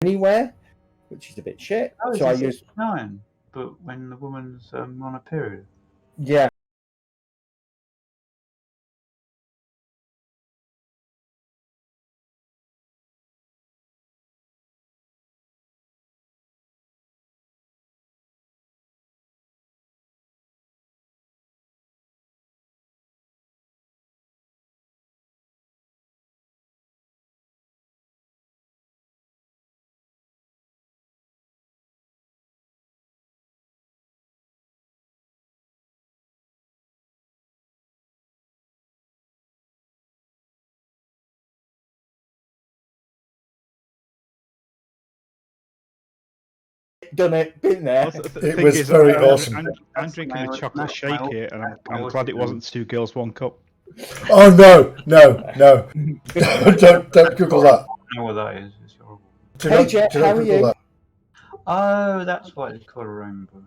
anywhere, which is a bit shit. So I used snowing, but when the woman's on a period. Yeah. Done it, been there. It was very awesome. I'm drinking a chocolate shake here, and I'm glad it wasn't 2 girls, 1 cup. Oh no! don't Google that. I know what that is. It's horrible. Hey Jet, how are you? That. Oh, that's why it's called a rainbow.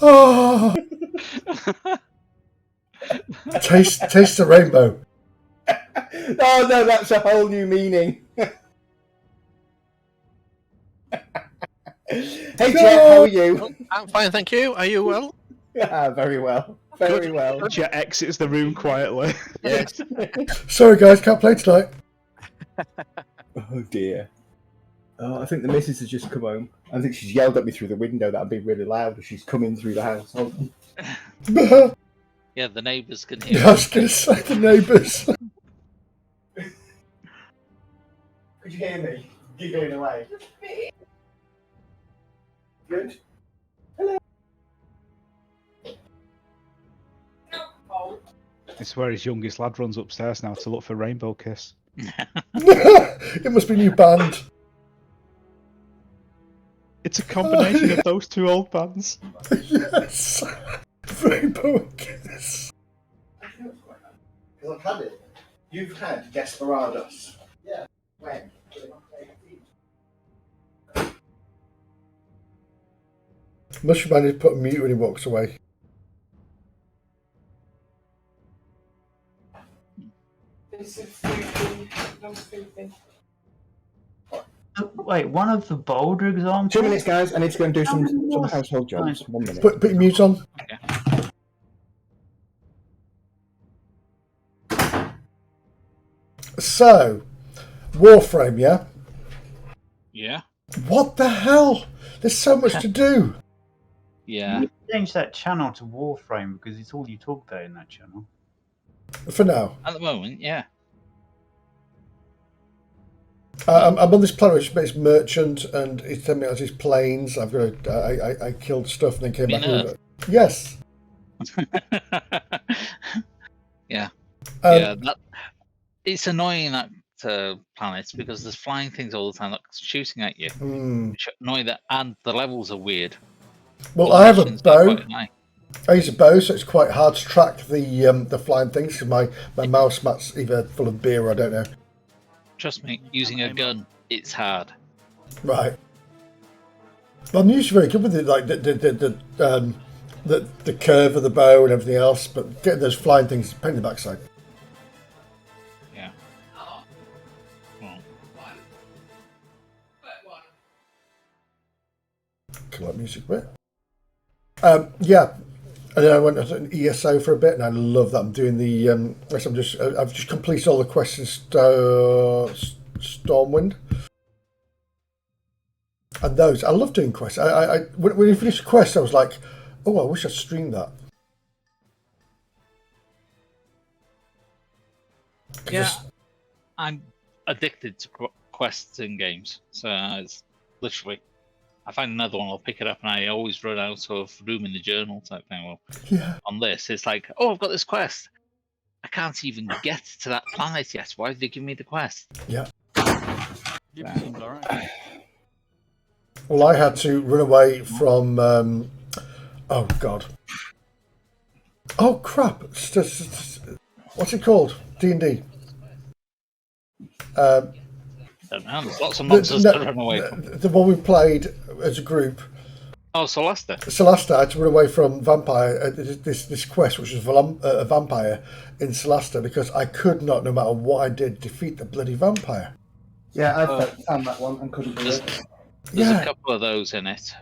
Oh. Taste the rainbow. Oh no, that's a whole new meaning. Hey Jet, how are you? I'm fine, thank you. Are you well? Yeah, very well. Very Good. well. Jet exits the room quietly. Yes. Sorry guys, can't play tonight. Oh dear. Oh, I think the missus has just come home. I think she's yelled at me through the window that I'm being really loud as she's coming through the house. Yeah, the neighbours can hear. I was going to say the neighbours. Could you hear me giggling away? Good. Hello. It's where his youngest lad runs upstairs now to look for Rainbow Kiss. It must be a new band. It's a combination of those 2 old bands. Yes. Rainbow Kiss. Because I've had it. You've had Desperados. Yeah. When? Mushroom Man put mute when he walks away. Wait, one of the bolder examples? 2 minutes, guys. I need to go and do some household jobs. 1 minute. Put your mute on. Okay. So, Warframe, yeah? Yeah. What the hell? There's so much to do. Yeah. You change that channel to Warframe because it's all you talk about in that channel. For now. At the moment, yeah. I'm on this planet which makes merchant, and he's telling me as his planes. I've got I killed stuff and then came back. Nerd. Yes. Yeah. Yeah. It's annoying that planets because there's flying things all the time, like shooting at you. Which annoy that, and the levels are weird. Well, I have a bow. I use a bow, so it's quite hard to track the flying things because my mouse mat's either full of beer or I don't know. Trust me, using a gun, it's hard. Right. Well, I'm usually very good with it, like the curve of the bow and everything else, but getting those flying things is a pain in the backside. Yeah. Can I like music a bit? Yeah. And then I went to an ESO for a bit, and I love that. I'm doing the. I've just completed all the quests in Stormwind, and those I love doing quests. When you finish a quest, I was like, oh, I wish I'd streamed that. Yeah, I'm addicted to quests in games, so it's literally. I find another one, I'll pick it up, and I always run out of room in the journal type thing. Well, yeah. On this, it's like, oh, I've got this quest. I can't even get to that planet yet. Why did they give me the quest? Yeah. Seems all right. Well, I had to run away from. Oh God. Oh crap! What's it called? D&D. Don't know. There's lots of monsters to run away from. The one we played as a group. Oh, Celeste. Celeste, I had to run away from vampire. This quest, which was a vampire in Celeste, because I could not, no matter what I did, defeat the bloody vampire. Yeah, I found that one and couldn't do it. There's a couple of those in it.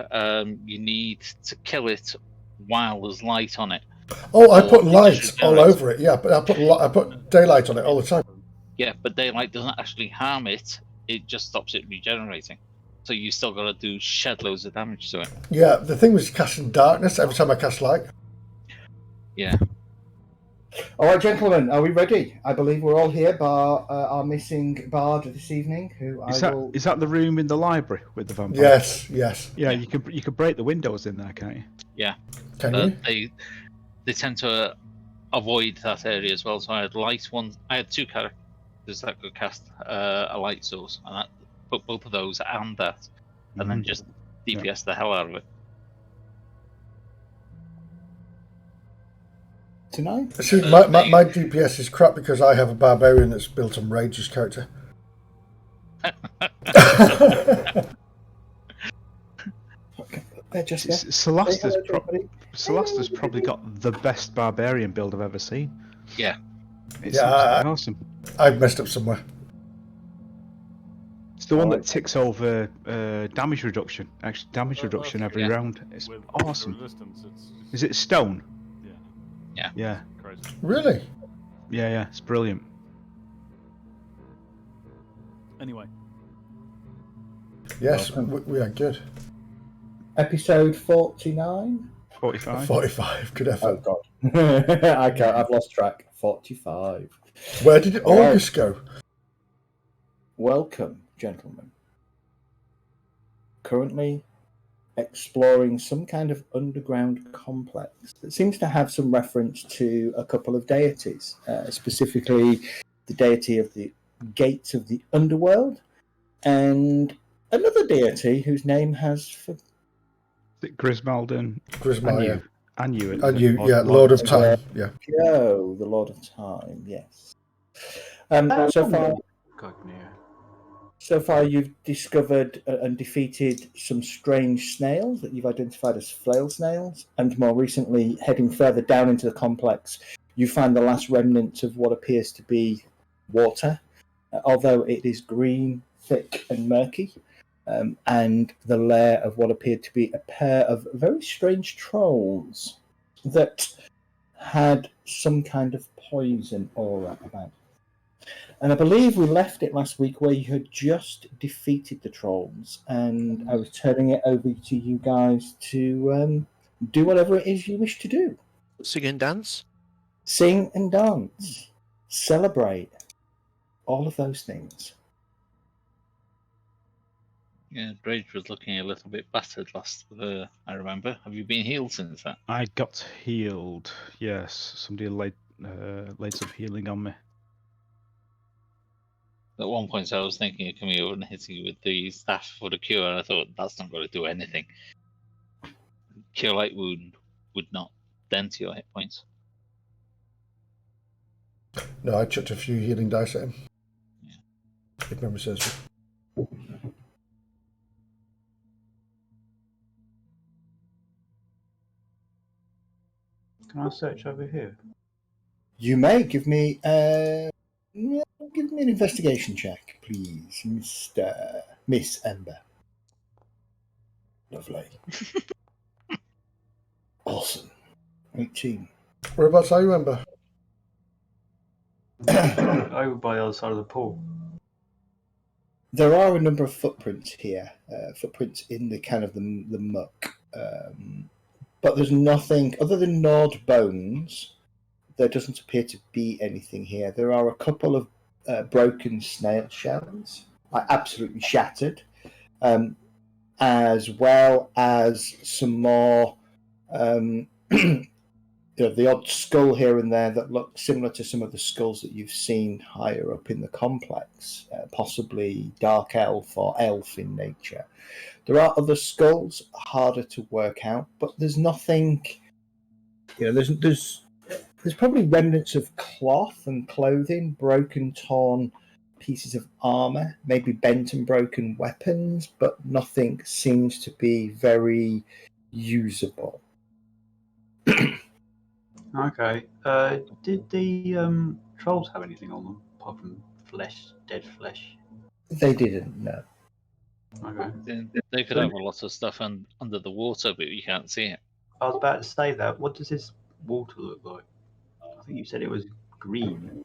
You need to kill it while there's light on it. Oh, I put light all over it. Yeah, but I put daylight on it all the time. Yeah, but daylight doesn't actually harm it. It just stops it regenerating. So you still got to do shed loads of damage to it. Yeah, the thing was casting darkness every time I cast light. Yeah. All right, gentlemen, are we ready? I believe we're all here, bar our missing bard this evening. Is that the room in the library with the vampire? Yes. Yeah, you could break the windows in there, can't you? Yeah. Can you? They tend to avoid that area as well. So I had I had two characters that could cast a light source, and I put both of those and that, and then just DPS the hell out of it. Tonight? See, my DPS is crap because I have a barbarian that's built on Rage's character. They're just Celesta's probably got the best barbarian build I've ever seen. Yeah. It's awesome. I've messed up somewhere. It's the one that ticks over damage reduction. Actually, damage reduction every round. It's awesome. Is it stone? Yeah. Crazy. Really? Yeah. It's brilliant. Anyway. Yes, we are good. Episode 49? 45. 45, good effort. Oh, God. I've lost track. 45. Where did August go? Welcome, gentlemen. Currently exploring some kind of underground complex that seems to have some reference to a couple of deities, specifically the deity of the gates of the underworld and another deity whose name has... Is it Grismald and Grismald, Anu, Lord of Time. Yeah. Joe, the Lord of Time, yes. So far, you've discovered and defeated some strange snails that you've identified as flail snails, and more recently, heading further down into the complex, you find the last remnants of what appears to be water, although it is green, thick, and murky, and the lair of what appeared to be a pair of very strange trolls that had some kind of poison aura about. And I believe we left it last week where you had just defeated the trolls, and I was turning it over to you guys to do whatever it is you wish to do. Sing and dance? Sing and dance. Celebrate. All of those things. Yeah, Brage was looking a little bit battered last, I remember. Have you been healed since that? I got healed, yes. Somebody laid some healing on me. At one point, I was thinking of coming over and hitting you with the staff for the cure, and I thought that's not going to do anything. Cure Light Wound would not dent your hit points. No, I chucked a few healing dice at him. Yeah. If memory serves me. Can I search over here? You may give me an investigation check, please, Miss Ember. Lovely. Awesome. 18. Whereabouts are you, Ember? Over by the other side of the pool. There are a number of footprints here, footprints in the kind of the muck, but there's nothing other than gnawed bones. There doesn't appear to be anything here. There are a couple of broken snail shells, absolutely shattered, as well as some more, the odd skull here and there that look similar to some of the skulls that you've seen higher up in the complex, possibly dark elf or elf in nature. There are other skulls, harder to work out, but there's nothing. There's probably remnants of cloth and clothing, broken, torn pieces of armor, maybe bent and broken weapons, but nothing seems to be very usable. Okay. Did the trolls have anything on them apart from flesh, dead flesh? They didn't, no. Okay. They could have a lot of stuff under the water, but you can't see it. I was about to say that. What does this water look like? I think you said it was green.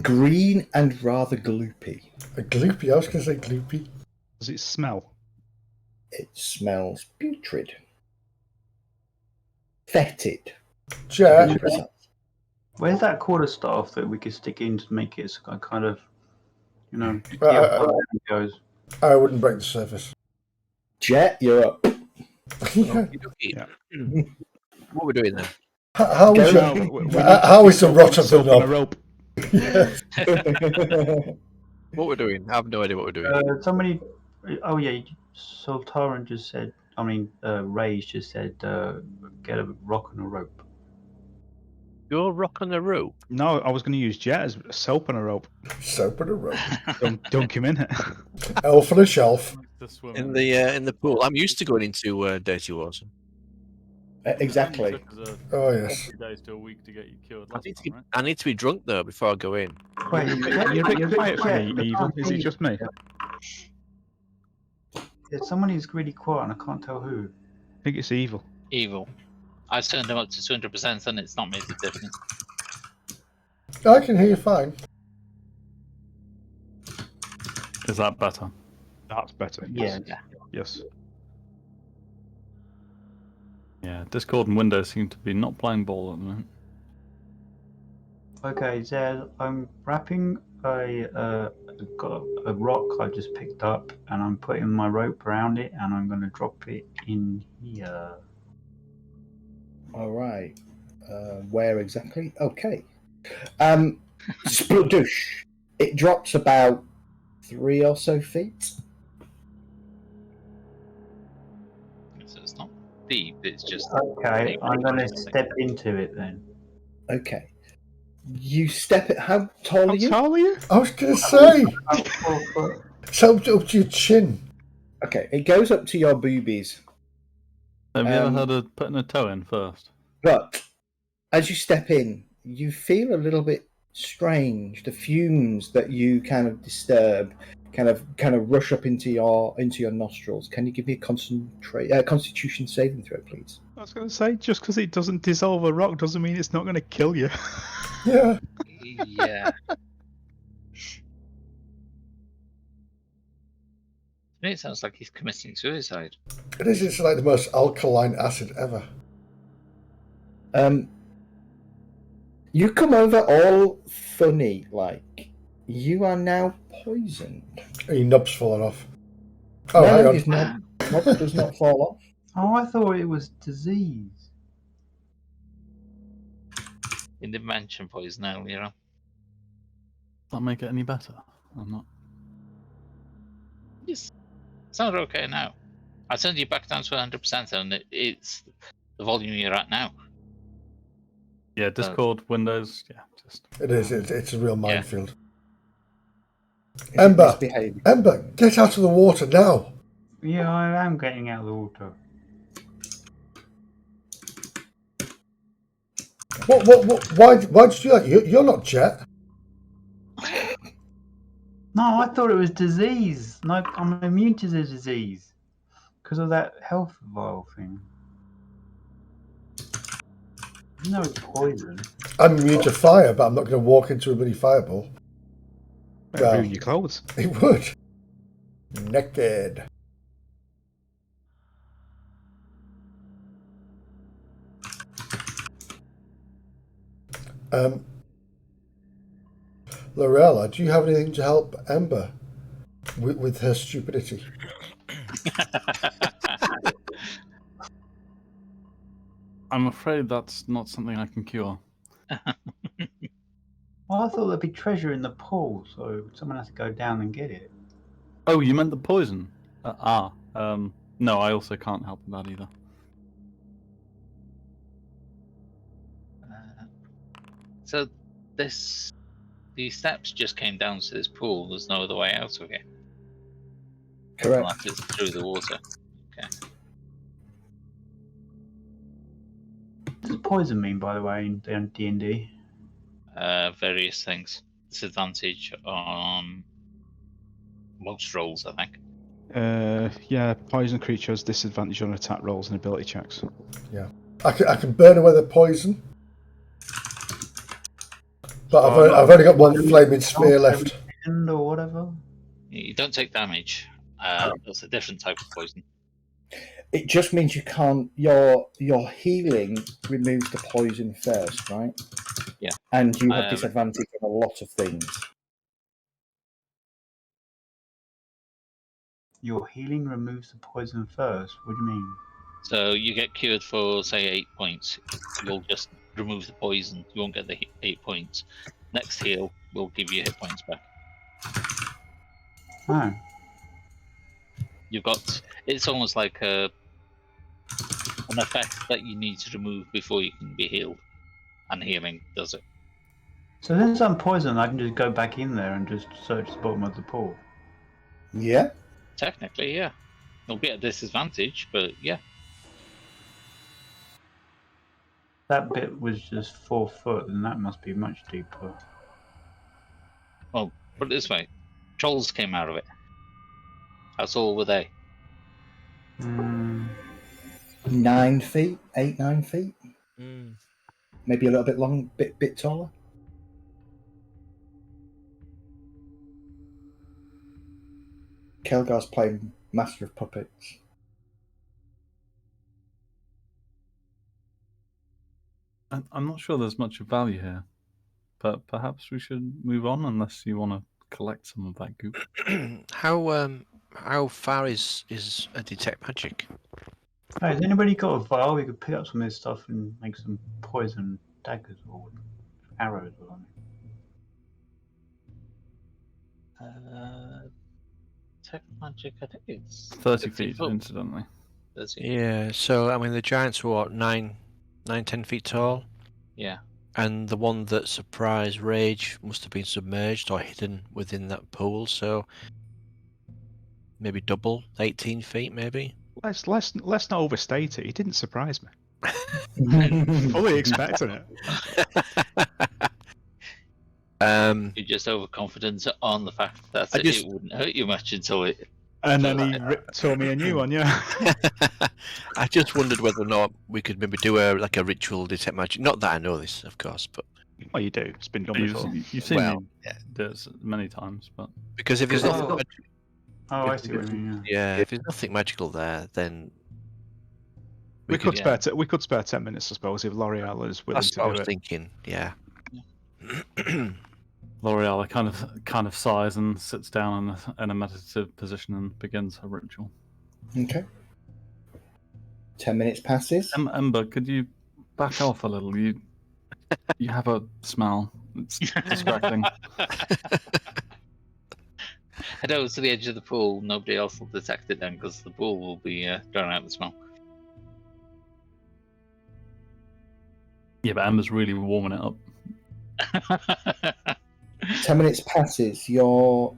Green and rather gloopy. A gloopy. I was going to say gloopy. Does it smell? It smells putrid. Fetid. Jet, Where's that quarterstaff that we could stick in to make it a kind of, you know, it goes? I wouldn't break the surface. Jet, you're up. Yeah. Yeah. What are we doing then? How is Go your, how is the rot of the Soap on a knob? rope. What we're doing? I have no idea what we're doing. Somebody, oh yeah, Sultaran just said. I mean, Ray's just said, get a rock and a rope. You're rock on the rope. No, I was going to use Jet as a soap on a rope. Soap and a rope. Dunk him in it. Elf on a shelf. In the pool. I'm used to going into dirty water. Exactly. Oh, yes. 3 days to a week to get you cured. I need to be drunk though before I go in. Wait, You're a bit quiet for me, Evil. Is it just me? It's someone who's really quiet, and I can't tell who. I think it's Evil. Evil. I turned them up to 200%, and it's not made a difference. I can hear you fine. Is that better? That's better. Yeah. Yes. Yeah, Discord and Windows seem to be not playing ball at the moment. Okay, Zed, I'm wrapping got a rock I just picked up, and I'm putting my rope around it, and I'm going to drop it in here. All right. Where exactly? Okay. Sploosh. It drops about 3 or so feet. So it's not deep, it's just... Okay, I'm going to step into it then. Okay. You step it. How tall How are you? tall are you? I was going to say, I'm 4 foot. it's up to your chin. Okay, it goes up to your boobies. Have you ever heard of putting a toe in first? But as you step in, you feel a little bit strange. The fumes that you kind of disturb kind of rush up into your nostrils. Can you give me a Constitution saving throw, please? I was going to say, just because it doesn't dissolve a rock doesn't mean it's not going to kill you. Yeah. Yeah. To me, it sounds like he's committing suicide. It is. It's like the most alkaline acid ever. You come over all funny, like you are now poisoned. Your knob's falling off. Oh, no, hang on. his knob does not fall off. Oh, I thought it was disease. In the mention poison earlier on. Does that make it any better? I'm not. Yes. Sounds okay now. I turned you back down to 100%, and it's the volume you're at now. Yeah, Discord, Windows, yeah, just. It is. It's a real minefield. Is it Ember. misbehaving? Ember, get out of the water now. Yeah, I am getting out of the water. What? Why did you do that? You're not Jet. No, I thought it was disease. No, I'm immune to the disease because of that health vial thing. No, it's poison. I'm immune to fire, but I'm not going to walk into a bloody fireball. Ruin your clothes. It would. Naked. Lorella, do you have anything to help Ember with her stupidity? I'm afraid that's not something I can cure. Well, I thought there'd be treasure in the pool, so someone has to go down and get it. Oh, you meant the poison? No, I also can't help with that either. So these steps just came down to this pool. There's no other way out of it. Correct. Unless it's through the water. Okay. What does poison mean, by the way, in D&D? Various things. Disadvantage on most rolls, I think. Yeah, poison creatures disadvantage on attack rolls and ability checks. Yeah, I can burn away the poison, but I've only got one flaming spear left. Or whatever. You don't take damage. That's a different type of poison. It just means you can't. Your healing removes the poison first, right? Yeah. And you have disadvantage on a lot of things. Your healing removes the poison first. What do you mean? So you get cured for, say, 8 points. You'll just remove the poison. You won't get the 8 points. Next heal will give you hit points back. Oh. You've got. It's almost like an effect that you need to remove before you can be healed. And healing does it. So since I'm poisoned, I can just go back in there and just search the bottom of the pool. Yeah. Technically, yeah. You'll be at a disadvantage, but yeah. That bit was just 4 foot, and that must be much deeper. Well, put it this way. Trolls came out of it. How tall were they? 9 feet, 8, 9 feet. Maybe a little bit long, bit taller. Kelgar's playing Master of Puppets. I'm not sure there's much of value here, but perhaps we should move on unless you want to collect some of that goop. How far is a detect magic? Hey, has anybody got a vial? We could pick up some of this stuff and make some poison daggers or arrows or something. Tech magic, I think it's 30 feet, foot. incidentally. 30. Yeah, so I mean the giants were what, 9, 10 feet tall? Yeah. And the one that surprised Rage must have been submerged or hidden within that pool, so maybe double, 18 feet maybe? Let's not overstate it. He didn't surprise me. Fully expecting it. You're just overconfident on the fact that it wouldn't hurt you much until it. And then he told me a new one, yeah. I just wondered whether or not we could maybe do a ritual detect magic. Not that I know this, of course, but well, you do. It's been done before. You've seen Well, me do it many times, but because if there's nothing, I see what you mean. yeah, if there's nothing magical there, then we could spare 10 minutes, I suppose, if L'Oreal is willing that's to what do I was it. thinking. Yeah. L'Oreal kind of sighs and sits down in a meditative position and begins her ritual. Okay. 10 minutes passes. Ember, could you back off a little? You have a smell. It's distracting. Head over to the edge of the pool. Nobody else will detect it then, because the pool will be drowning out the smell. Yeah, but Ember's really warming it up. 10 minutes passes. Your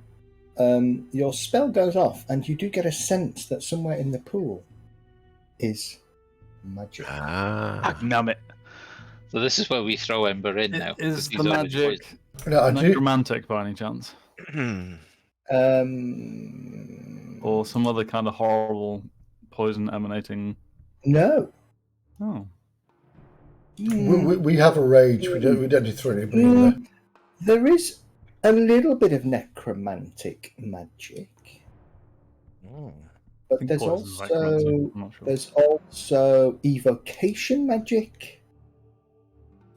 spell goes off, and you do get a sense that somewhere in the pool is magic. Numb it. So this is where we throw Ember in now. Is because the he's already magic poisoned. necromantic by any chance? Or some other kind of horrible poison emanating? No. Oh. We have a rage. We don't need to throw anybody in there. There is a little bit of necromantic magic. But there's also evocation magic,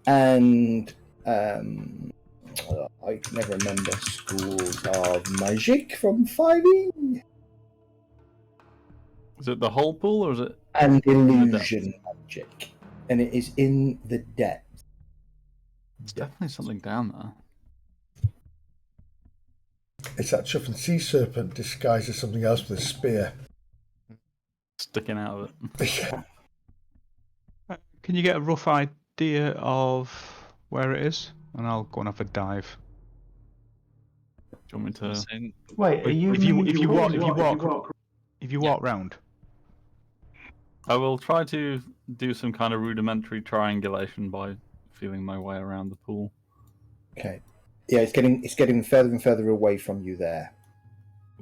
and I can never remember schools of magic from 5e. Is it the whole pool or is it? And illusion magic, and it is in the depth. There's definitely something down there. It's that chuff and sea serpent disguised as something else with a spear. Sticking out of it. Can you get a rough idea of where it is? And I'll go and have a dive. Do you want me to? Wait, if you walk round. I will try to do some kind of rudimentary triangulation by feeling my way around the pool. Okay. Yeah, it's getting further and further away from you there.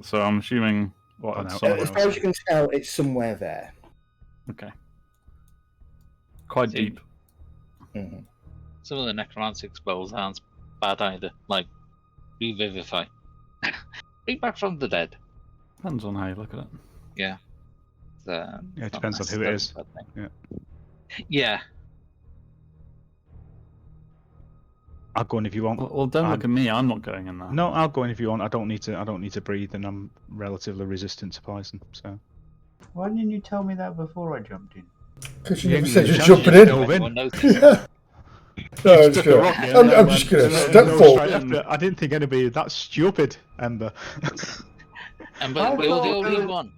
So I'm assuming what? Oh, It's no. somewhere As else. far as you can tell, it's somewhere there. Okay. Quite So- deep. Mhm. Some of the necromantic spells aren't bad either. Like revivify, bring back from the dead. Depends on how you look at it. Yeah. Yeah, it Not depends on who it necessarily is. a bad thing. Yeah. Yeah. I'll go in if you want. Well, don't look at me. I'm not going in there. No, I'll go in if you want. I don't need to breathe, and I'm relatively resistant to poison. So Why didn't you tell me that before I jumped in? Because you Yeah, never you said you're jumped jumping in. in. Dove in. Anyone notice? Yeah. No, You I'm just stuck a gonna. rock in I'm and just went, gonna "No, step no, forward. straight after." I didn't think anybody that stupid, Ember. And I but we're the thought only it was- one.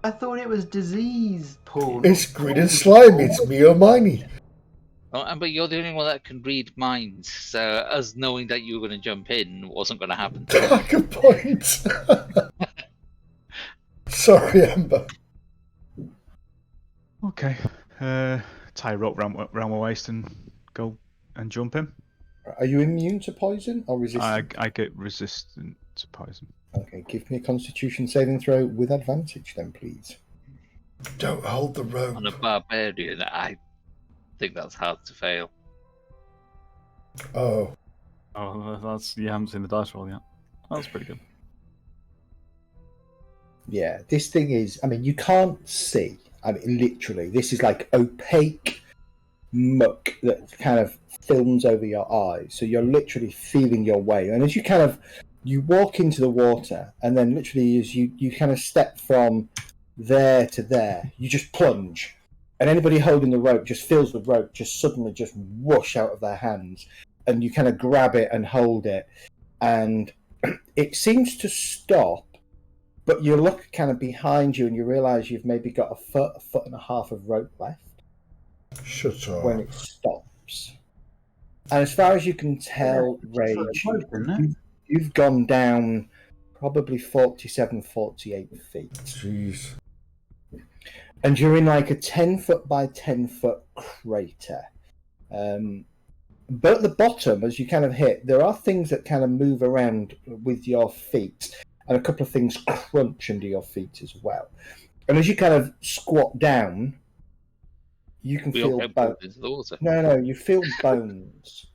I thought it was disease, Paul. It's green and slimy. It's me or miney. Oh, and but you're the only one that can read minds. So us knowing that you were going to jump in wasn't going to happen. Good point. Sorry, Amber. Okay. Tie a rope round my waist and go and jump him. Are you immune to poison or resistant? I get resistant to poison. Okay, give me a Constitution saving throw with advantage, then, please. Don't hold the rope. On a barbarian, I think that's hard to fail. Oh, Oh, that's you haven't seen the dice roll yet. That's pretty good. Yeah, this thing is. I mean, you can't see. I mean, literally, this is like opaque muck that kind of films over your eyes. So you're literally feeling your way, and as you walk into the water, and then literally as you kind of step from there to there, you just plunge, and anybody holding the rope just feels the rope just suddenly just whoosh out of their hands, and you kind of grab it and hold it, and it seems to stop, but you look kind of behind you and you realise you've maybe got a foot and a half of rope left shut up. when it stops. And as far as you can tell, Rage, you've gone down probably 47, 48 feet. Jeez. And you're in like a 10 foot by 10 foot crater. But at the bottom, as you kind of hit, there are things that kind of move around with your feet, and a couple of things crunch under your feet as well. And as you kind of squat down, you can We all feel get bones. pulled into the water. No, you feel bones.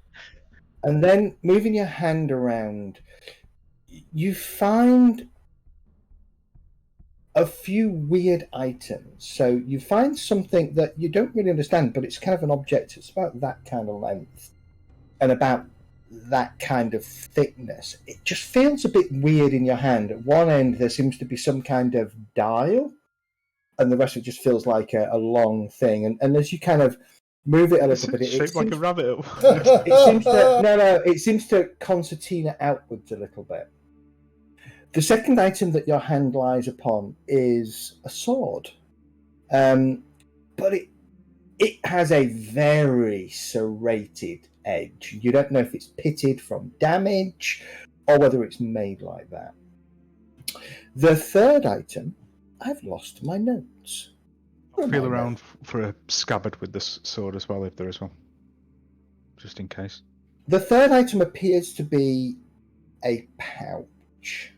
And then moving your hand around, you find a few weird items. So you find something that you don't really understand, but it's kind of an object. It's about that kind of length and about that kind of thickness. It just feels a bit weird in your hand. At one end, there seems to be some kind of dial, and the rest of it just feels like a long thing. And as you kind of move it a little bit, It's it shaped like seems, a rabbit. it seems to it seems to concertina outwards a little bit. The second item that your hand lies upon is a sword, but it has a very serrated edge. You don't know if it's pitted from damage or whether it's made like that. The third item, I've lost my notes. Where am Feel I now? around for a scabbard with this sword as well, if there is one, just in case. The third item appears to be a pouch.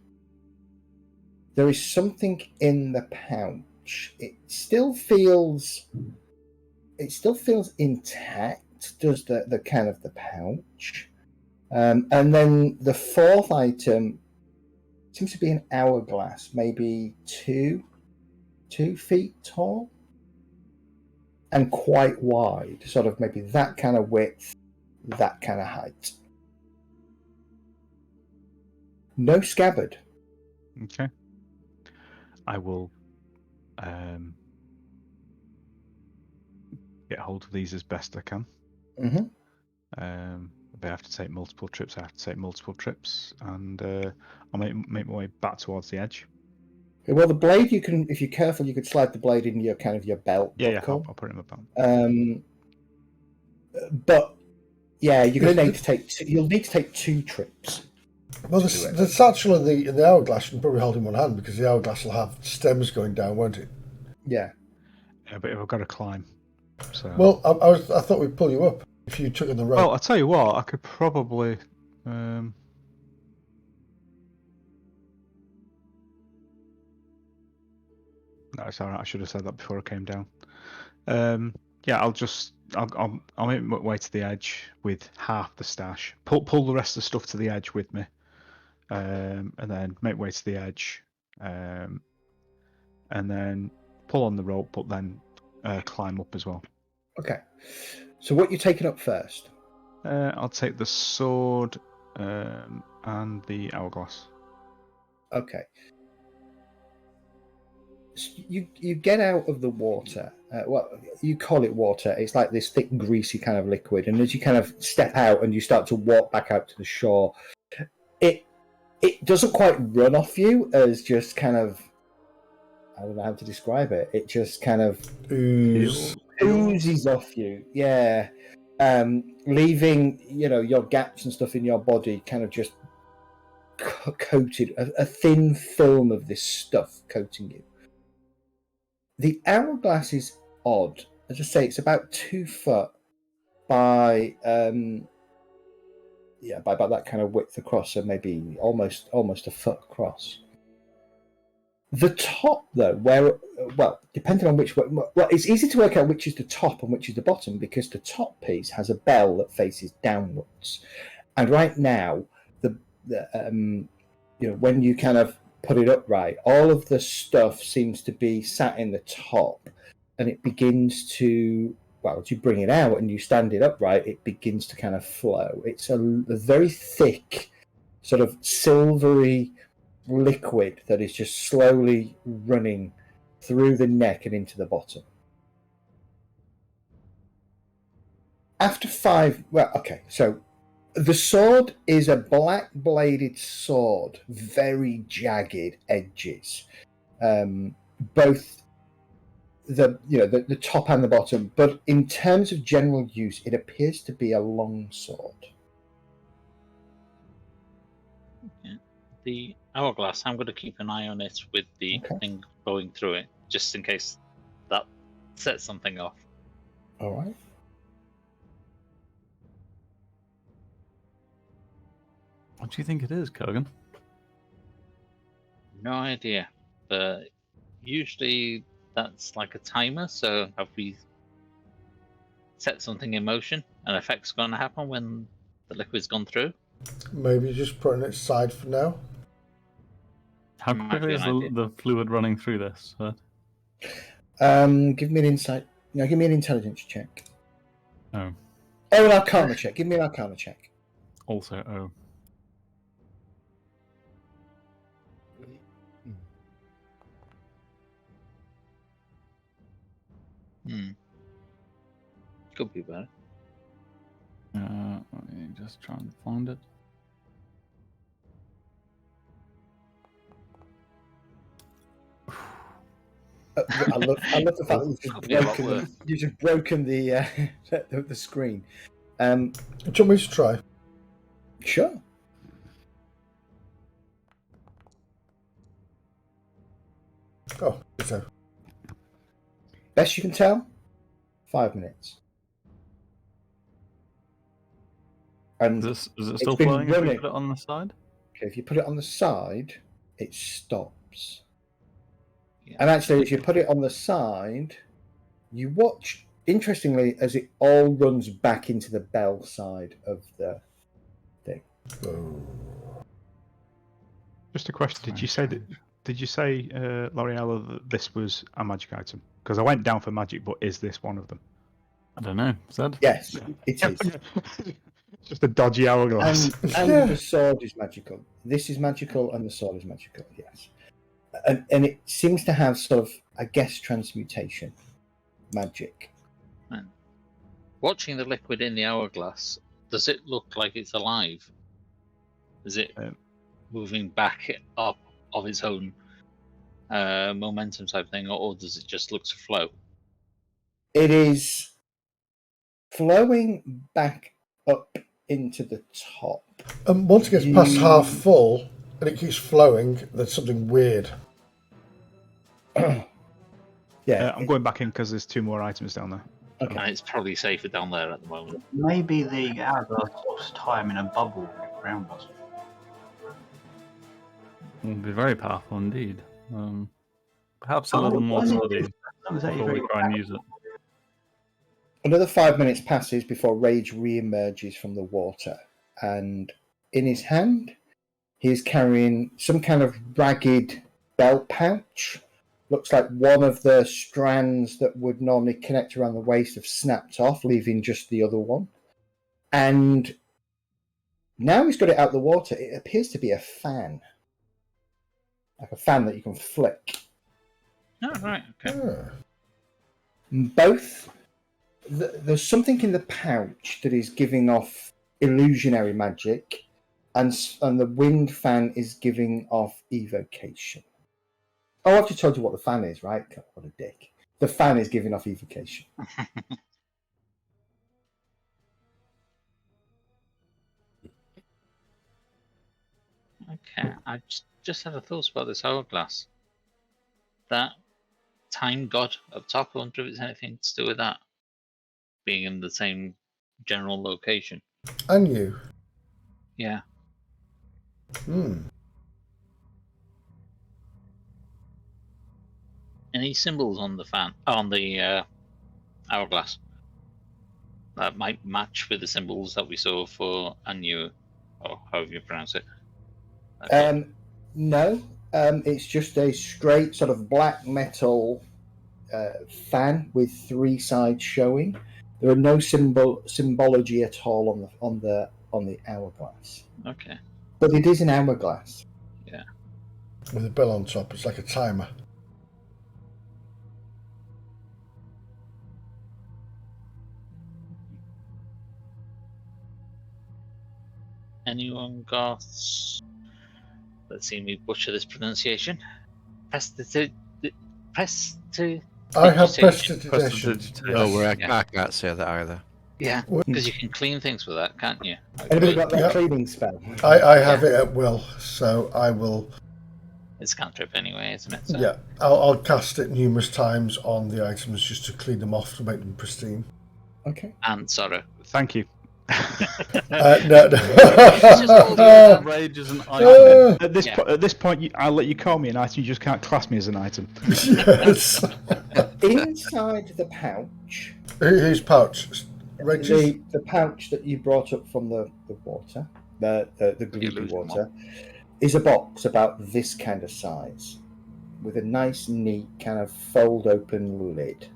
There is something in the pouch. It still feels intact, does the kind of the pouch. And then the fourth item seems to be an hourglass, maybe 2 feet tall and quite wide, sort of maybe that kind of width, that kind of height. No scabbard. Okay. I will get hold of these as best I can. Mm-hmm. If I have to take multiple trips, I have to take multiple trips, and I'll make my way back towards the edge. Well, the blade, you can, if you're careful, you could slide the blade in your kind of your belt buckle. I'll put it in my belt. But yeah, you're going to need to take. You'll need to take 2 trips. Well, the satchel and the hourglass you can probably hold in one hand because the hourglass will have stems going down, won't it? Yeah. Yeah, but I've got to climb. So. Well, I thought we'd pull you up if you took on the rope. Well, I'll tell you what. I could probably. No, it's alright. I should have said that before I came down. Yeah, I'll make my way to the edge with half the stash. Pull the rest of the stuff to the edge with me, and then make way to the edge, and then pull on the rope, but then climb up as well. Okay. So what you taking up first? I'll take the sword and the hourglass. Okay. So you get out of the water. Well, you call it water. It's like this thick, greasy kind of liquid. And as you kind of step out and you start to walk back out to the shore, it doesn't quite run off you as just kind of, I don't know how to describe it. It just kind of oozes off you. Yeah. Leaving, your gaps and stuff in your body kind of just coated, a thin film of this stuff coating you. The hourglass is odd. As I say, it's about 2 foot by by about that kind of width across, so maybe almost a foot across. The top, though, depending on which way, it's easy to work out which is the top and which is the bottom because the top piece has a bell that faces downwards, and right now, when you kind of put it upright, all of the stuff seems to be sat in the top, and it begins to, as you bring it out and you stand it upright, it begins to kind of flow. It's a very thick, sort of silvery liquid that is just slowly running through the neck and into the bottom. After 5, so the sword is a black-bladed sword, very jagged edges, both the top and the bottom. But in terms of general use, it appears to be a long sword. Yeah. The hourglass, I'm going to keep an eye on it with the thing going through it, just in case that sets something off. All right. What do you think it is, Kogan? No idea. But usually that's like a timer, so have we set something in motion? An effect's going to happen when the liquid's gone through? Maybe just putting it aside for now. How quickly is the fluid running through this? Give me an insight. No, give me an intelligence check. Oh, an Arcana check. Give me an Arcana check. Also, Could be better. Let me just try and find it. I love the fact that you've just broken the screen. Do you want me to try? Sure. Oh, so. Best you can tell, 5 minutes. And is it still flowing if you put it on the side? Okay, if you put it on the side, it stops. Yeah. And actually, if you put it on the side, you watch, interestingly, as it all runs back into the bell side of the thing. Just a question: Did you say, L'Oreal, that this was a magic item? Because I went down for magic, but is this one of them? I don't know. Zed? Yes, it is. Just a dodgy hourglass. And the sword is magical. This is magical, and the sword is magical. Yes, and it seems to have sort of, I guess, transmutation magic. Man. Watching the liquid in the hourglass, does it look like it's alive? Is it moving back up of its own momentum type thing, or does it just look to flow? It is flowing back up into the top. Once it gets past half full and it keeps flowing, there's something weird. Yeah, I'm going back in because there's 2 more items down there. Okay. And it's probably safer down there at the moment. Maybe the hourglass lost time in a bubble around us. It would be very powerful indeed. Perhaps a little more study That was actually before we very try and use it. Another 5 minutes passes before Rage re-emerges from the water, and in his hand, he is carrying some kind of ragged belt pouch. Looks like one of the strands that would normally connect around the waist have snapped off, leaving just the other one. And now he's got it out of the water. It appears to be a fan. Like a fan that you can flick. Oh, right, okay. Ah. Both, there's something in the pouch that is giving off illusionary magic, and the winged fan is giving off evocation. Oh, I've just told you what the fan is, right? What a dick. The fan is giving off evocation. Okay, I just had a thought about this hourglass. That time god up top, I wonder if it's anything to do with that. Being in the same general location. And you. Yeah. Any symbols on the fan, on the hourglass that might match with the symbols that we saw for Anu, or however you pronounce it? No, it's just a straight sort of black metal fan with 3 sides showing. There are no symbology at all on the hourglass. Okay. But it is an hourglass. Yeah. With a bell on top. It's like a timer. Anyone got? Let's see me butcher this pronunciation. Prestidigitation. I have Prestidigitation. prestidigitation. Oh, Yes. I can't say that either. Yeah, because you can clean things with that, can't you? Anybody got that Yeah. cleaning spell? I have it at will, so I will. It's cantrip anyway, isn't it? So. Yeah, I'll cast it numerous times on the items just to clean them off to make them pristine. Okay. And sorrow. Thank you. No. Rage is an item. At this point, I'll let you call me an item. You just can't class me as an item. Yes. Inside the pouch, Whose pouch? Reggie's? the pouch that you brought up from the water, the gloopy illusion water, is a box about this kind of size, with a nice, neat kind of fold-open lid.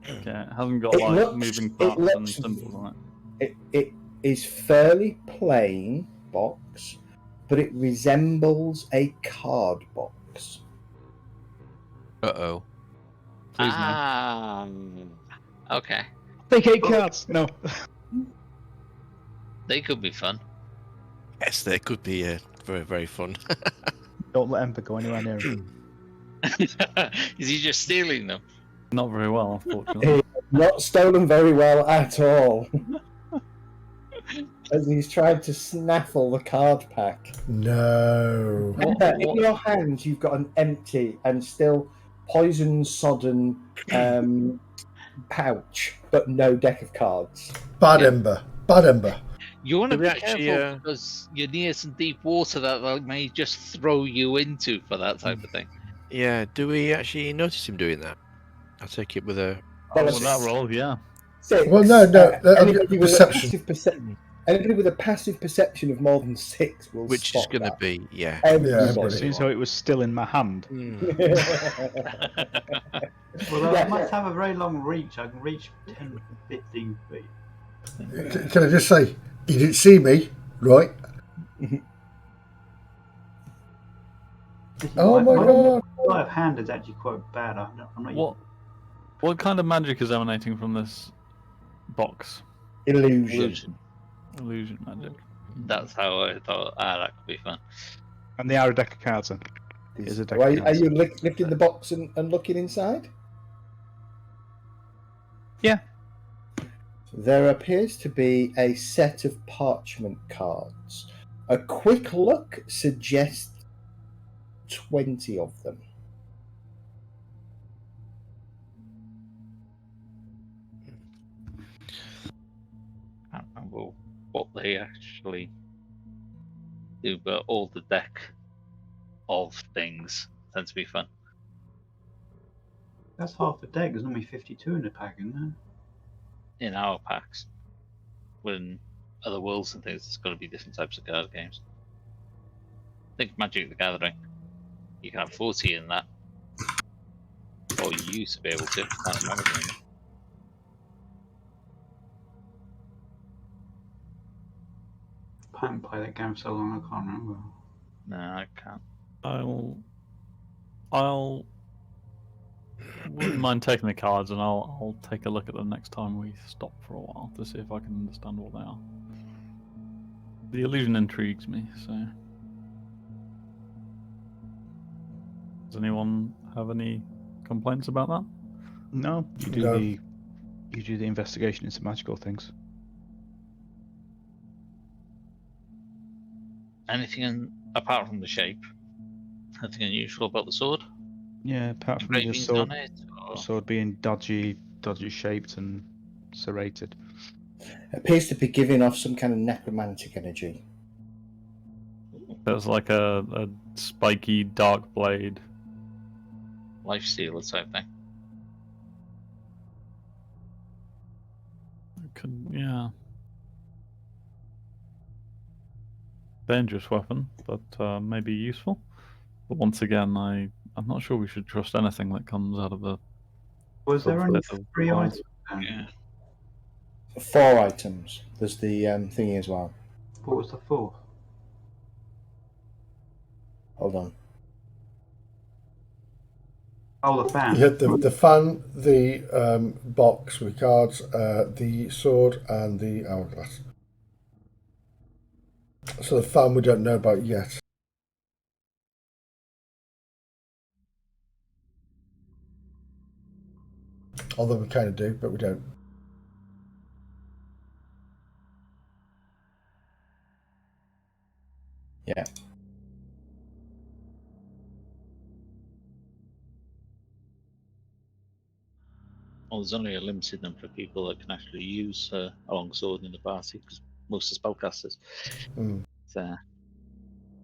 Okay, it hasn't got It like looks- moving it parts and looks- symbols on it. It is fairly plain box, but it resembles a card box. Uh-oh. Please no. Okay. Take 8 cards. No. They could be fun. Yes, they could be very, very fun. Don't let Ember go anywhere near him. Is he just stealing them? Not very well, unfortunately. Not stolen very well at all. As he's trying to snaffle the card pack. No. In your hands, you've got an empty and still poison-sodden pouch, but no deck of cards. Bad Yeah. Ember. Bad Ember. You want to Do be we actually, careful because you're near some deep water that they may just throw you into for that type of thing. Yeah, do we actually notice him doing that? I'll take it with a... Well, With that roll, yeah. 6. Well, no, anybody with perception. Anybody with a passive perception of more than 6 will Which is spot going to that. be, yeah. Everybody. Seems though it was still in my hand. Well, Yeah. I must have a very long reach. I can reach 10, 15 feet. Can I just say, you didn't see me, right? Oh my god. My hand is actually quite bad. I'm not What kind of magic is emanating from this box? Illusion. Illusion magic. That's how I thought. That could be fun. And they are a deck of cards then. Is a deck Are, of are cards. you lifting the box and looking inside? Yeah. There appears to be a set of parchment cards. A quick look suggests 20 of them. I don't remember what they actually do, but all the deck of things tend to be fun. That's half a deck. There's normally 52 in the pack, isn't there? In our packs. When other worlds and things, there's got to be different types of card games. Think Magic the Gathering. You can have 40 in that. Or you used to be able to. Can't remember anymore. I haven't played that game for so long, I can't remember. No, I can't. I'll wouldn't mind taking the cards, and I'll take a look at them next time we stop for a while to see if I can understand what they are. The illusion intrigues me, so. Does anyone have any complaints about that? No, you do No. the investigation into magical things. Anything apart from the shape? Anything unusual about the sword? Yeah, apart from the Engravings sword, on it? Or... sword being dodgy shaped and serrated. Appears to be giving off some kind of necromantic energy. There's like a spiky dark blade. Life stealer type thing. Yeah. Dangerous weapon, but maybe useful. But once again, I'm not sure we should trust anything that comes out of the. Was there only filter of 3 walls. items? Then? Yeah. 4 items. There's the thingy as well. What was the 4th? Hold on. Oh, the fan. You had the fan, the box with cards, the sword, and the hourglass. So the fan we don't know about yet. Although we kind of do, but we don't. Yeah. Well, there's only a limited number of people that can actually use a longsword in the party, because most are spellcasters. Mm. So,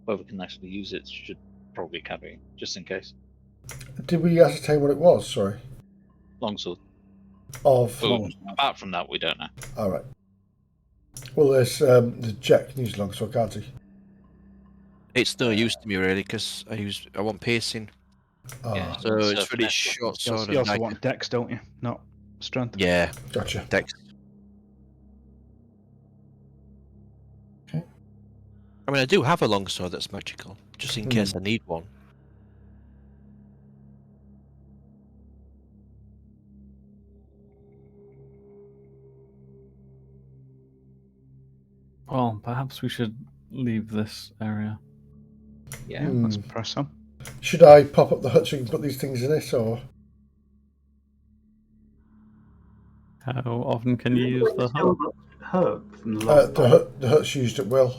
whoever can actually use it should probably carry it, just in case. Did we ascertain what it was? Sorry. Longsword. Of. But apart from that, we don't know. All right. Well, there's Jack can use longsword, can't he? It's no use to me really because I want piercing. Yeah. So So it's really finesse short You also, sword you and also dagger. want dex, don't you? Not strength. Yeah, Gotcha. dex. Okay. I mean, I do have a longsword that's magical, just in case I need one. Well, perhaps we should leave this area. Yeah. Let's press on. Should I pop up the hut so you can put these things in it, or? How often can you use the hut? Still got hurt from the last The hut's used at will.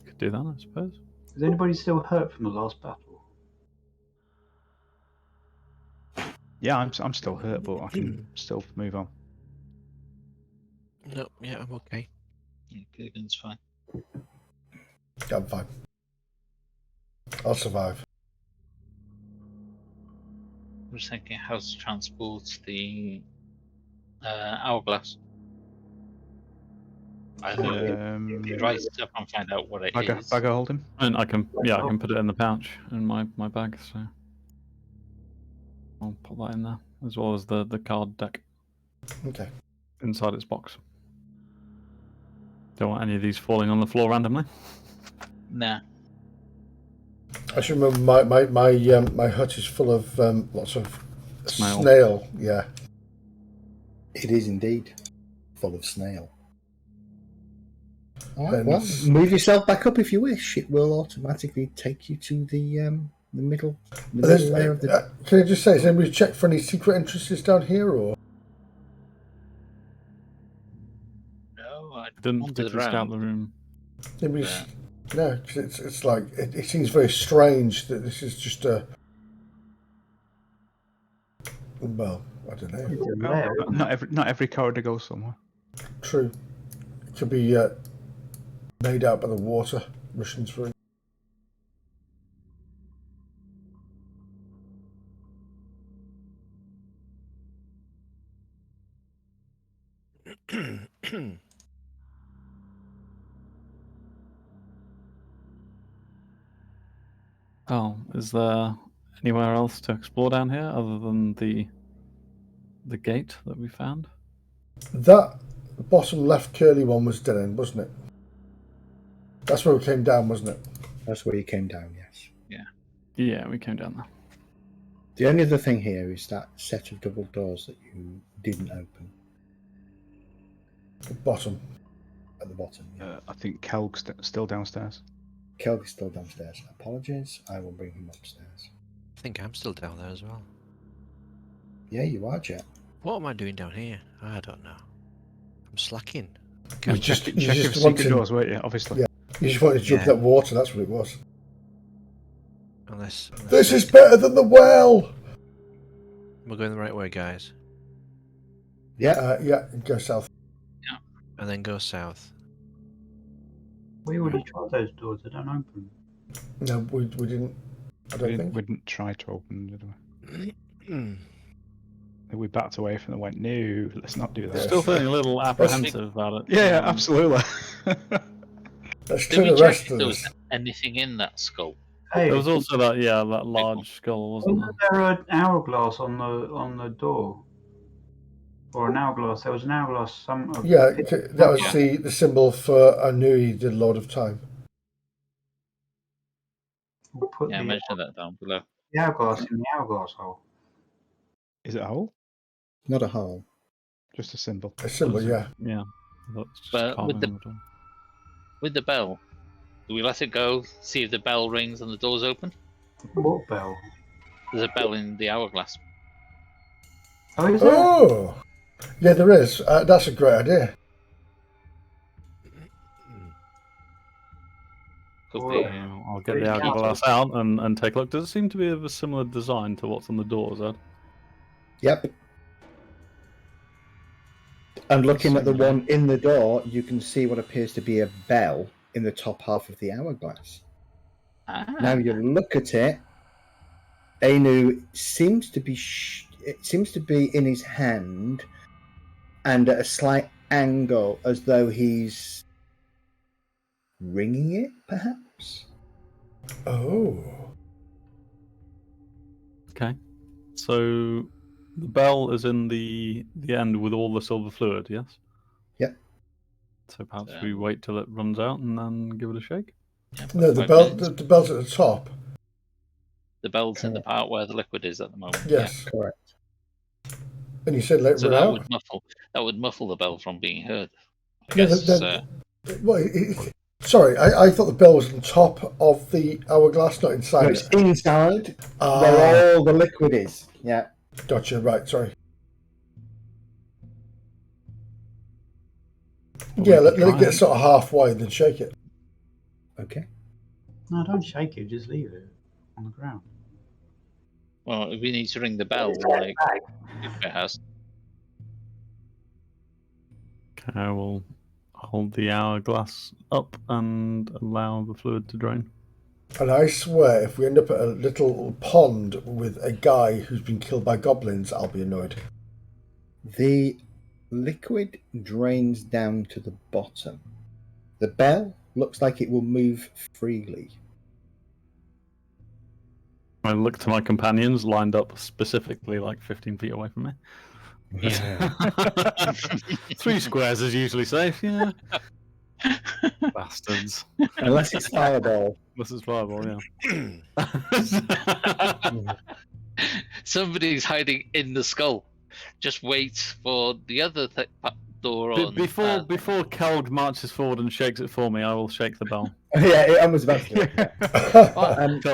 Could do that, I suppose. Is anybody still hurt from the last battle? Yeah, I'm still hurt, but I can still move on. No, yeah, I'm okay. Yeah, Gilligan's fine. Yeah, I'm fine. I'll survive. I was thinking how to transport the hourglass. I don't know. If you write it up and find out what it is. Bag of holding. And I can put it in the pouch in my bag, so I'll put that in there, as well as the card deck Okay. inside its box. Don't want any of these falling on the floor randomly. Nah. I should remember my hut is full of lots of snail. Yeah. It is indeed full of snail. All right, Then well, it's- move yourself back up if you wish. It will automatically take you to the middle layer of the. Can I just say, has anybody checked for any secret entrances down here, or? No, I Didn't wandered particularly scout around. the room. Anybody's, no, because it's like it seems very strange that this is just a. Well, I don't know. It's a lair, isn't it? Not every corridor goes somewhere. True. It could be made out by the water rushing through. Oh, is there anywhere else to explore down here other than the gate that we found? That bottom left curly one was dead end, wasn't it? That's where we came down, wasn't it? That's where you came down, yes. Yeah, we came down there. The only other thing here is that set of double doors that you didn't open The bottom. at the bottom. Yeah. I think Kelg's still downstairs. Kelg is still downstairs. Apologies, I will bring him upstairs. I think I'm still down there as well. Yeah, you are, Jet. What am I doing down here? I don't know. I'm slacking. You Check just if the secret wanted- doors, weren't you? Obviously. Yeah. You just wanted to jump Yeah. that water, that's what it was. Unless This is better than the well! we're going the right way, guys. Yeah. Yeah, go south. And then go south. We already tried those doors. They don't open. No, we didn't. I don't think. We didn't try to open, did we? Hmm. We backed away from it and went, no, let's not do that. Yeah. Still feeling a little apprehensive about it. Yeah, absolutely. Let's Did turn we the check rest if of there was this. anything in that skull? Hey, There was also that large skull, wasn't there? wasn't there an hourglass on the door? Or an hourglass? There was an hourglass. Yeah, that was the symbol for Anui, the Lord of Time. We'll put Yeah, the, mention that down below. the hourglass in the hourglass hole. Is it a hole? Not a hole. Just a symbol. A symbol, yeah. Yeah. That's just But carving with the- on door. With the bell, do we let it go, see if the bell rings and the doors open? What bell? There's a bell in the hourglass. Oh, is there? Oh! Yeah, there is. That's a great idea. Could Well, be. I'll get the Yeah. hourglass out and take a look. Does it seem to be of a similar design to what's on the doors, Ed? Yep. And looking at the one in the door, you can see what appears to be a bell in the top half of the hourglass. Now you look at it, Anu seems to be it seems to be in his hand and at a slight angle, as though he's ringing it, perhaps. Oh. Okay. So the bell is in the end with all the silver fluid, yes? Yep. So perhaps we wait till it runs out and then give it a shake? Yeah, No, the 5 bell. minutes. The bell's at the top. The bell's in the part where the liquid is at the moment. Yes. Correct. And you said let it So run that out. would muffle the bell from being heard. I Yeah, guess. Well, sorry, I thought the bell was on top of the hourglass, not inside No, it. it's inside Ah, where all the liquid is. Yeah. gotcha. Right, sorry. Well, Yeah, we let can it try get it. sort of halfway and then shake it. Okay. No, don't shake it. Just leave it on the ground. Well, we need to ring the bell, like if it has. Okay, I will hold the hourglass up and allow the fluid to drain. And I swear, if we end up at a little pond with a guy who's been killed by goblins, I'll be annoyed. The liquid drains down to the bottom. The bell looks like it will move freely. I look to my companions lined up specifically like 15 feet away from me. Yeah. 3 squares is usually safe, yeah. Bastards. Unless it's fireball. This is viable, yeah. Somebody's hiding in the skull. Just wait for the other door on. Before Kelg marches forward and shakes it for me, I will shake the bell. Yeah, I was about to.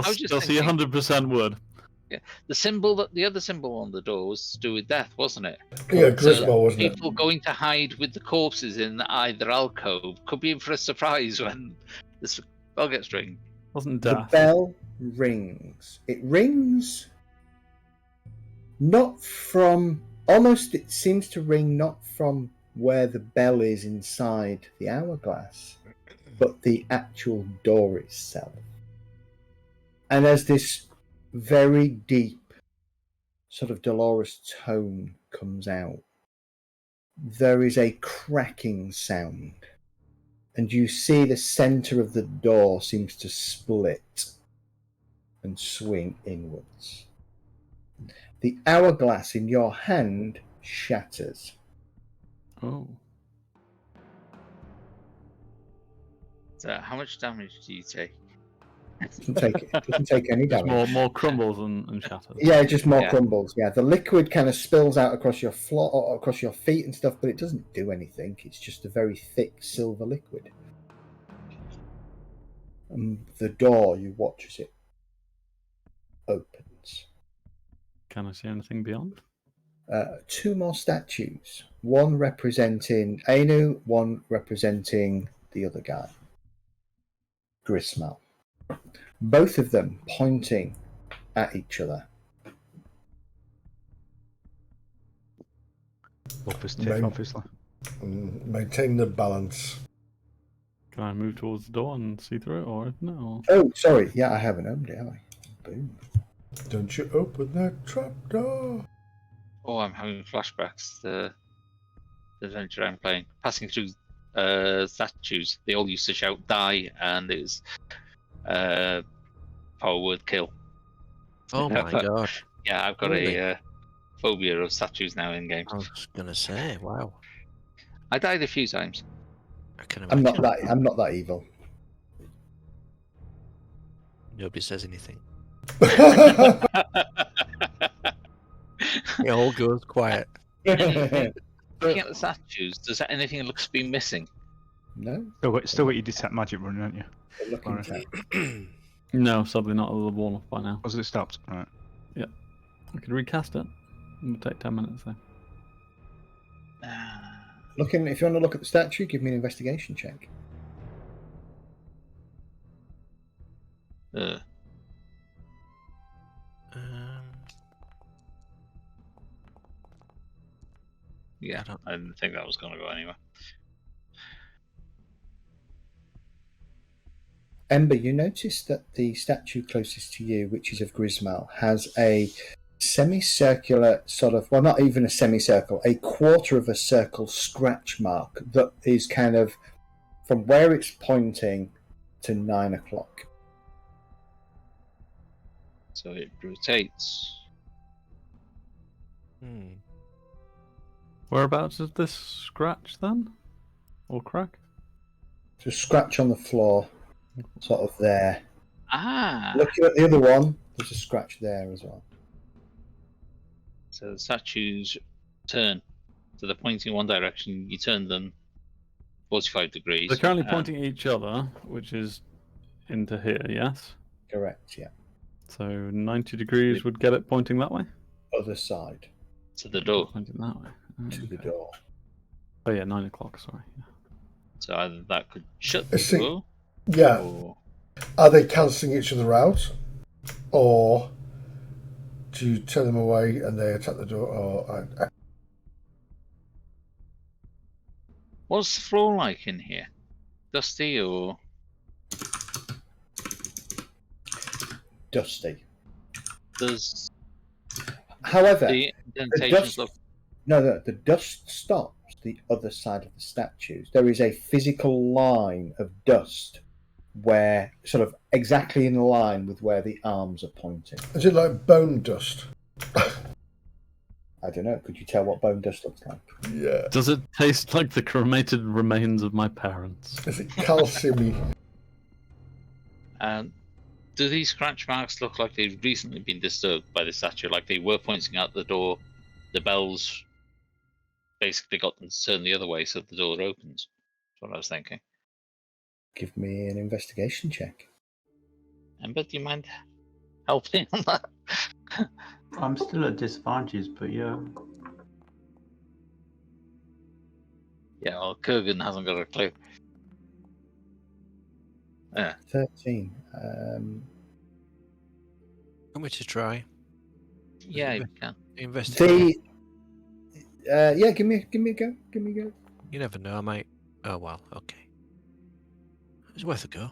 I was just Chelsea thinking, 100% would. the other symbol on the door was to do with death, wasn't it? Yeah, Griswold, wasn't it? People going to hide with the corpses in either alcove could be in for a surprise when the bell gets ringed. Wasn't The death. bell rings. It rings not from... Almost it seems to ring not from where the bell is inside the hourglass, but the actual door itself. And as this very deep sort of dolorous tone comes out, there is a cracking sound, and you see the center of the door seems to split and swing inwards. The hourglass in your hand shatters. Oh. So how much damage do you take? Doesn't take any Just damage. more crumbles and shatters. Yeah, just more Yeah. crumbles. Yeah, the liquid kind of spills out across your floor, or across your feet and stuff, but it doesn't do anything. It's just a very thick silver liquid. And the door, you watch as it opens. Can I see anything beyond? Two more statues. One representing Ainu, one representing the other guy, Grismal. Both of them pointing at each other. Up his tip, Main- obviously. Maintain the balance. Can I move towards the door and see through it, or no? Oh, sorry. Yeah, I haven't opened it, have I? Boom. Don't you open that trap door. Oh, I'm having flashbacks to the adventure I'm playing. Passing through statues, they all used to shout "die," and it was power word kill. Oh my god! Yeah, I've got Really? a phobia of statues now in games. I was gonna say, wow. I died a few times. I can I'm imagine. I'm not that evil. Nobody says anything. Yeah, It all goes quiet. Looking at the statues, does that anything looks to be missing? No, Still got your detect magic running, aren't you? they're looking Alright. at No, sadly not. The wall off by now. Was it stopped? Right. I could recast it. It would take 10 minutes though. looking. If you want to look at the statue, give me an investigation check. Uh, yeah, I didn't think that was going to go anywhere. Ember, you notice that the statue closest to you, which is of Grismal, has a semicircular sort of, well, not even a semicircle, a quarter of a circle scratch mark that is kind of from where it's pointing to 9 o'clock. So it rotates. Whereabouts is this scratch then? Or crack? So scratch on the floor, sort of there. Ah! Looking at the other one, there's a scratch there as well. So the statues turn. So they're pointing one direction, you turn them 45 degrees. They're currently pointing at each other, which is into here, yes? Correct, yeah. So 90 degrees would get it pointing that way? Other side, to the door. Pointing that way. to the Okay. door. Oh yeah, 9 o'clock, sorry. Yeah. So either that could shut the I see. door, Yeah. or Are they cancelling each other out? Or do you turn them away and they attack the door? Or what's the floor like in here? Dusty or Dusty. does However, the indentations dust- look? no, the dust stops the other side of the statues. There is a physical line of dust where, sort of exactly in line with where the arms are pointing. is it like bone dust? I don't know. Could you tell what bone dust looks like? Yeah. Does it taste like the cremated remains of my parents? Is it calciumy? Do these scratch marks look like they've recently been disturbed by the statue? Like they were pointing out the door, the bells basically got them to turn the other way so the door opens. That's what I was thinking. Give me an investigation check. Ember, do you mind helping on that? I'm still at disadvantage, but yeah. Yeah, well, Kurgan hasn't got a clue. Yeah. 13. Want me to try? Yeah, you can. Investigate. Yeah, give me a go. Give me a go. You never know, I might. Oh well, okay. It's worth a go.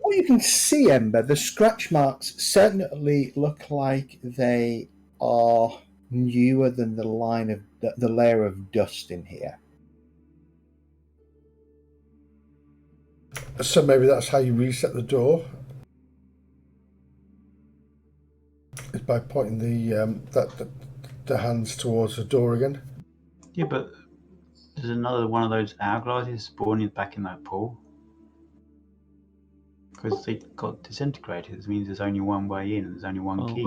What you can see, Ember, the scratch marks certainly look like they are newer than the line of the layer of dust in here. So maybe that's how you reset the door. Is by pointing the hands towards the door again. Yeah, but there's another one of those hourglasses spawning back in that pool. Because they got disintegrated, it means there's only one way in and there's only one key.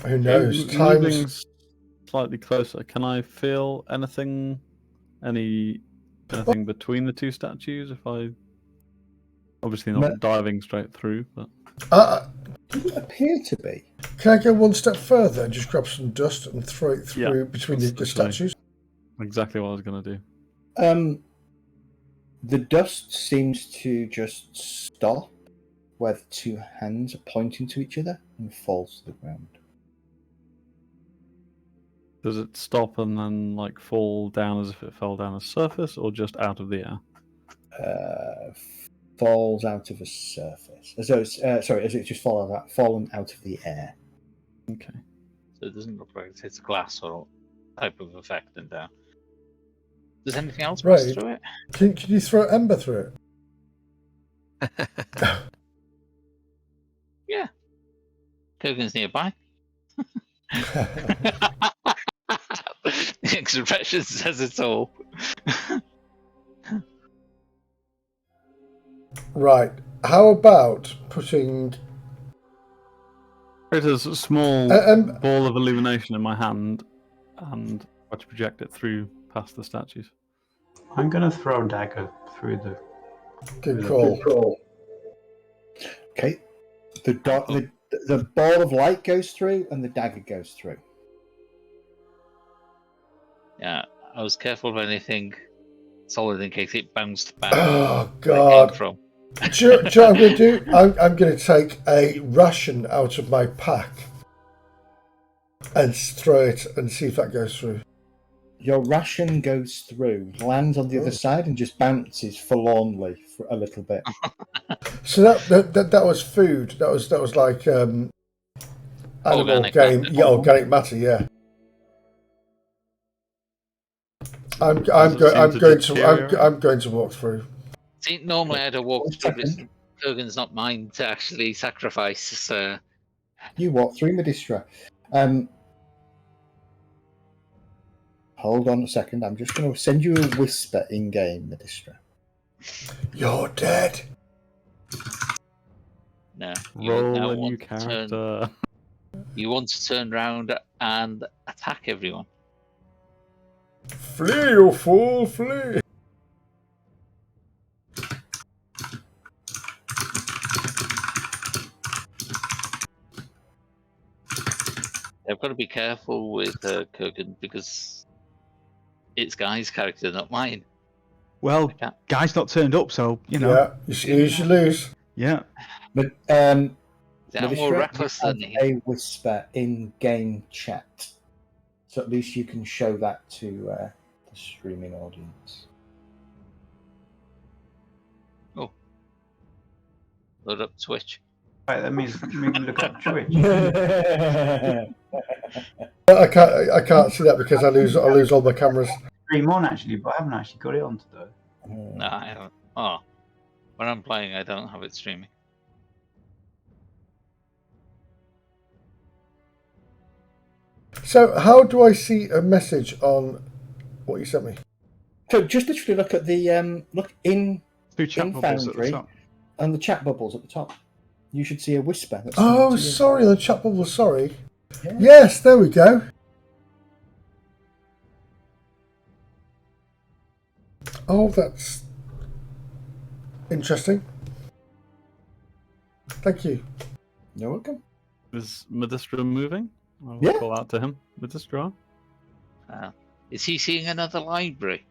Who knows? Moving Times. slightly closer. Can I feel anything between the two statues? If I obviously not diving straight through, but Doesn't appear to be. Can I go one step further and just grab some dust and throw it through between the statues? Exactly what I was going to do. The dust seems to just stop where the two hands are pointing to each other and falls to the ground. Does it stop and then like fall down as if it fell down a surface, or just out of the air? Falls out of a surface. As it just fallen out of the air. Okay. So it doesn't look like it's glass or type of effect in there. Does anything else pass through it? Can you throw ember through it? Yeah. Kurgan's nearby. The expression says it all. Right. How about putting... It is a small ball of illumination in my hand and try to project it through past the statues. I'm going to throw a dagger through the... Good call. Okay. The ball of light goes through and the dagger goes through. Yeah, I was careful of anything solid in case it bounced back. Oh, God. From. Do you know what I'm going to do? I'm going to take a ration out of my pack and throw it and see if that goes through. Your ration goes through, lands on the other side, and just bounces forlornly for a little bit. So that was food. That was like animal Organic game. matter. Yeah, organic matter. Yeah. I'm going to walk through. See, normally I'd have walked through, but Kurgan's not mine to actually sacrifice. So You walk through, Medistra. Hold on a second. I'm just going to send you a whisper in game, Medistra. You're dead. no, Roll a new character. You want to turn around and attack everyone. Flee, you fool, flee. I've got to be careful with Kurgan because it's Guy's character, not mine. Well, Guy's not turned up, so, you know. Yeah, you snooze, you lose. Yeah. But I'm Medistra, more reckless you than have he. a whisper in game chat, so at least you can show that to the streaming audience. Oh, load up Twitch. Right, that means we can look up Twitch. I can't see that because I lose all my cameras. Stream on actually, but I haven't actually got it on today. No, I haven't. Oh, when I'm playing, I don't have it streaming. So how do I see a message on what you sent me? So just literally look at the look in Chat bubbles at the Foundry top. and the chat bubbles at the top. You should see a whisper. That's Oh, sorry, the chat bubble. Sorry. Yeah. Yes, there we go. Oh, that's interesting. Thank you. You're welcome. Is Medistra moving? I'll Yeah. call out to him. Medistra? Is he seeing another library?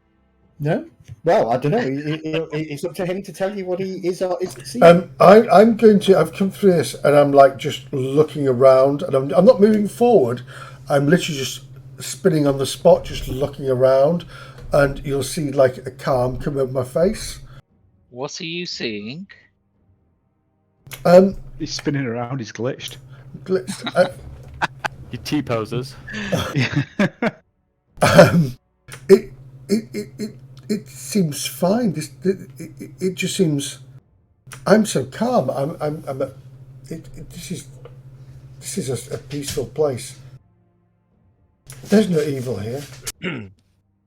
No? Well, I don't know. It's up to him to tell you what he is or isn't seeing. I've come through this and I'm like just looking around and I'm not moving forward. I'm literally just spinning on the spot, just looking around, and you'll see like a calm come over my face. What are you seeing? He's spinning around, he's glitched. You T-posers. It seems fine. It just seems. I'm so calm. This is a peaceful place. There's no evil here.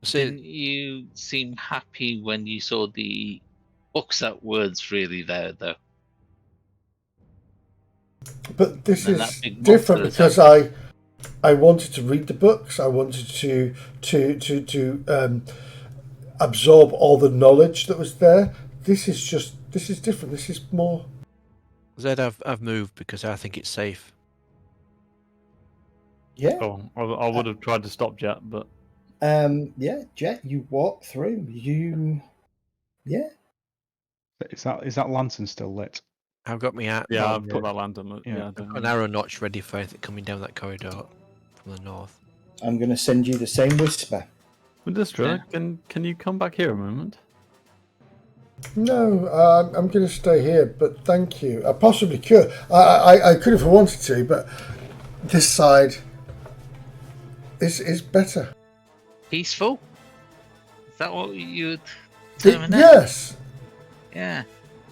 Didn't you seem happy when you saw the books that weren't really there, though? But this And is that big different monster because I wanted to read the books. I wanted to absorb all the knowledge that was there. This is different. This is more. Zed, I've moved because I think it's safe. Yeah. Oh, I would have tried to stop Jet, but Yeah, Jet, you walk through. Yeah. Is that lantern still lit? I've got me out. yeah, well, I've put that lantern. Yeah. Yeah, I've got an arrow notch ready for anything coming down that corridor from the north. I'm going to send you the same whisper. Medistra, can you come back here a moment? No, I'm going to stay here. But thank you. I possibly could. I could if I wanted to, but this side is better. Peaceful? Is that what you'd determine? Yes. Yeah.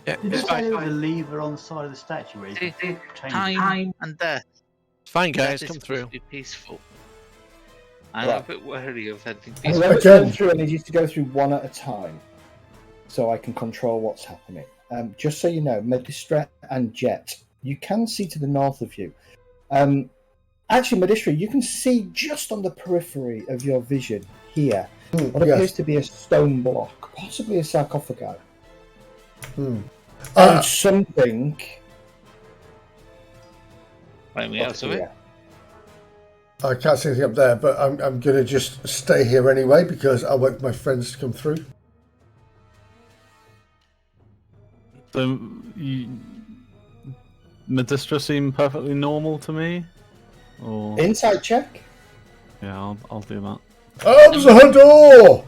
Yeah, Did you say there was a lever on the side of the statue where you See, could change time and death. it's fine, Death guys. is Come supposed through. to be peaceful. I'm Right. a bit wary of anything And peaceful. when we Again. go through, I need you to go through one at a time, so I can control what's happening. Just so you know, Medistra and Jet, you can see to the north of you. Actually, Medistra, you can see just on the periphery of your vision here what appears Yes. to be a stone block, possibly a sarcophagi, Hmm. and something. Right, we out of it. here. I can't see anything up there, but I'm going to just stay here anyway because I want my friends to come through. So, Medistra seem perfectly normal to me, or Insight check. yeah, I'll do that. Arms a door!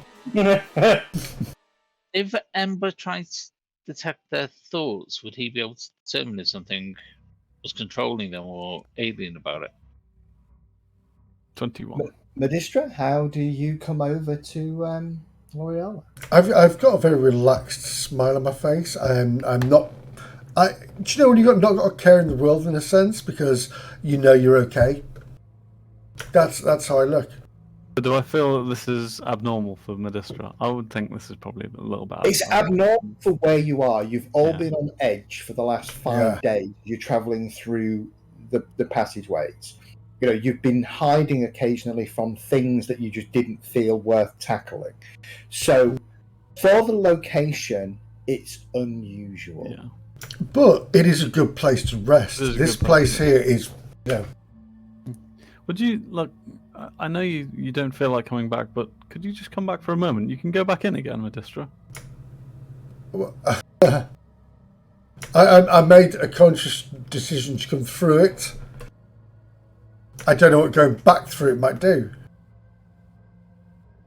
If Ember tried to detect their thoughts, would he be able to determine if something was controlling them or alien about it? 21. Medistra, how do you come over to L'Oreal? I've got a very relaxed smile on my face. I'm not. Do you know when you've not got a care in the world in a sense because you know you're okay. That's how I look. But do I feel that this is abnormal for Medistra? I would think this is probably a little bit. It's abnormal for where you are. You've all Yeah. been on edge for the last 5 days. You're travelling through the passageways. You know, you've been hiding occasionally from things that you just didn't feel worth tackling. So, for the location, it's unusual. Yeah. But it is a good place to rest. It is a This good place. place here is, you know. Would you look? I know you don't feel like coming back, but could you just come back for a moment? You can go back in again, Medistra. I made a conscious decision to come through it. I don't know what going back through it might do.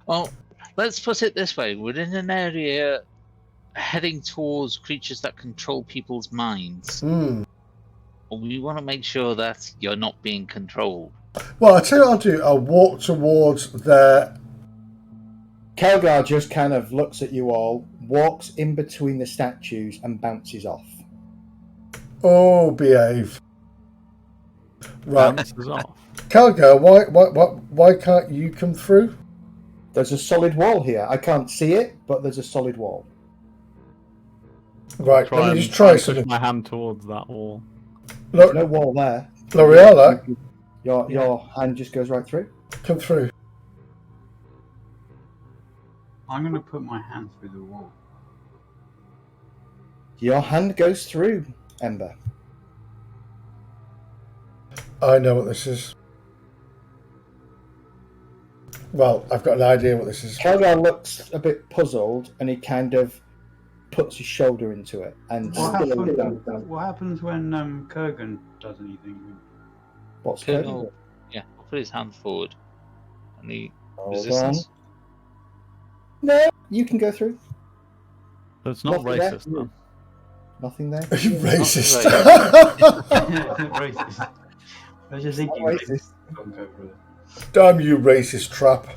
Well, let's put it this way. We're in an area heading towards creatures that control people's minds. Hmm. We want to make sure that you're not being controlled. Well, I'll tell you what I'll do. I'll walk towards their... Kelgar just kind of looks at you all, walks in between the statues, and bounces off. Oh, behave. Right. Bounces off. Calgar, why can't you come through? There's a solid wall here. I can't see it, but there's a solid wall. Right, let me just try push something. my hand towards that wall. There's no wall there. L'Oreal, Your hand just goes right through. come through. I'm going to put my hand through the wall. Your hand goes through, Ember. I know what this is. Well, I've got an idea what this is. Kelgar looks a bit puzzled, and he kind of puts his shoulder into it. And What still happens, what happens when Kurgan does anything? What's Okay, going on? Yeah, I'll put his hand forward. Any Hold resistance? on. No, you can go through. So it's not Nothing there. racist, then. Nothing there. You racist. Racist. I was just thinking. Racist. Don't go for it. Damn you, racist trap.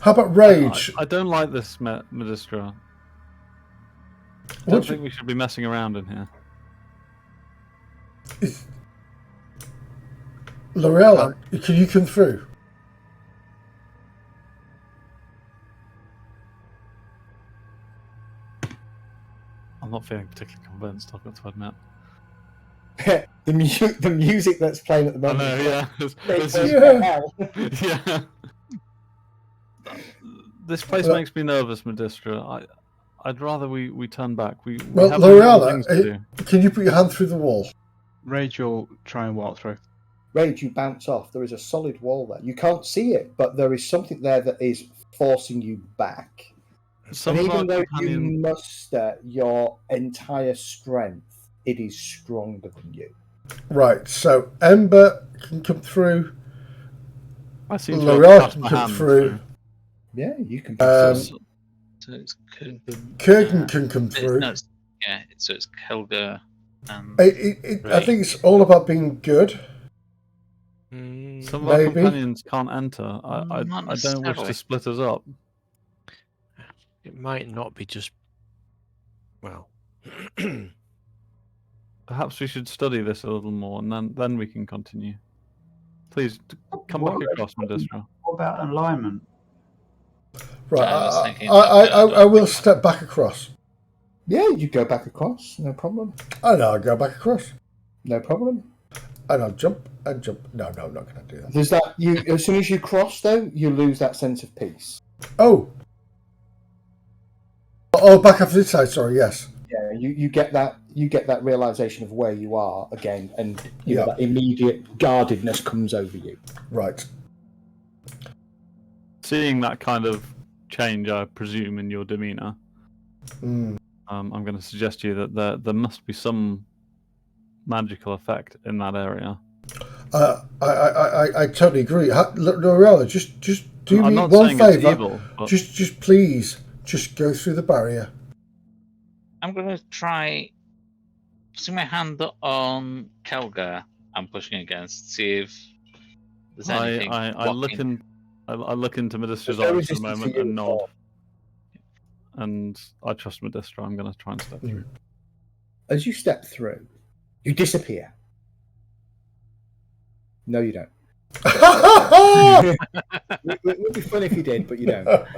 How about rage? I don't like this, Medistra. I What don't you- think we should be messing around in here. Lorella, can you come through? I'm not feeling particularly convinced, I've got to admit. the music that's playing at the I moment. know, yeah. This This is is, hell. yeah. This place Well- makes me nervous, Medistra. I'd rather we turn back. We Well, have important Lorella, things to do. can you put your hand through the wall? Rage will try and walk through. Rage, you bounce off. There is a solid wall there. You can't see it, but there is something there that is forcing you back. Some and of our even though companions... you muster your entire strength, it is stronger than you. Right, so Ember can come through. I seem to Lorella have can my come hand through. Yeah, you can. So it's Kurgan can come through. No, so it's Kelga and I think it's all about being good. Some of our Maybe. companions can't enter. I Not don't wish necessarily. to split us up. It might not be just. Well. Perhaps we should study this a little more, and then we can continue. Please come back across, Medistra. What about alignment? Right, I was thinking I will step back across. Yeah, you go back across. No problem. And I'll go back across. No problem. And I'll jump and jump. No, I'm not going to do that. There's that. You as soon as you cross, though, you lose that sense of peace. Oh, back up to this side. Sorry, yes. Yeah, you get that. You get that realization of where you are again, and you know, Yeah. that immediate guardedness comes over you. Right. Seeing that kind of change, I presume, in your demeanour, Mm. I'm going to suggest to you that there must be some magical effect in that area. I totally agree. Lorella, just do I'm me not one saying it's favour. evil, but... Just please, just go through the barrier. I'm going to try putting my hand on Kelga and pushing against, see if there's anything. I look blocking. I look into Medistra's There's no eyes for a resistance moment to you and at nod. all. And I trust Medistra. I'm going to try and step through. As you step through, you disappear. No, you don't. It would be fun if you did, but you don't.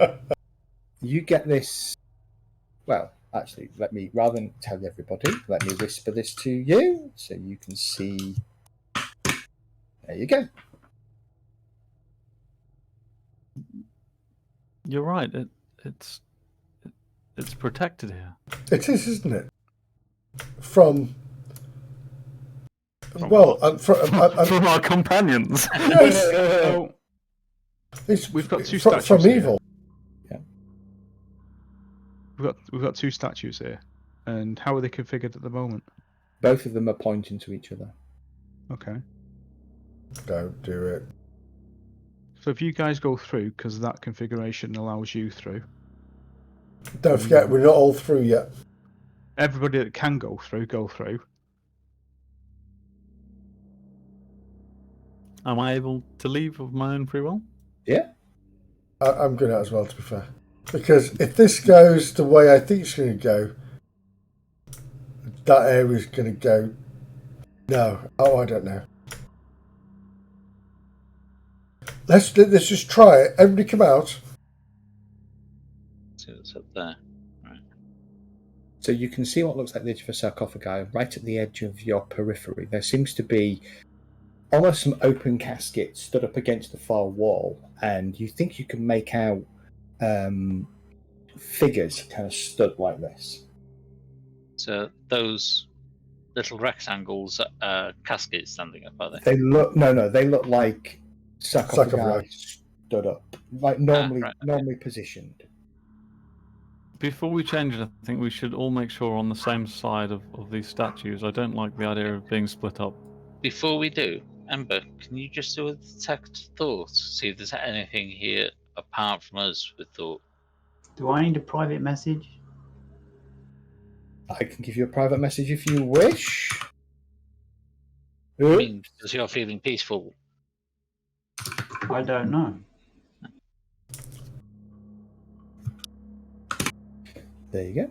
You get this. Well, actually, rather than tell everybody, let me whisper this to you so you can see. There you go. You're right. It's protected here. It is, isn't it? From From our companions. Yes. So It's we've got two from statues here. evil. We've got two statues here, and how are they configured at the moment? Both of them are pointing to each other. Okay. Don't do it. So if you guys go through, because that configuration allows you through. Don't forget, we're not all through yet. Everybody that can go through, go through. Am I able to leave of my own free will? Yeah. I'm going to as well, to be fair. Because if this goes the way I think it's going to go, that area's going to go. No. Oh, I don't know. Let's just try it. Everybody come out. So it's up there. Right. So you can see what looks like the edge of a sarcophagi right at the edge of your periphery. There seems to be almost some open caskets stood up against the far wall, and you think you can make out figures kind of stood like this. So those little rectangles are caskets standing up, are they? They look they look like sarcophagi Sarcophagi. stood up, like normally right, okay. normally positioned. Before we change it, I think we should all make sure we're on the same side of these statues. I don't like the idea of being split up. Before we do, Ember, can you just do a detect thought? See if there's anything here apart from us with thought. Do I need a private message? I can give you a private message if you wish. I mean, because you're feeling peaceful. I don't know. There you go.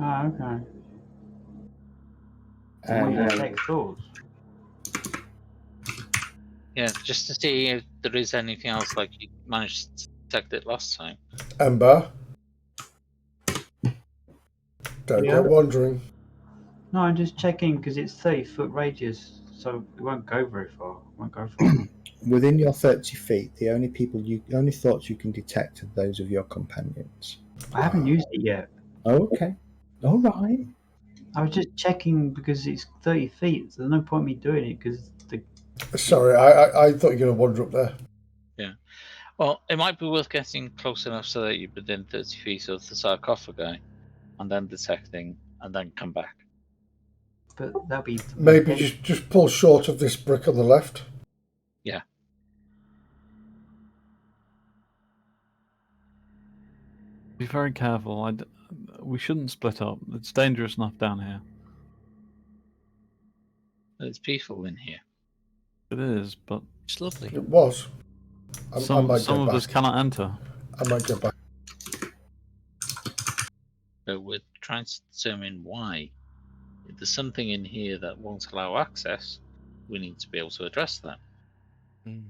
Ah, okay. And And next doors. Yeah, just to see if there is anything else like you managed to detect it last time. Ember, don't Yeah. get wandering. No, I'm just checking because it's 30-foot radius, so it won't go very far. Won't go far. within your 30 feet, the only thoughts you can detect are those of your companions. I haven't used it yet. Oh, okay. All right. I was just checking because it's 30 feet. So there's no point me doing it because the Sorry, I thought you were going to wander up there. Yeah. Well, it might be worth getting close enough so that you're within 30 feet of the sarcophagi, and then detecting, and then come back. but that'll be Maybe just pull short of this brick on the left. Yeah. Be very careful. We shouldn't split up. It's dangerous enough down here. It's peaceful in here. It is, but It's lovely. It was. I some might go of back. us cannot enter. I might go back. So we're trying to determine why. If there's something in here that won't allow access, we need to be able to address that. Mm.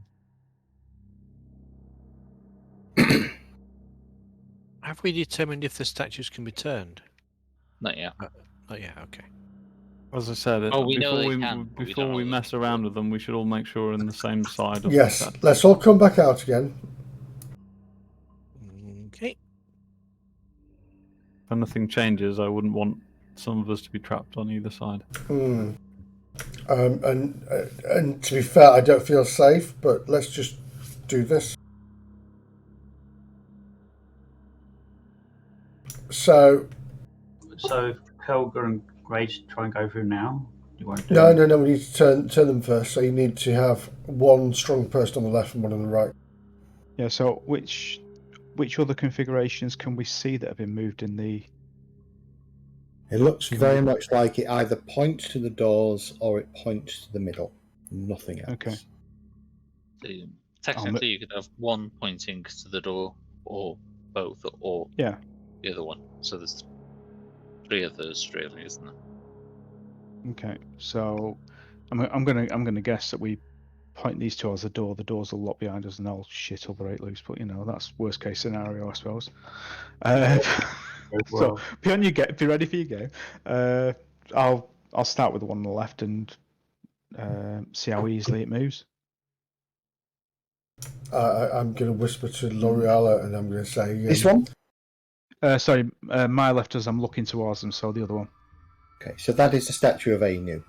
Have we determined if the statues can be turned? Not yet. Oh yeah, okay. As I said, Oh, we know before they we can, but we before don't we know mess that. around with them, we should all make sure we're in the same side of Yes, the statue. let's all come back out again. Okay. If anything changes, I wouldn't want some of us to be trapped on either side. And to be fair, I don't feel safe, but let's just do this. So So Helga and Grace try and go through now. You won't do no, it? we need to turn them first. So you need to have one strong person on the left and one on the right. Yeah. So which other configurations can we see that have been moved in the? It looks very much like it either points to the doors or it points to the middle. Nothing else. Okay. So technically, you could have one pointing to the door, or both, or Yeah. the other one. So there's 3 of those, really, isn't there? Okay. So I'm gonna guess that we point these towards the door. The doors will lock behind us, and they'll shit or break loose. But that's worst case scenario, I suppose. So be ready for your game. I'll start with the one on the left and see how easily it moves. I'm going to whisper to L'Oreal and I'm going to say This one? Sorry, my left as I'm looking towards them, so the other one. Okay, so that is the statue of Anu.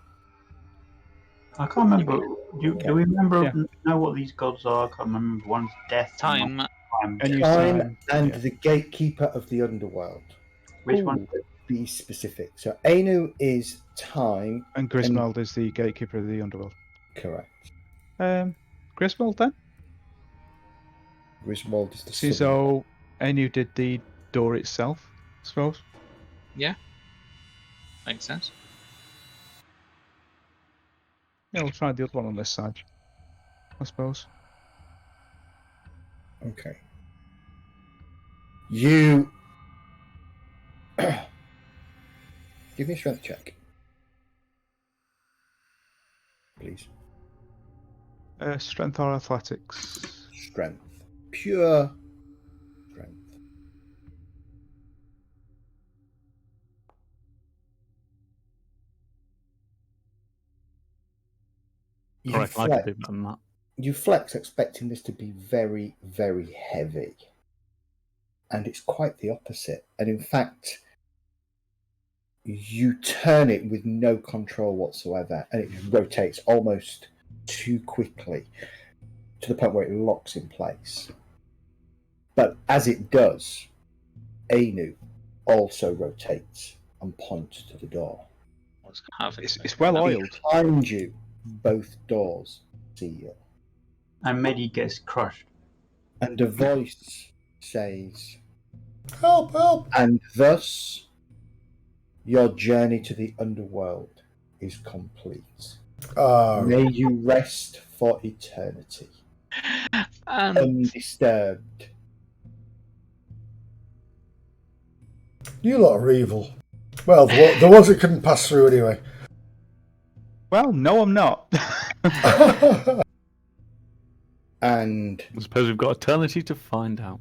I can't remember. Do we remember? Yeah. Know what these gods are? I can't remember. One's death. Time. Time. And Time and yeah. the gatekeeper of the underworld. Which one? Be specific. So Anu is time. And Griswold is the gatekeeper of the underworld. Correct. Griswold then? Griswold is the See, sun. so Anu did the door itself, I suppose. Yeah. Makes sense. Yeah, we'll try the other one on this side, I suppose. Okay. You give me a strength check, please. Strength or athletics? Strength. Pure strength. I reckon I could do better than that. You flex expecting this to be very, very heavy. And it's quite the opposite. And in fact, you turn it with no control whatsoever, and it rotates almost too quickly to the point where it locks in place. But as it does, Anu also rotates and points to the door. It's well oiled. Behind you, both doors seal. And Medi gets crushed. And a voice says, Help, help! "And thus, your journey to the underworld is complete. Oh, May you rest for eternity, And undisturbed. you lot are evil. Well, the ones that couldn't pass through anyway. Well, no, I'm not. And I suppose we've got eternity to find out.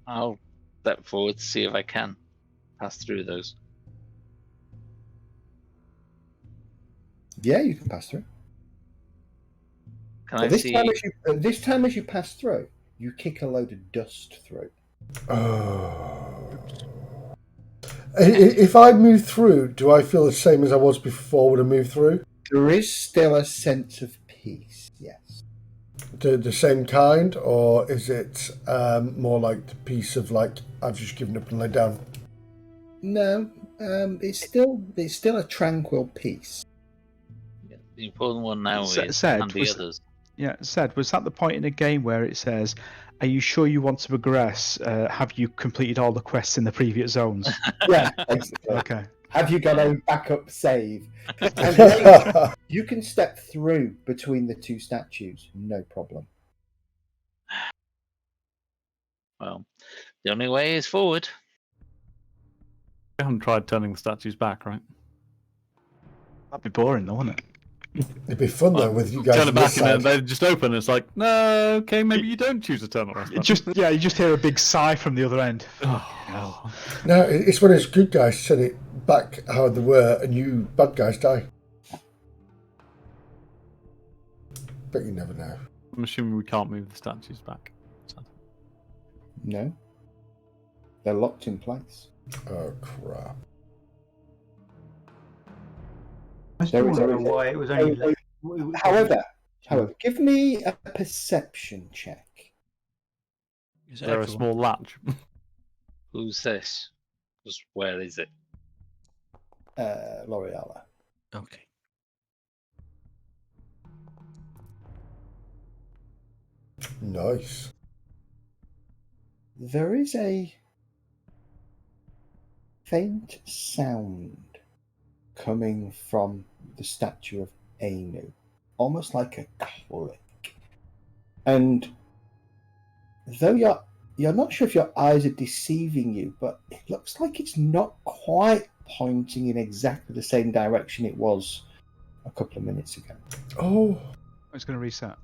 I'll step forward to see if I can pass through those. yeah, you can pass through. Can But I see? this time as you pass through, you kick a load of dust through. Oh. If I move through, do I feel the same as I was before when I moved through? There is still a sense of peace, yes. The same kind, or is it more like the piece of like I've just given up and laid down? No, it's still a tranquil peace. The important one now Sa- is said, and the was- others. Yeah, said, was that the point in the game where it says, "Are you sure you want to progress? Have you completed all the quests in the previous zones?" Yeah, basically. Okay. Have you got a backup save? And you can step through between the two statues, no problem. Well, the only way is forward. We haven't tried turning the statues back, right? That'd be boring, though, wouldn't it? It'd be fun though with you guys. Turn it on this back and then side. they just open. It's like, no, okay, maybe you don't choose to turn the rest. You just hear a big sigh from the other end. Oh, No, it's when it's good guys send it back how they were, and you bad guys die. But you never know. I'm assuming we can't move the statues back. No. They're locked in place. Oh crap! I still There is- don't know why it was only left. However, give me a perception check. Is Is there a everyone? small latch? Who's this? Just where is it? L'Oreala. Okay. Nice. There is a faint sound coming from the statue of Anu, almost like a click. And though you're not sure if your eyes are deceiving you, but it looks like it's not quite pointing in exactly the same direction it was a couple of minutes ago. Oh, It's going to reset.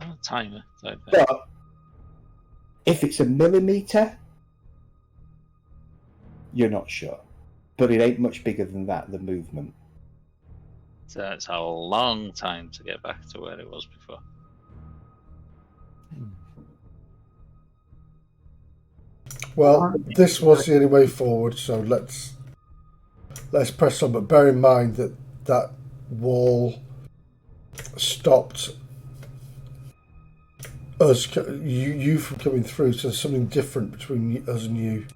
Oh, timer type thing. But if it's a millimeter, you're not sure. But it ain't much bigger than that, the movement. So it's a long time to get back to where it was before. well, this was the only way forward. So let's press on. But bear in mind that that wall stopped us, you from coming through. So there's something different between us and you.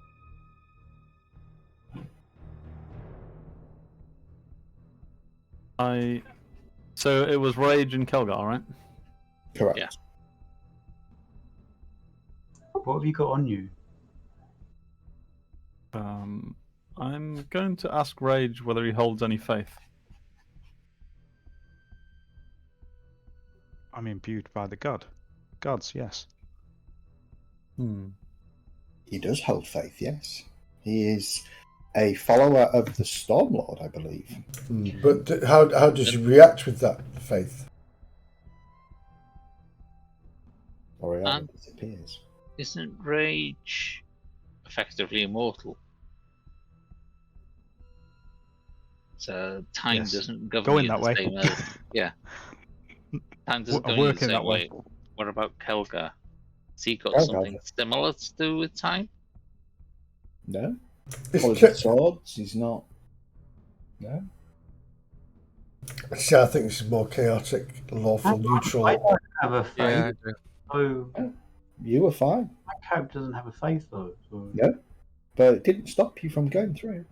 So it was Rage and Kelgar, right? Correct. Yeah. What have you got on you? I'm going to ask Rage whether he holds any faith. I'm imbued by the gods, yes. He does hold faith, yes. He is a follower of the Stormlord, I believe. But how does he react with that faith? L'Oreala disappears. Isn't Rage effectively immortal? So time Yes. doesn't govern Going you that the way. same as time doesn't I'm govern you the working same that way. What about Kelgar? Has he got Kelgar. something similar to do with time? No? It's Holds the swords, he's not. No? See, I think this is more chaotic, lawful, neutral. I don't have a faith. Yeah, So You were fine. my character doesn't have a faith though. So. No? But it didn't stop you from going through.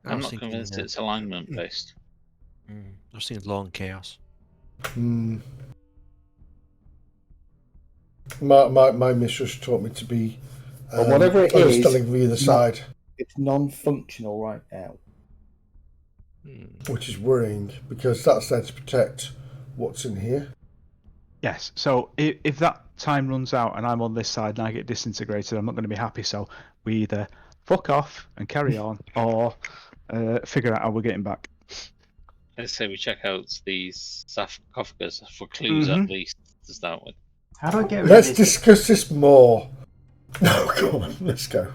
I I'm was not thinking, convinced it's alignment based. I was thinking Law and Chaos. My mistress taught me to be But whatever it I was is, telling me either side, it's non-functional right now. which is worrying because that's there to protect what's in here. Yes. So if that time runs out and I'm on this side and I get disintegrated, I'm not going to be happy. So we either fuck off and carry on, or figure out how we're getting back. Let's say we check out these sarcophagus for clues at least to start with. How do I get rid Let's of this? discuss this more. No, come on, let's go.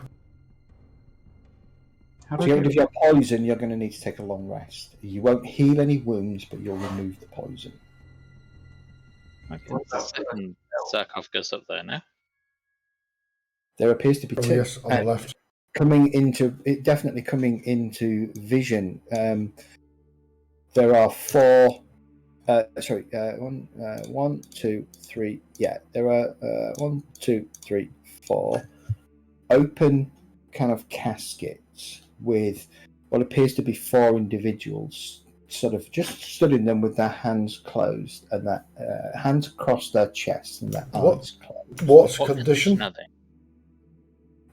How So do I get if you're poison, you're going to need to take a long rest. You won't heal any wounds, but you'll remove the poison. Okay, second sarcophagus up there now. There appears to be Oh two. yes, on the left. Definitely coming into vision. There are four. One, two, three. Yeah, there are 1, 2, 3, 4 open kind of caskets with what appears to be 4 individuals, sort of just stood in them with their hands closed and their hands across their chests and their eyes closed. What's What condition? are they?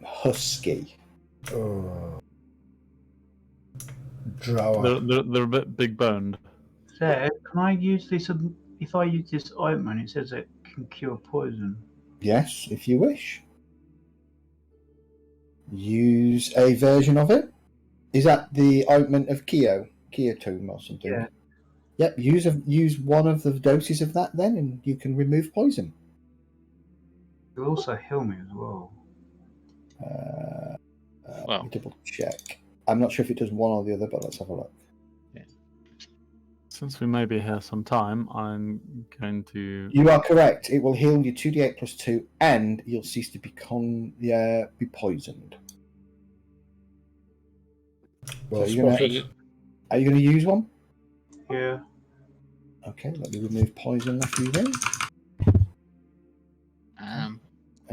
Husky. Oh. Drower. They're a bit big boned. Sir, can I use this? If I use this ointment, it says it can cure poison. Yes, if you wish. Use a version of it. Is that the ointment of Keotomb or something? Yeah. Yep. Use one of the doses of that then, and you can remove poison. It will also heal me as well. Let me double check. I'm not sure if it does one or the other, but let's have a look. Since we may be here some time, I'm going to. You are correct. It will heal you 2d8 plus 2, and you'll cease to be poisoned. Well So are spotted. you going to use one? Yeah. Okay, let me remove poison off you then. And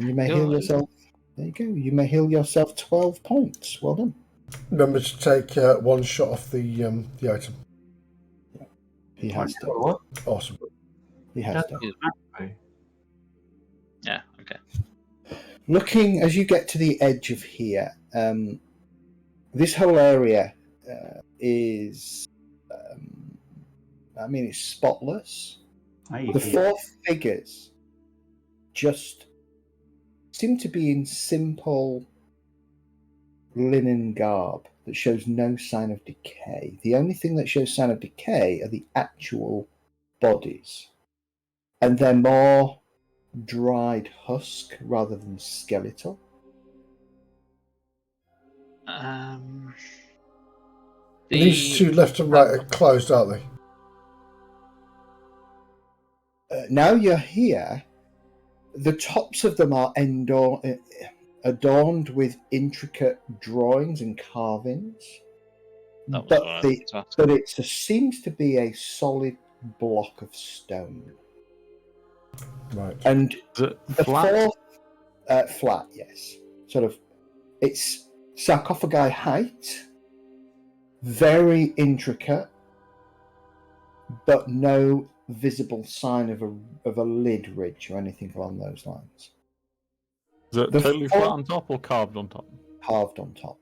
you may Go heal on. yourself. There you go. You may heal yourself 12 points. Well done. Remember to take one shot off the item. He has done. What? Awesome. He has That's done. okay. Yeah, okay. Looking as you get to the edge of here, this whole area is, it's spotless. The 4 figures just seem to be in simple linen garb that shows no sign of decay. The only thing that shows sign of decay are the actual bodies. And they're more dried husk rather than skeletal. These two left and right are closed, aren't they? Now you're here, the tops of them are adorned with intricate drawings and carvings. That was But what I was asking. but it seems to be a solid block of stone. Right. And Is it the flat? flat, yes. Sort of, it's sarcophagi height, very intricate, but no visible sign of a lid ridge or anything along those lines. Is it The totally four- flat on top or carved on top? Carved on top.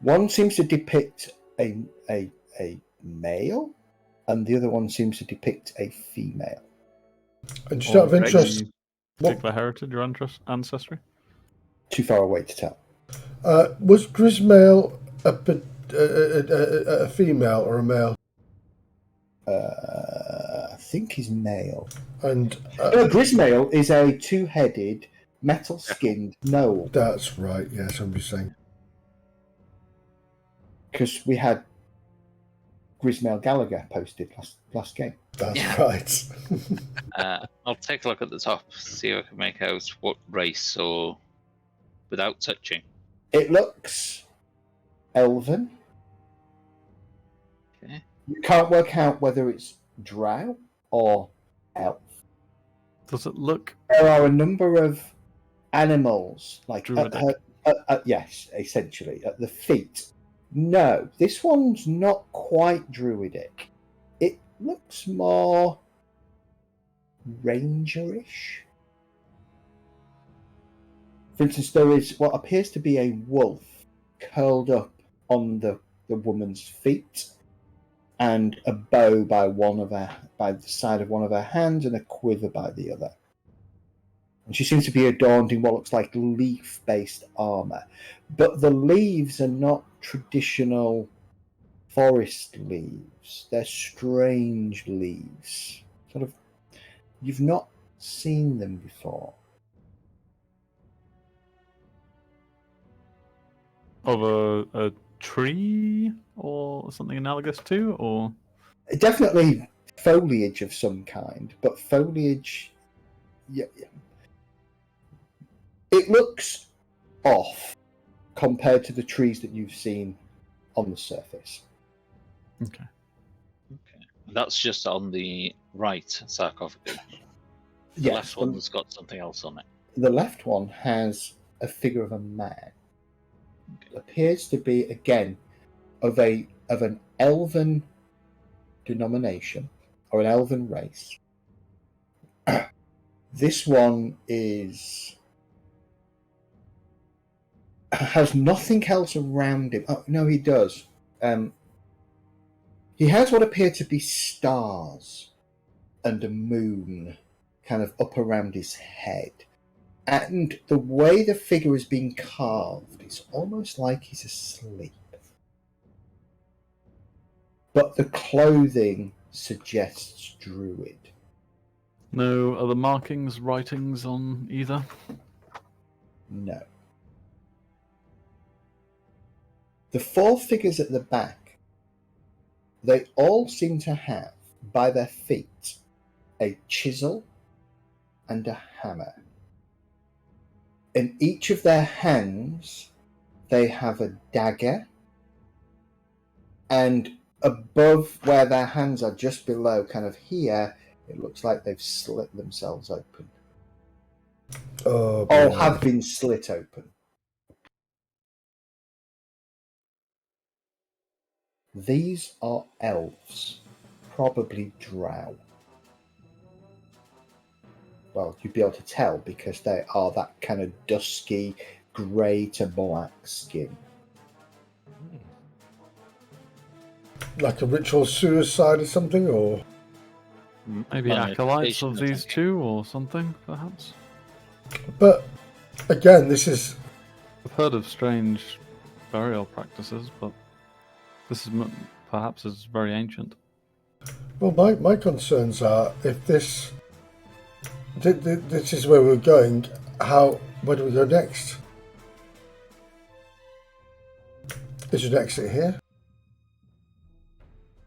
One seems to depict a male, and the other one seems to depict a female. And just out of interest, Any what, particular heritage or ancestry? Too far away to tell. was Grismail a female or a male? I think he's male. And Grismail is a 2-headed, metal-skinned gnoll. that's right. Yeah, somebody's saying. Because we had Grismail Gallagher posted last game. That's Yeah. right. I'll take a look at the top, see if I can make out what race or without touching. It looks elven. Okay. You can't work out whether it's drow or elf. Does it look There are a number of animals, like Druidic? yes, essentially at the feet. No, this one's not quite druidic. It looks more rangerish. For instance, there is what appears to be a wolf curled up on the woman's feet, and a bow by the side of one of her hands, and a quiver by the other. And she seems to be adorned in what looks like leaf-based armor, but the leaves are not traditional forest leaves. They're strange leaves. Sort of, you've not seen them before. Of a tree or something analogous to, or Definitely foliage of some kind, but foliage. Yeah, it looks off compared to the trees that you've seen on the surface. okay. That's just on the right sarcophagus. The Yes, left one's got something else on it. the left one has a figure of a man. It appears to be again of an elven denomination or an elven race. This one has nothing else around him. Oh, no, he does. He has what appear to be stars and a moon kind of up around his head. And the way the figure is being carved, it's almost like he's asleep. But the clothing suggests druid. No other markings, writings on either? No. The four figures at the back, they all seem to have, by their feet, a chisel and a hammer. In each of their hands, they have a dagger, and above where their hands are, just below, kind of here, it looks like they've slit themselves open. Oh, Or have been slit open. These are elves, probably drow. Well, you'd be able to tell because they are that kind of dusky, grey to black skin. Like a ritual suicide or something, or Maybe Well, acolytes education of or these something. two, or something, perhaps? but again, this is I've heard of strange burial practices, but this is perhaps is very ancient. well. My concerns are if this is where we're going. Where do we go next? Is your exit here?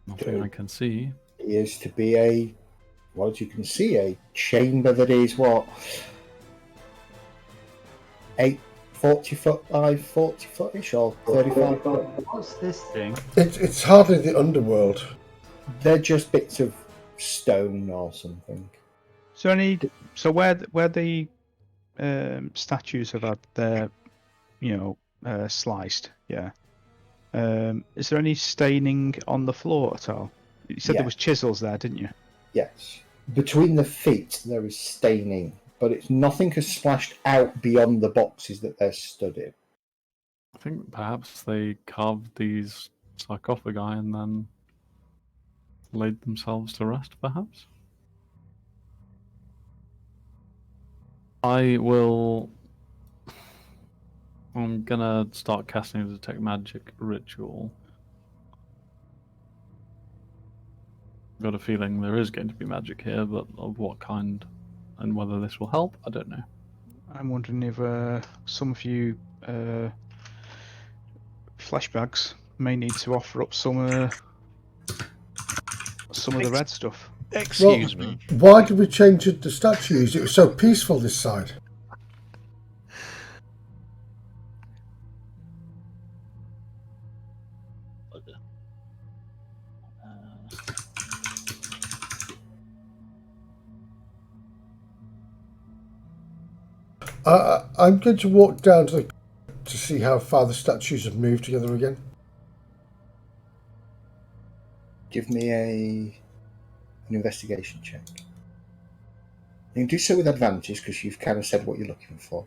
Nothing I can see. Appears to be a you can see, a chamber that is 40 foot by 40 footish or 35 foot. What's this thing? It's hardly the underworld. They're just bits of stone or something. So where the statues have had their, sliced, yeah. Is there any staining on the floor at all? You said there was chisels there, didn't you? Yes. Between the feet there is staining, but nothing has splashed out beyond the boxes that they're stood in. I think perhaps they carved these sarcophagi and then laid themselves to rest, perhaps? I'm gonna start casting a detect magic ritual. Got a feeling there is going to be magic here, but of what kind and whether this will help, I don't know. I'm wondering if some of you flashbacks may need to offer up some of the red stuff. Excuse me. Why did we change the statues? It was so peaceful this side. I'm going to walk down to see how far the statues have moved together again. Give me an investigation check. You can do so with advantage because you've kind of said what you're looking for.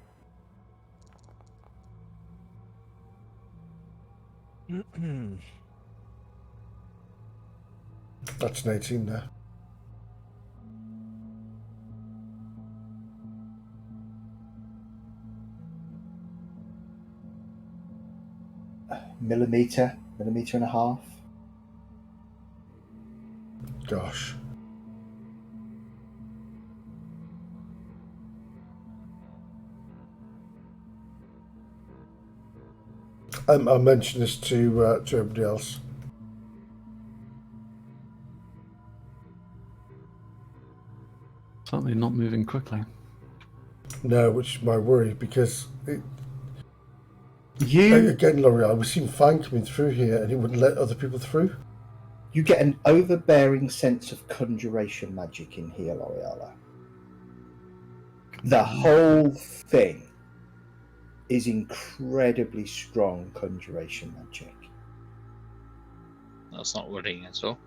That's an 18 there. Millimetre and a half. Gosh. I'll mention this to everybody else. Certainly not moving quickly. No, which is my worry, because You again, L'Oreal, we seem fine coming through here, and he wouldn't let other people through. you get an overbearing sense of conjuration magic in here, L'Oreal. The whole thing is incredibly strong conjuration magic. That's not worrying at all.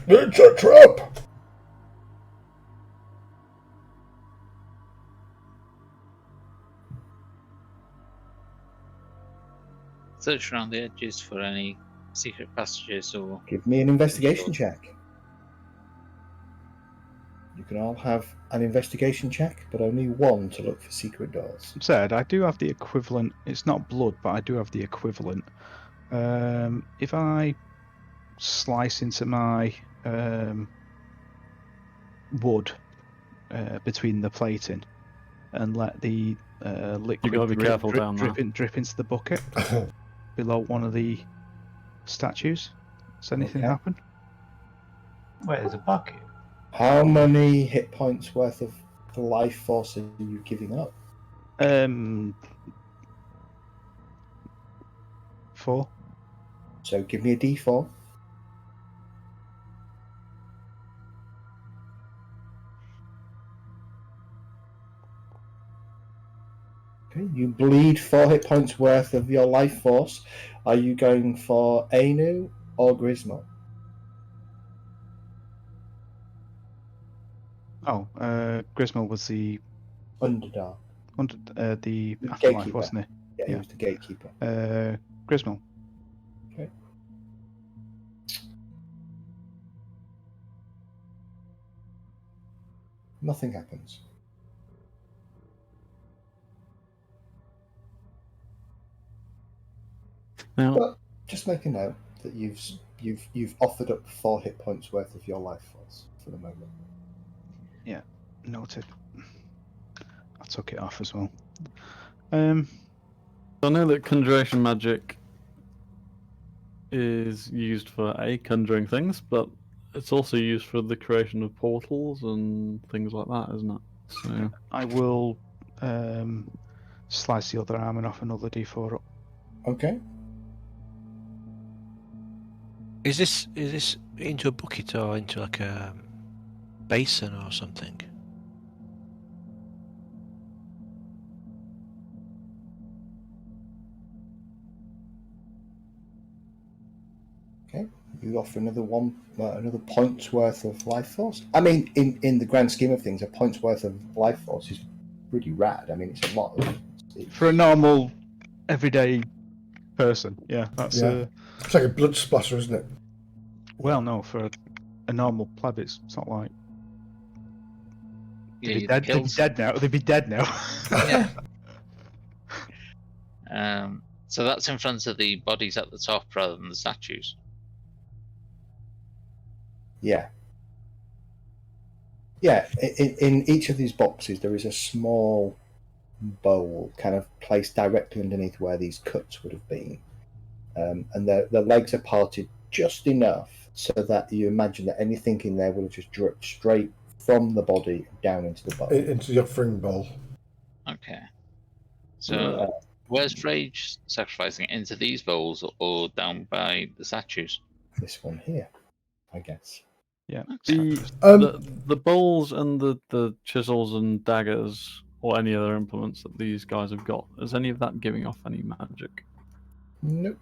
It's a trap! Search around the edges for any secret passages or... Give me an investigation check. You can all have an investigation check, but only one to look for secret doors. Said I do have the equivalent. It's not blood, but I do have the equivalent. If I slice into my wood between the plating and let the liquid You gotta be careful down there. drip into the bucket below one of the statues, does anything Okay. happen? Wait, there's a bucket. How many hit points worth of life force are you giving up? 4. So give me a d4. Okay, you bleed 4 hit points worth of your life force. Are you going for Ainu or Grismo? Oh, Grismal was the Underdark. the afterlife, Gatekeeper. wasn't Yeah, he Yeah. was the gatekeeper. he? Grismal. Okay. Nothing happens. Now, But just make a note that you've offered up 4 hit points worth of your life force for the moment. Noted. I took it off as well. I know that conjuration magic is used for conjuring things, but it's also used for the creation of portals and things like that, isn't it? So I will slice the other arm and off another d4 up. Okay. Is this into a bucket or into like a basin or something? Okay. You offer another another point's worth of life force. I mean, in the grand scheme of things, a point's worth of life force is pretty rad. I mean, it's a lot. For a normal, everyday person, yeah, that's Yeah. It's like a blood splatter, isn't it? well, no, for a normal pleb, it's not like Yeah, they'd be you'd dead. be They'd be killed. dead now. They'd be dead now. Yeah. So that's in front of the bodies at the top rather than the statues. Yeah. Yeah. In each of these boxes, there is a small bowl, kind of placed directly underneath where these cuts would have been, and the legs are parted just enough so that you imagine that anything in there would have just dripped straight from the body down into the bowl. Into the offering bowl. Okay. So where's Rage sacrificing it? Into these bowls or down by the statues? This one here, I guess. Yeah. The bowls and the chisels and daggers or any other implements that these guys have got, is any of that giving off any magic? Nope.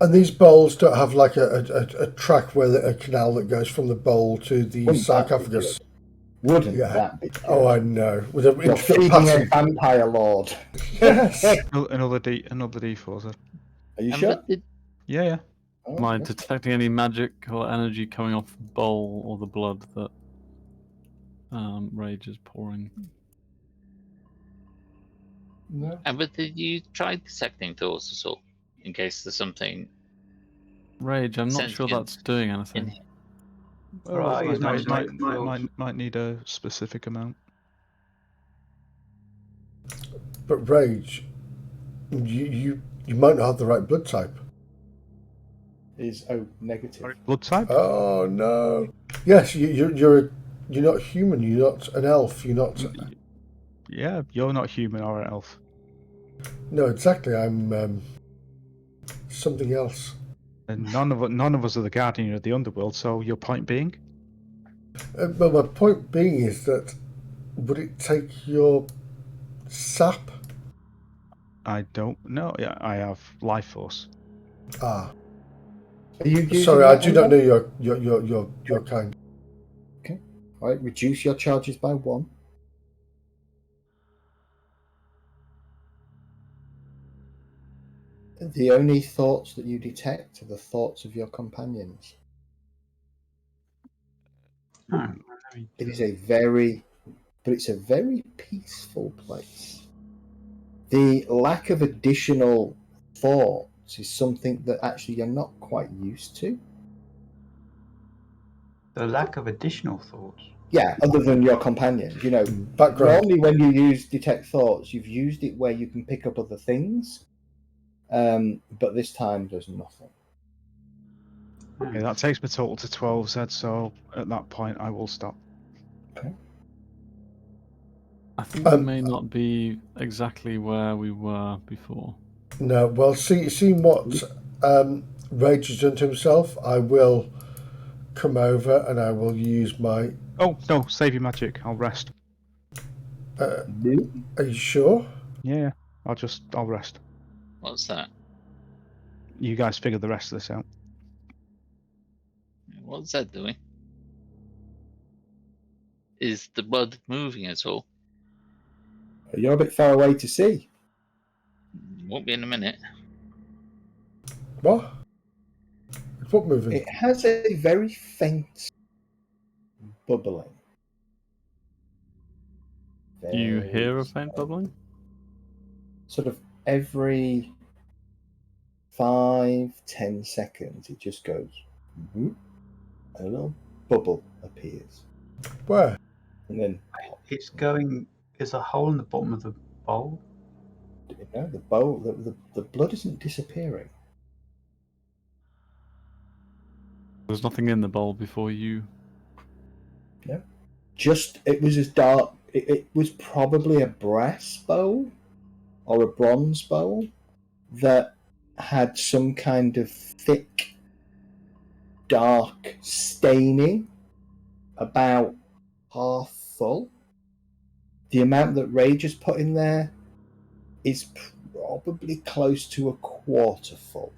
And these bowls don't have like a track where a canal that goes from the bowl to the Wouldn't that be sarcophagus. good? Wouldn't Yeah. that be good? Oh, I know. With an You're intricate feeding a pattern. vampire lord. Yes. Another d4. Sir. Are you And sure? but did, Yeah, yeah. Oh, Am I okay. detecting any magic or energy coming off the bowl or the blood that Rage is pouring? No. and but did you try dissecting thoughts at all, in case there's something Rage, I'm not sure sentient that's doing in anything. here? Well, Right, use my might, might, detect might, thoughts. might need a specific amount. But Rage, you might not have the right blood type. Is negative. Blood type? Oh no! Yes, you're not human. You're not an elf. You're not. Yeah, you're not human or an elf. No, exactly. I'm something else. And none of us are the guardian of the underworld. So your point being? Well, my point being is that would it take your sap? I don't know. Yeah, I have life force. Ah, Are you using sorry, I that do on not them? know your kind. Okay. All right. Reduce your charges by 1. The only thoughts that you detect are the thoughts of your companions. Oh, It is a very peaceful place. The lack of additional thoughts is something that actually you're not quite used to. the lack of additional thoughts. Yeah, other than your companions. Background. Normally when you use detect thoughts, you've used it where you can pick up other things. But this time there's nothing. Okay, that takes my total to 12, Zed. So at that point, I will stop. Okay. I think we may not be exactly where we were before. No, well, seeing what Rage has done to himself, I will come over and I will use my. Oh no! Save your magic. I'll rest. Are you sure? Yeah, I'll rest. What's that? You guys figure the rest of this out. What's that doing? Is the blood moving at all? You're a bit far away to see. Won't be in a minute. What? What moving? It has a very faint bubbling. Do you Very hear a faint bubbling? Sort of every 5-10 seconds, it just goes, and a little bubble appears, Where? and then It's going. There's a hole in the bottom of the bowl. the bowl, the blood isn't disappearing. There's nothing in the bowl before you. No, just it was as dark. It was probably a brass bowl or a bronze bowl that had some kind of thick, dark staining, about half full. The amount that Rage has put in there is probably close to a quarter full.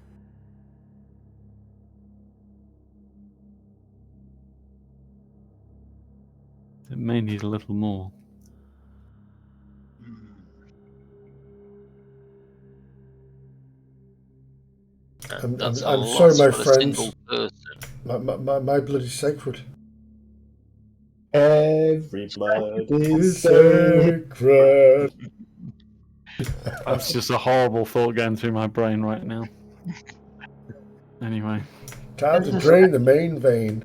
It may need a little more. That's a I'm lot sorry, my for a friends. single person. My blood is sacred. Every blood is Sacred. That's just a horrible thought going through my brain right now. Anyway. Time to drain the main vein.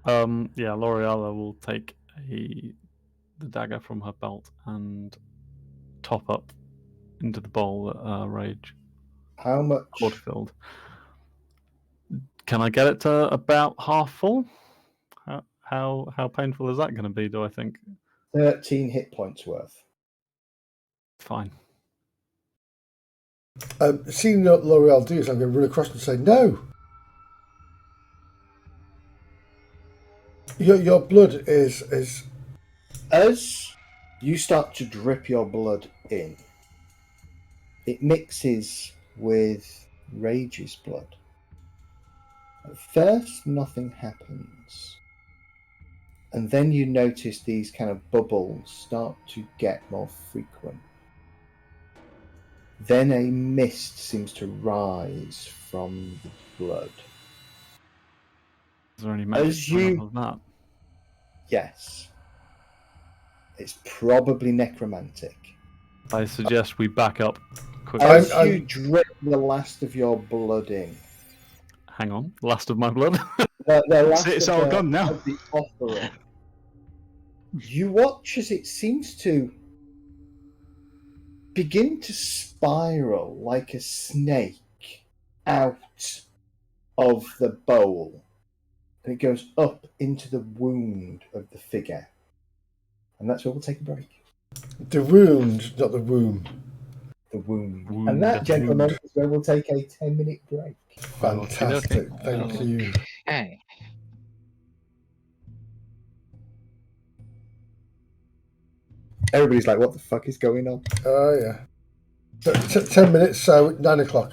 Yeah, L'Oreala will take the dagger from her belt and top up into the bowl that Rage How much? quarter filled. Can I get it to about half full? How painful is that going to be? Do I think? 13 hit points worth. Fine. Seeing what L'Oreal does, I'm going to run across and say, no. Your blood is. As you start to drip your blood in, it mixes with Rage's blood. At first, nothing happens. And then you notice these kind of bubbles start to get more frequent. Then a mist seems to rise from the blood. Is there any magic As going you- on with that? Yes. It's probably necromantic. I suggest we back up quickly. As I- you drip the last of your blood in, Hang on, last of my blood. the last It's of all the, gone now. of the offering, you watch as it seems to begin to spiral like a snake out of the bowl. And it goes up into the wound of the figure. And that's where we'll take a break. The wound, not the womb. The wound. Wound. And that, gentlemen, Wound. is where we'll take a 10-minute break. Fantastic. Thank you. Hey. Everybody's like, what the fuck is going on? Oh, yeah. 10 minutes, so 9 o'clock.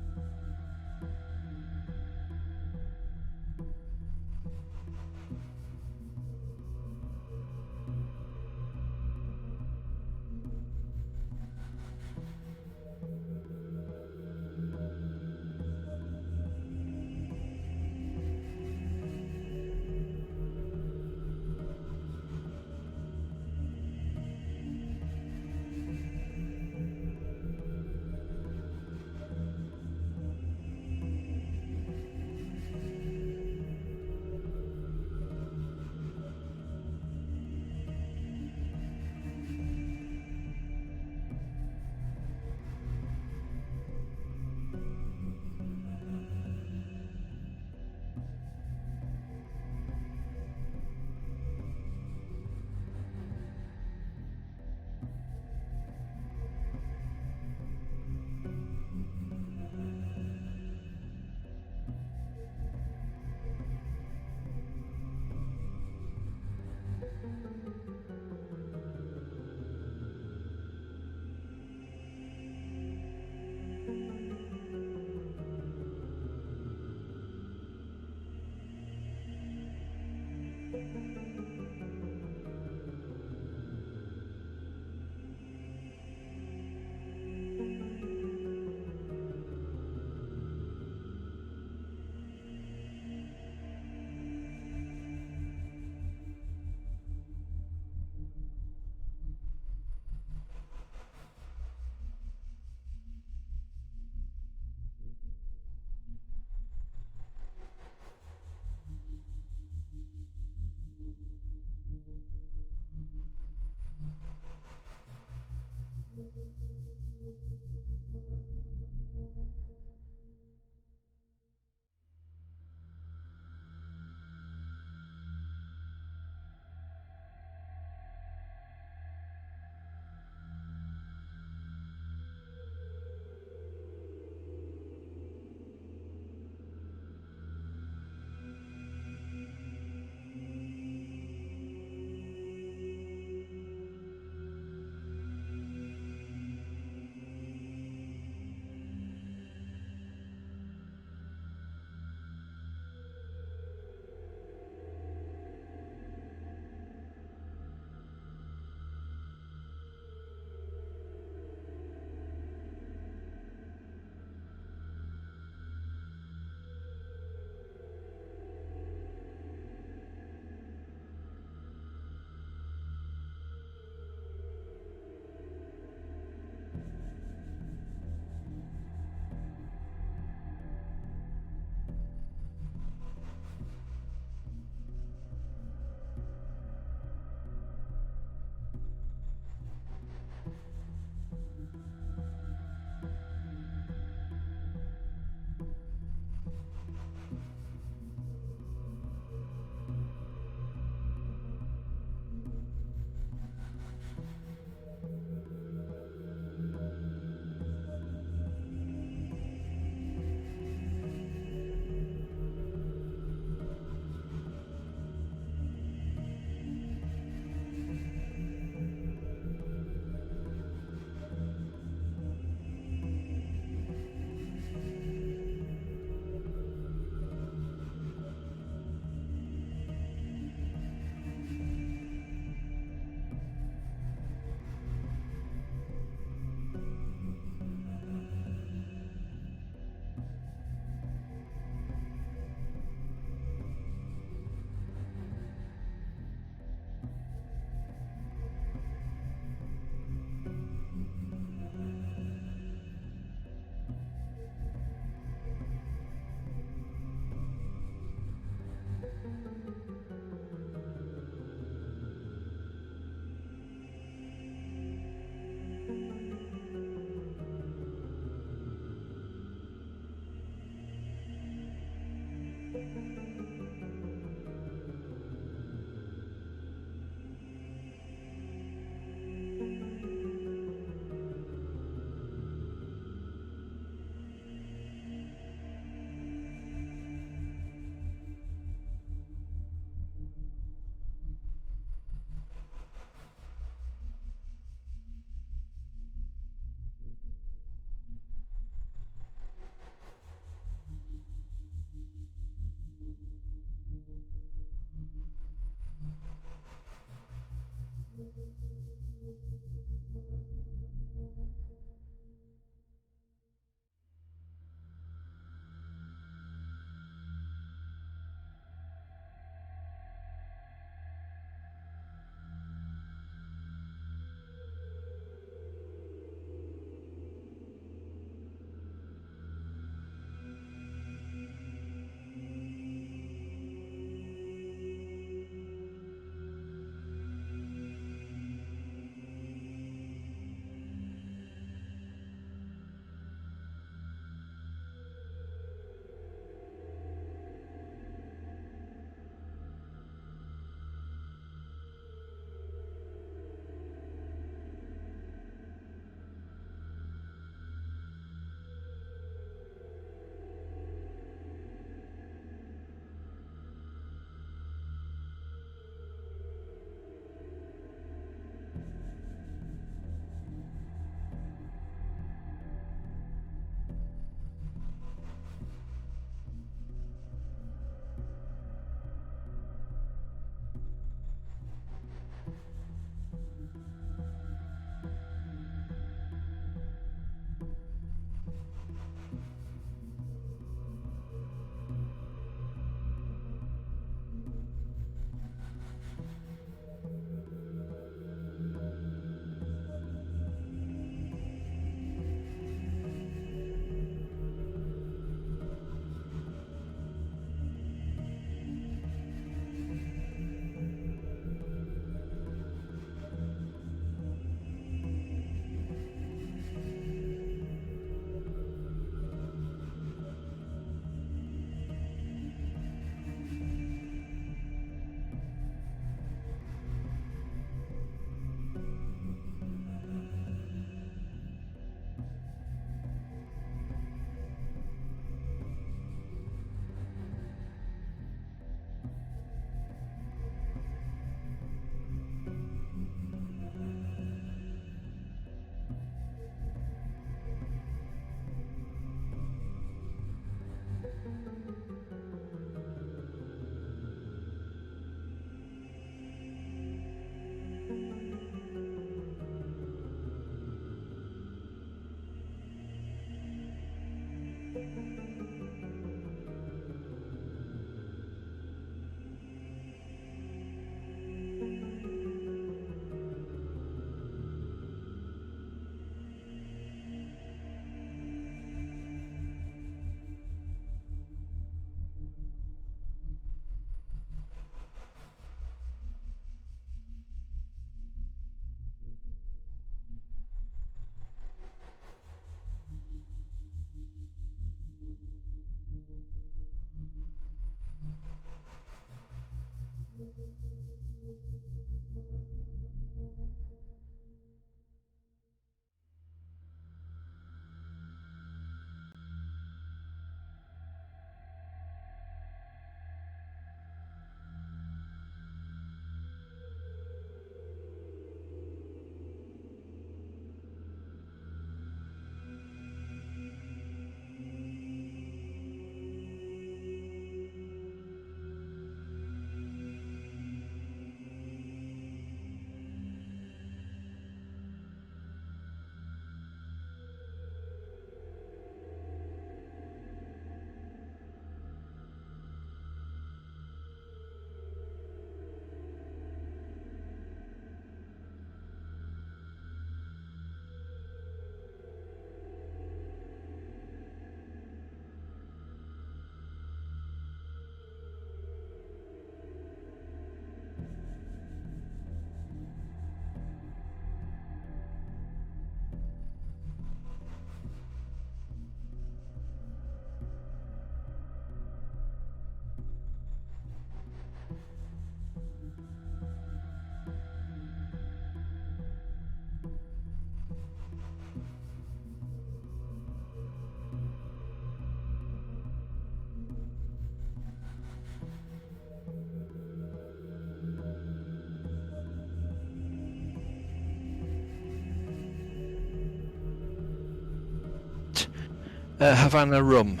Havana rum.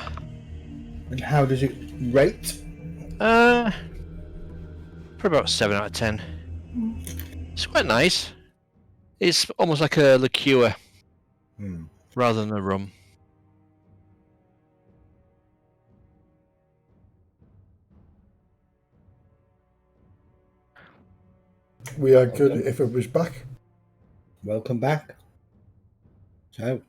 And how does it rate? Probably about 7 out of 10. It's quite nice. It's almost like a liqueur rather than a rum. We are good if it was back. Welcome back. So,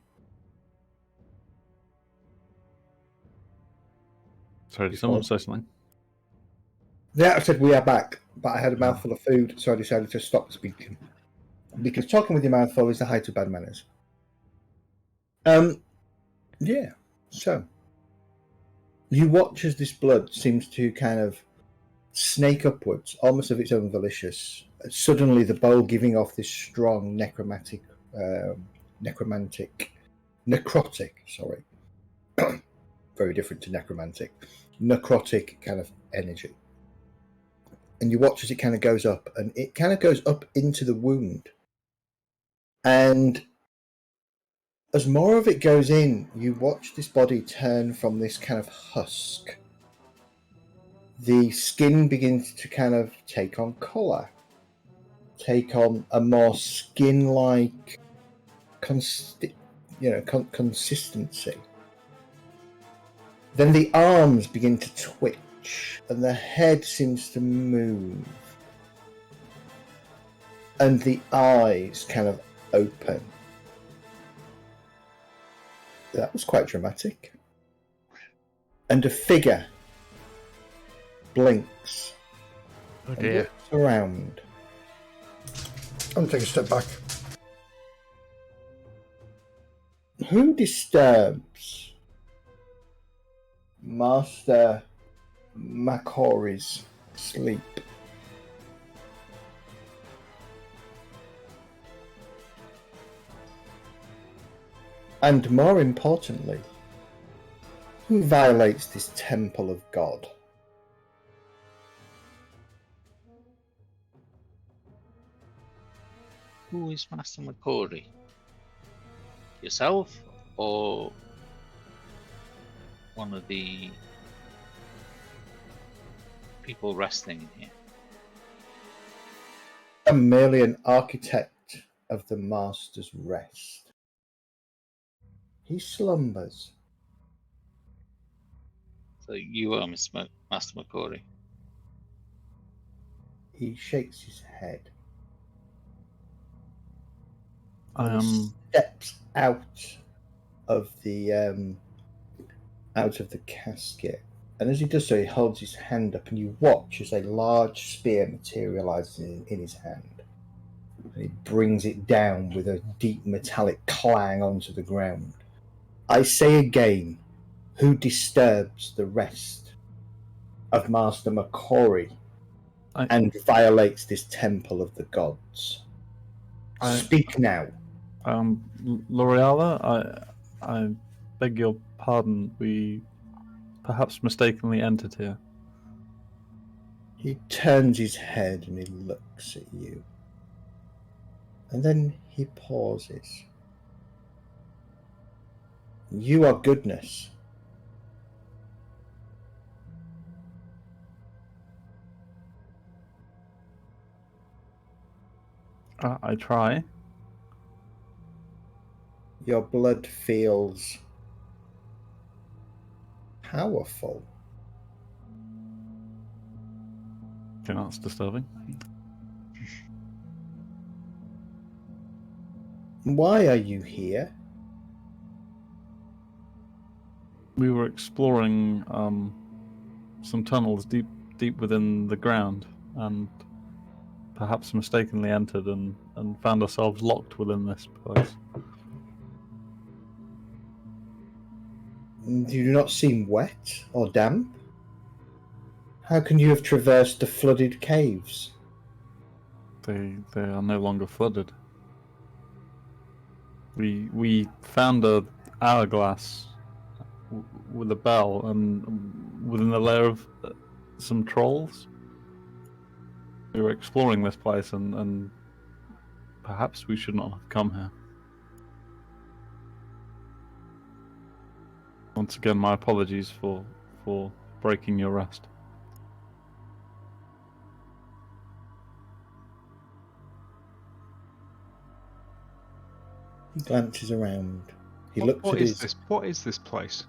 Sorry, did someone say something? yeah, I said we are back, but I had a mouthful of food, so I decided to stop speaking. Because talking with your mouth full is the height of bad manners. Yeah, so you watch as this blood seems to kind of snake upwards, almost of its own volition. Suddenly, the bowl giving off this strong necrotic, sorry, very different to necromantic, necrotic kind of energy. And you watch as it kind of goes up, and it kind of goes up into the wound. And as more of it goes in, you watch this body turn from this kind of husk. The skin begins to kind of take on colour, take on a more skin-like consistency. Then the arms begin to twitch, and the head seems to move, and the eyes kind of open. That was quite dramatic. And a figure blinks and looks around. I'm going to take a step back. Who disturbs Master Macori's sleep? And more importantly, who violates this temple of God? Who is Master Macori? Yourself or one of the people resting in here? I'm merely an architect of the Master's rest. He slumbers. So you are Master Macori. He shakes his head. Steps out of the casket, and as he does so, he holds his hand up, and you watch as a large spear materializes in his hand. And he brings it down with a deep metallic clang onto the ground. I say again, who disturbs the rest of Master Macori and violates this temple of the gods? Speak now. L'Oreala, I beg your pardon. We perhaps mistakenly entered here. He turns his head and he looks at you. And then he pauses. You are goodness. I try. Your blood feels powerful. I think that's disturbing. Why are you here? We were exploring some tunnels deep within the ground, and perhaps mistakenly entered and found ourselves locked within this place. You do not seem wet or damp. How can you have traversed the flooded caves? They are no longer flooded. We found a hourglass with a bell, and within the lair of some trolls. We were exploring this place, and perhaps we should not have come here. Once again, my apologies for breaking your rest. He glances around. He looks at his... What is this place?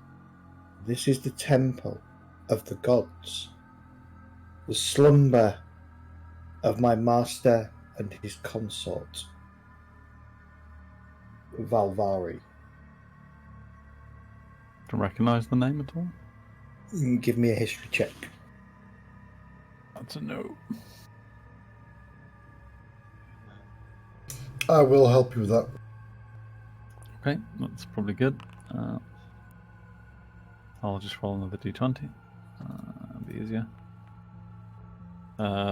This is the temple of the gods. The slumber of my master and his consort, Valvari. Do you recognise the name at all? Give me a history check. That's a no. I will help you with that. Okay, that's probably good. I'll just roll another d20. It'll be easier.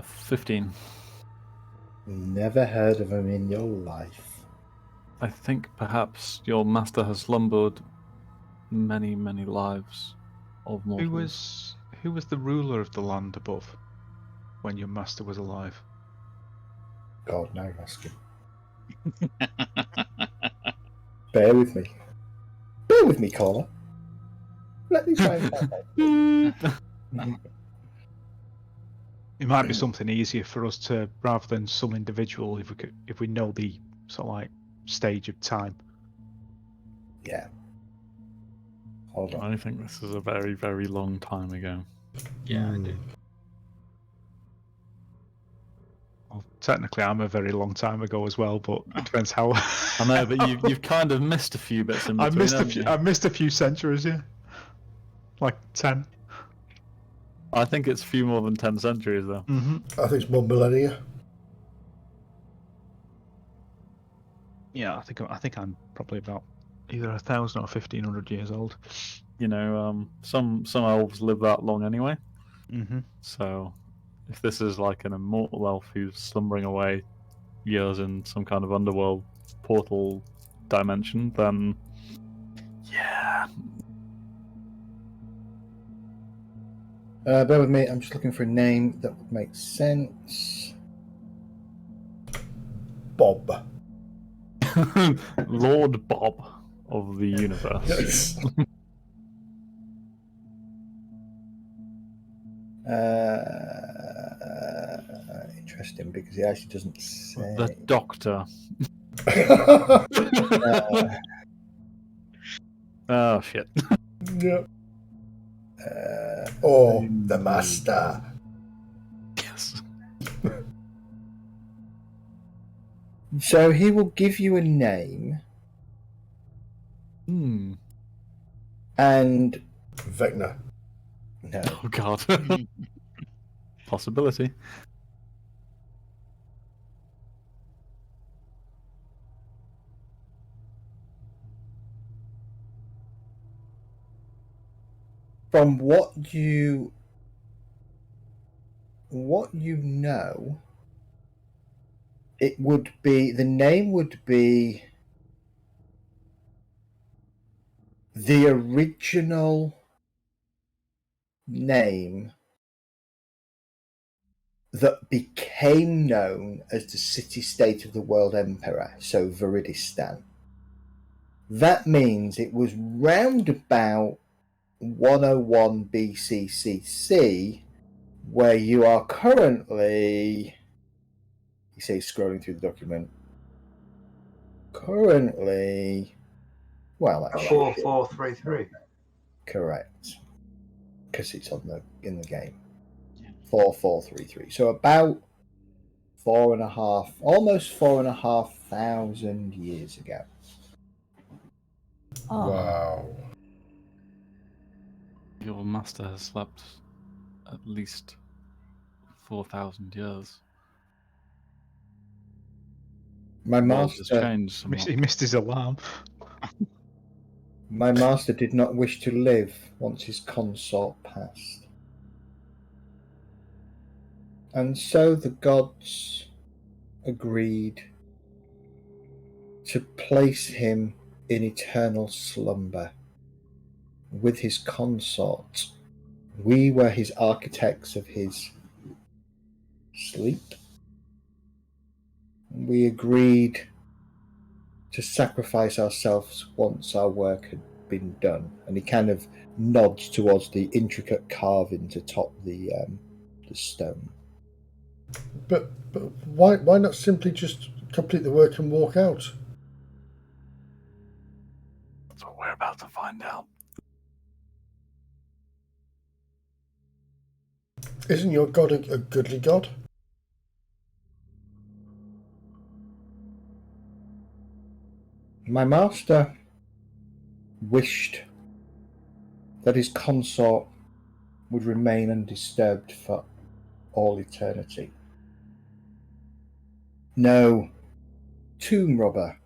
15. Never heard of him in your life. I think perhaps your master has slumbered many, many lives of mortals. Who was the ruler of the land above when your master was alive? God, now you're asking. Bear with me. Bear with me, caller. Let me try and find out. It might be something easier for us to, rather than some individual, if we know the sort of like stage of time. Yeah. Hold on. I think this is a very, very long time ago. Yeah, I do. Well, technically, I'm a very long time ago as well, but it depends how. I know, but you've kind of missed a few bits in between. I missed a few centuries, yeah, like 10. I think it's a few more than 10 centuries, though. Mm-hmm. I think it's more millennia. Yeah, I think I'm probably about either 1,000 or 1,500 years old. You know, some elves live that long anyway. Mm-hmm. So, if this is like an immortal elf who's slumbering away years in some kind of underworld portal dimension, then yeah. Bear with me, I'm just looking for a name that would make sense. Bob. Lord Bob of the universe. Yes. Interesting, because he actually doesn't say. The Doctor. Oh shit. Yeah. The master. Yes. So he will give you a name, and Vecna. no, Oh god. Possibility. from what you know, it would be, the name would be the original name that became known as the city-state of the world emperor, so Viridistan. That means it was round about 101 BCCC, where you are currently, you say scrolling through the document, currently, well, that's 4433. correct, because it's in the game. 4433. So about almost 4,500 years ago. Wow. Your master has slept at least 4,000 years. My The world has master, changed somewhat. He missed his alarm. my master did not wish to live once his consort passed. And so the gods agreed to place him in eternal slumber with his consort. We were his architects of his sleep. We agreed to sacrifice ourselves once our work had been done, and he kind of nods towards the intricate carvings atop the stone. But why not simply just complete the work and walk out? That's what we're about to find out. Isn't your god a goodly god? My master wished that his consort would remain undisturbed for all eternity. No tomb robber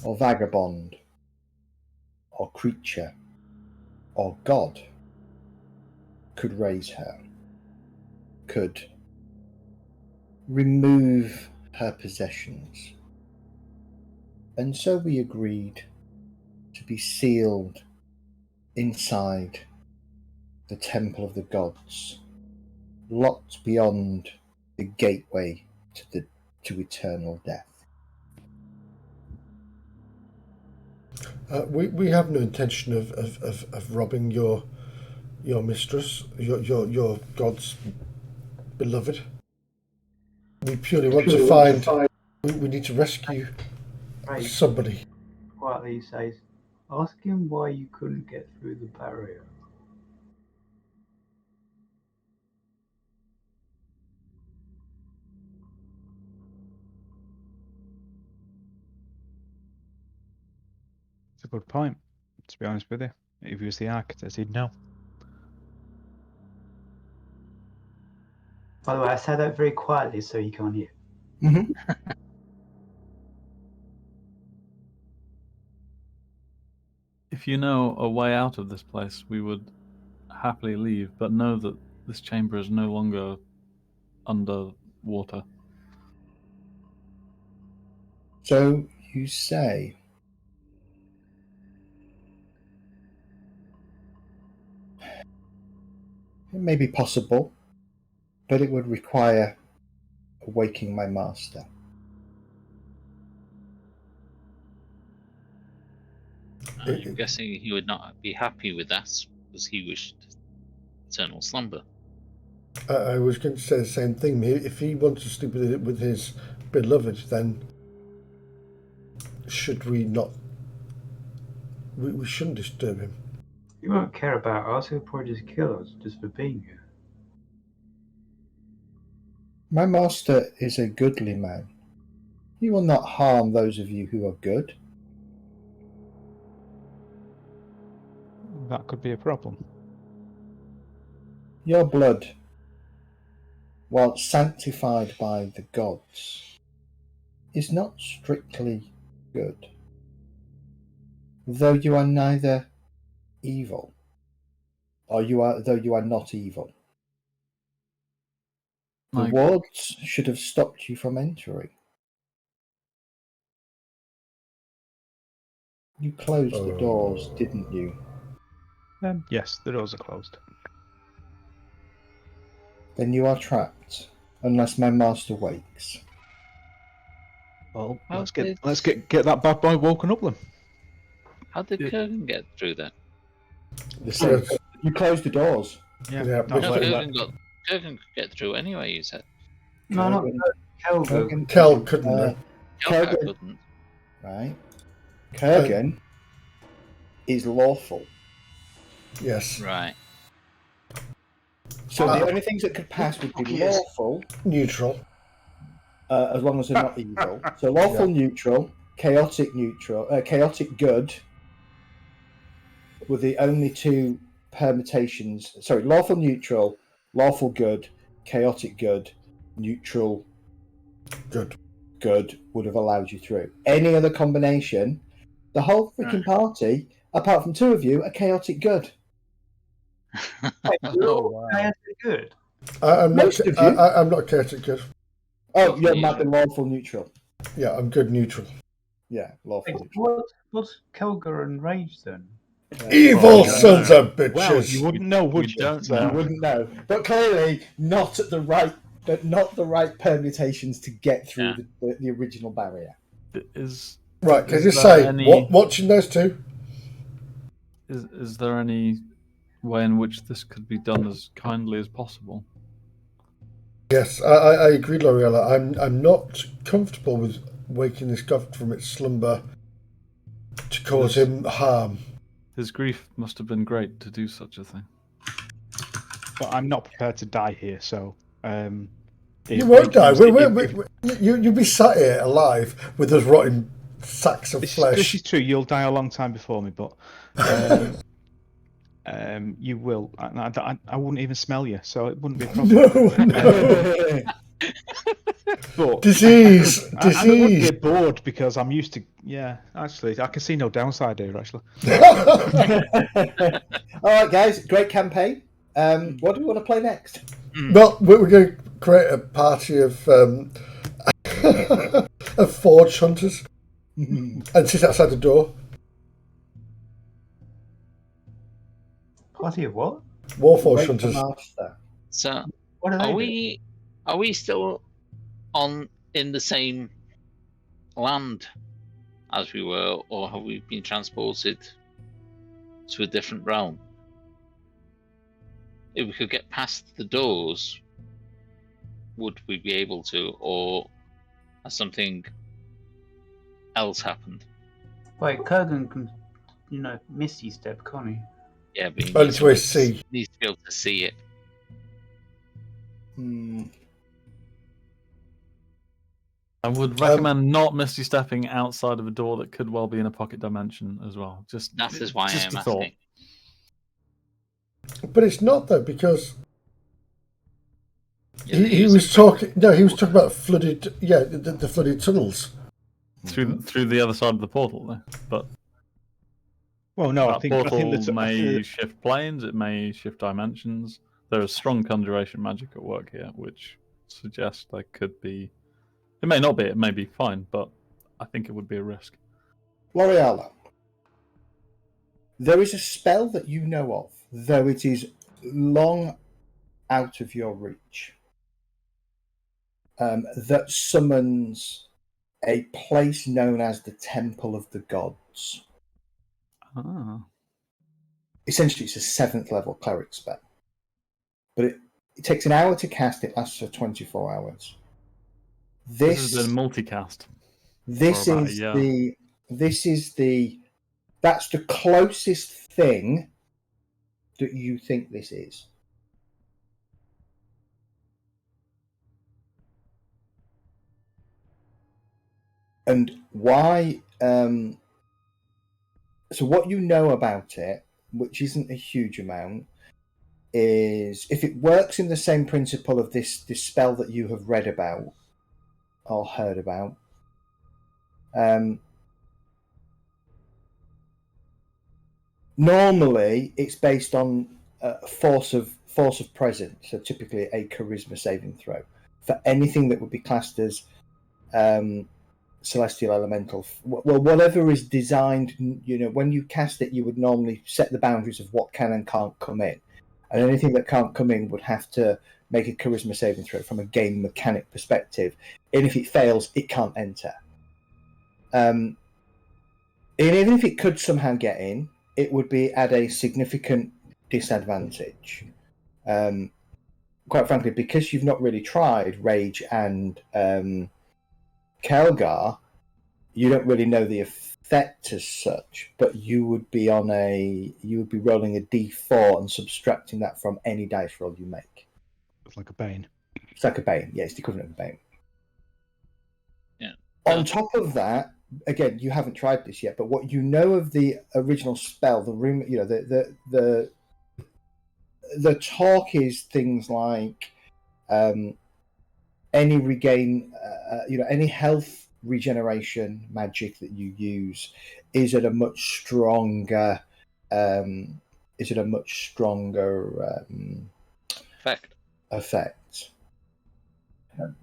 or vagabond or creature or god could raise her, could remove her possessions. And so we agreed to be sealed inside the Temple of the Gods, locked beyond the gateway to eternal death. We have no intention of robbing your mistress, your god's beloved. We purely want to find. We need to rescue somebody. Quietly says, ask him why you couldn't get through the barrier. It's a good point, to be honest with you. If he was the architect, he'd know. By the way, I said that very quietly so you can't hear. Mm-hmm. If you know a way out of this place, we would happily leave, but know that this chamber is no longer under water. So you say. It may be possible, but it would require awaking my master. I'm guessing he would not be happy with that because he wished eternal slumber. I was going to say the same thing. If he wants to sleep with his beloved, then should we not? We shouldn't disturb him. He won't care about us, he'll probably just kill us just for being here. My master is a goodly man. He will not harm those of you who are good. That could be a problem. Your blood, while sanctified by the gods, is not strictly good. Though you are neither evil, though you are not evil. The wards should have stopped you from entering. You closed the doors, didn't you? Yes, the doors are closed. Then you are trapped, unless my master wakes. Well, How let's did- get that bad boy woken up then. How did Kurgan get through that? The same. You closed the doors. Yeah, No, but- Kurgan could get through anyway, you said. No, not Kelgo. Kel couldn't. Kelgar Kurgan, couldn't. right? Kurgan is lawful. Yes. Right. So the only things that could pass would be lawful, Neutral. as long as they're not evil. So lawful neutral, chaotic good were the only two permutations. Sorry, lawful neutral, lawful good, chaotic good, neutral good would have allowed you through. Any other combination, the whole freaking party, apart from two of you, are chaotic good. Chaotic good. I'm not. Most of you. I'm not chaotic good. Oh, you're lawful neutral. Yeah, I'm good neutral. Yeah, lawful neutral. What's Kelgar and Rage then? Evil sons of bitches. Well, you wouldn't know, would you? don't You wouldn't know, but clearly not the right permutations to get through the original barrier. Is Right, can I just there say, any- watching those two, Is there any way in which this could be done as kindly as possible? Yes, I agree, Loriella. I'm not comfortable with waking this god from its slumber to cause him harm. His grief must have been great to do such a thing. But I'm not prepared to die here, so... You won't die. You'll be sat here alive with those rotting sacks of flesh. This is true. You'll die a long time before me, but you will. I wouldn't even smell you, so it wouldn't be a problem. No. But Disease. I wouldn't get bored because I'm used to. Yeah, actually, I can see no downside here. Actually. All right, guys, great campaign. What do we want to play next? Well, we're going to create a party of of forge hunters and sit outside the door. Party of what? Warforge Wait for hunters. Master. So, What are we still in the same land as we were, or have we been transported to a different realm? If we could get past the doors, would we be able to, or has something else happened? Wait, Kurgan can, misty step, can't he? Yeah, but he Only needs to someone see. needs to be able to see it. I would recommend not misty stepping outside of a door that could well be in a pocket dimension as well. That is why just I'm a thought. asking. But it's not though, because Yeah, he was talking. No, he was talking about flooded. Yeah, the flooded tunnels. Through the other side of the portal, though. But Well, no, that I think portal that's may shift planes. It may shift dimensions. There is strong conjuration magic at work here, which suggests there could be. It may not be. It may be fine, but I think it would be a risk. Loriala, there is a spell that you know of, though it is long out of your reach, that summons a place known as the Temple of the Gods. Ah. Essentially, it's a 7th level cleric spell. But it takes an hour to cast, it lasts for 24 hours. This has been multicast. That's the closest thing that you think this is. And why? So what you know about it, which isn't a huge amount, is if it works in the same principle of this spell that you have read about or heard about. Normally, it's based on force of presence, so typically a charisma saving throw for anything that would be classed as celestial elemental. Well, whatever is designed, when you cast it, you would normally set the boundaries of what can and can't come in, and anything that can't come in would have to make a charisma saving throw from a game mechanic perspective. And if it fails, it can't enter. And even if it could somehow get in, it would be at a significant disadvantage. Quite frankly, because you've not really tried Rage and Kelgar, you don't really know the effect as such. But you would be rolling a D4 and subtracting that from any dice roll you make. It's like a bane. It's like a bane. Yeah, it's the equivalent of a bane. Yeah. On top of that, again, you haven't tried this yet, but what you know of the original spell, the room, the talk is things like any regain, any health regeneration magic that you use is at a much stronger, effect.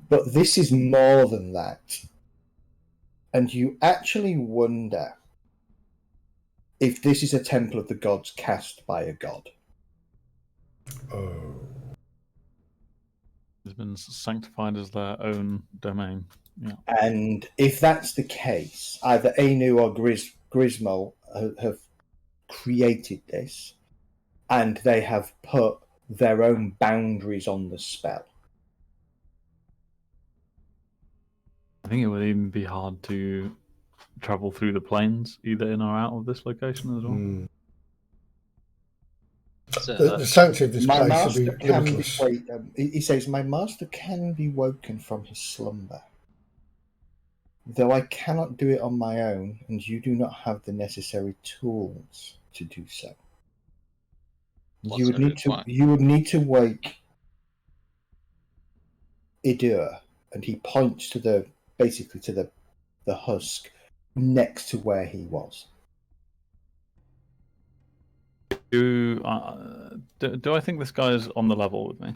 But this is more than that. And you actually wonder if this is a Temple of the Gods cast by a god. Oh. It's been sanctified as their own domain. Yeah. And if that's the case, either Anu or Grismal have created this, and they have put their own boundaries on the spell. I think it would even be hard to travel through the plains, either in or out of this location as well. The sanctity of this My place will be master can be limitless. he says, "My master can be woken from his slumber. Though I cannot do it on my own, and you do not have the necessary tools to do so. You would need to wake Idur," and he points to the husk next to where he was. Do I think this guy is on the level with me?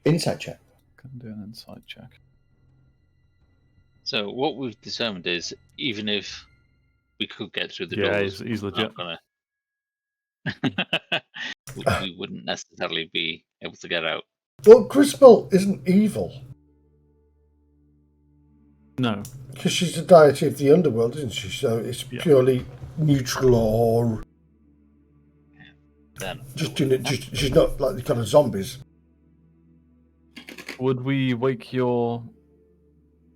Insight check. Can do an insight check. So what we've determined is, even if we could get through the doors, doors, he's legit. we wouldn't necessarily be able to get out. Well, Crispell isn't evil. No. Because she's the deity of the underworld, isn't she? So it's purely neutral, or Then she's not like the kind of zombies. Would we wake your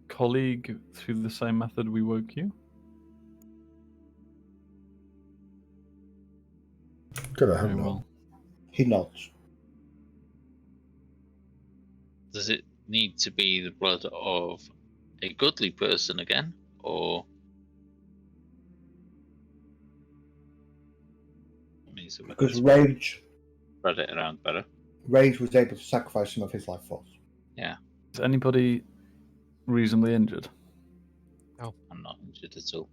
colleague through the same method we woke you? Good, I hope not. He nods. Does it need to be the blood of a godly person again, or? Because Rage spread it around better. Rage was able to sacrifice some of his life force. Yeah. Is anybody reasonably injured? No, I'm not injured at all.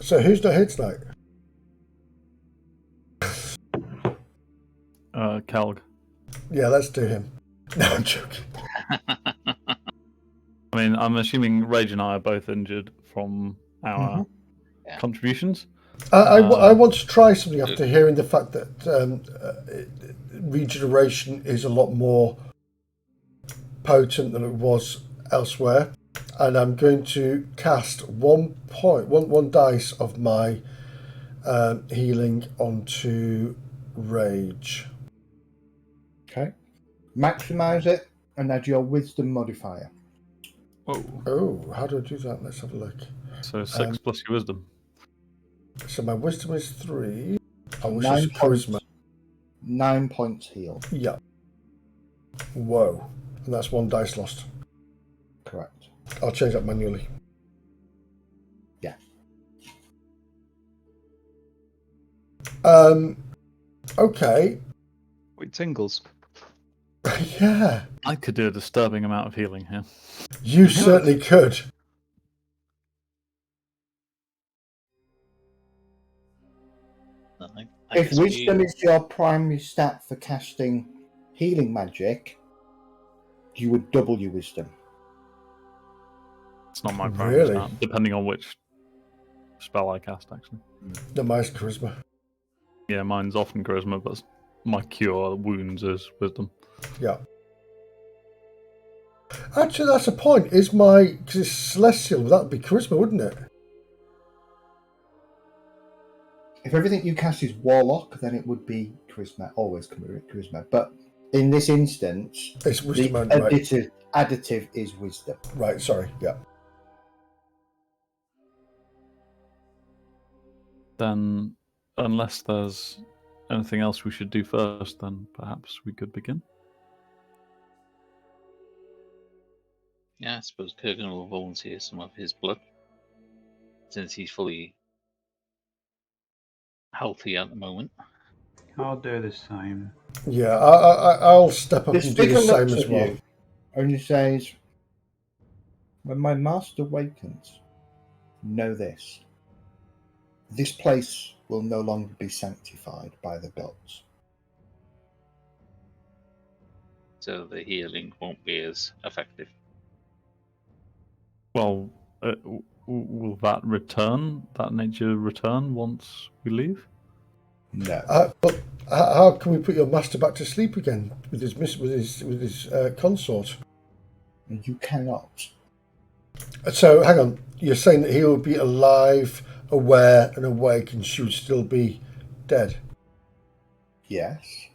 So who's not here tonight? Kelg. Yeah, let's do him. No, I'm joking. I mean, I'm assuming Rage and I are both injured from our contributions. I want to try something after hearing the fact that regeneration is a lot more potent than it was elsewhere, and I'm going to cast one dice of my healing onto Rage. Okay. Maximize it and add your wisdom modifier. Oh, how do I do that? Let's have a look. So 6 plus your wisdom. So my wisdom is 3. I wish 9 it's charisma. 9 points healed. Yeah. Whoa. And that's 1 dice lost. Correct. I'll change that manually. Yeah. Okay. It tingles. Yeah. I could do a disturbing amount of healing here. You certainly could. If wisdom is your primary stat for casting healing magic, you would double your wisdom. It's not my primary Really? stat, depending on which spell I cast, actually. No, mine's charisma. Yeah, mine's often charisma, but my cure wounds is wisdom. Yeah. Actually, that's a point. Because it's celestial, that would be charisma, wouldn't it? If everything you cast is warlock, then it would be charisma, always charisma. But in this instance, it's wisdom, the right? additive is wisdom. Right, sorry, yeah. Then, unless there's anything else we should do first, then perhaps we could begin. Yeah, I suppose Kurgan will volunteer some of his blood, since he's fully healthy at the moment. I'll do the same. Yeah, I'll step up This and do the figure same looks as at well. you and he says, "When my master wakens, know this. This place will no longer be sanctified by the gods." So the healing won't be as effective. Well, will that nature return once we leave? No. But how can we put your master back to sleep again with his consort? You cannot. So hang on, you're saying that he will be alive, aware, and awake, and she would still be dead? Yes.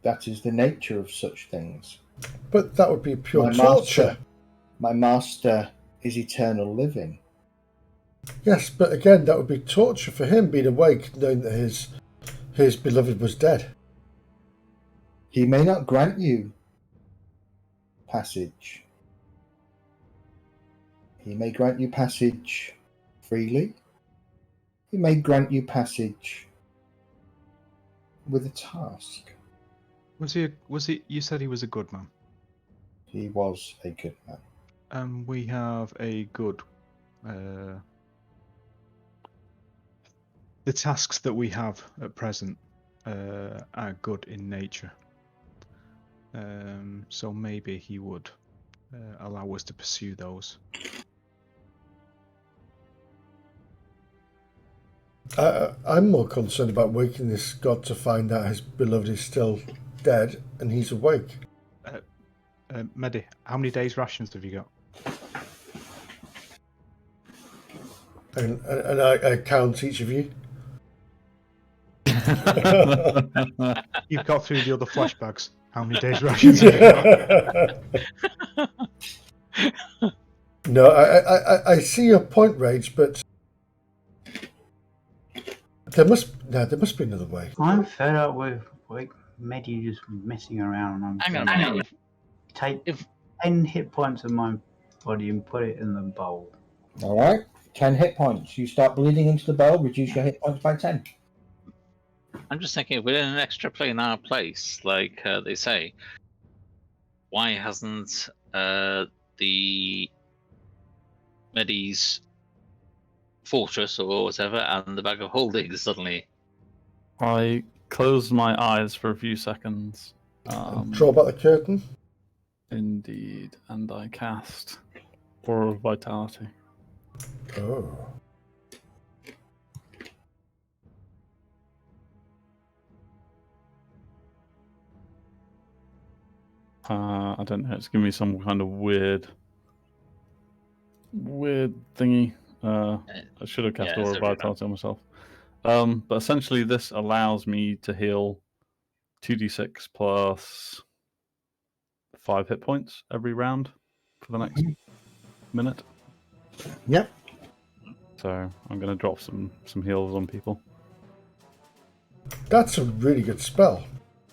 That is the nature of such things. But that would be pure My torture. My master is eternal living. Yes, but again, that would be torture for him being awake, knowing that his beloved was dead. He may not grant you passage. He may grant you passage freely. He may grant you passage with a task. Was he? You said he was a good man. He was a good man. We have a good. The tasks that we have at present are good in nature. So maybe he would allow us to pursue those. I'm more concerned about waking this god to find out his beloved is still dead and he's awake. Medi, how many days rations have you got? And I count each of you. You've got through the other flashbacks. How many days rations have you got? No, I see your point, Rage, but there must be another way. I'm fed up with Medi just messing around. Hang on a minute. Take 10 hit points of my body and put it in the bowl. All right. 10 hit points. You start bleeding into the bowl, reduce your hit points by 10. I'm just thinking, if we're in an extra planar place, like they say, why hasn't the Medi's fortress or whatever and the bag of holding suddenly? I closed my eyes for a few seconds. Draw back the curtain. Indeed, and I cast Aura of Vitality. Oh. I don't know. It's giving me some kind of weird thingy. I should have cast Aura of Vitality on myself. But essentially, this allows me to heal 2d6 plus 5 hit points every round for the next minute. Yep. So I'm going to drop some heals on people. That's a really good spell.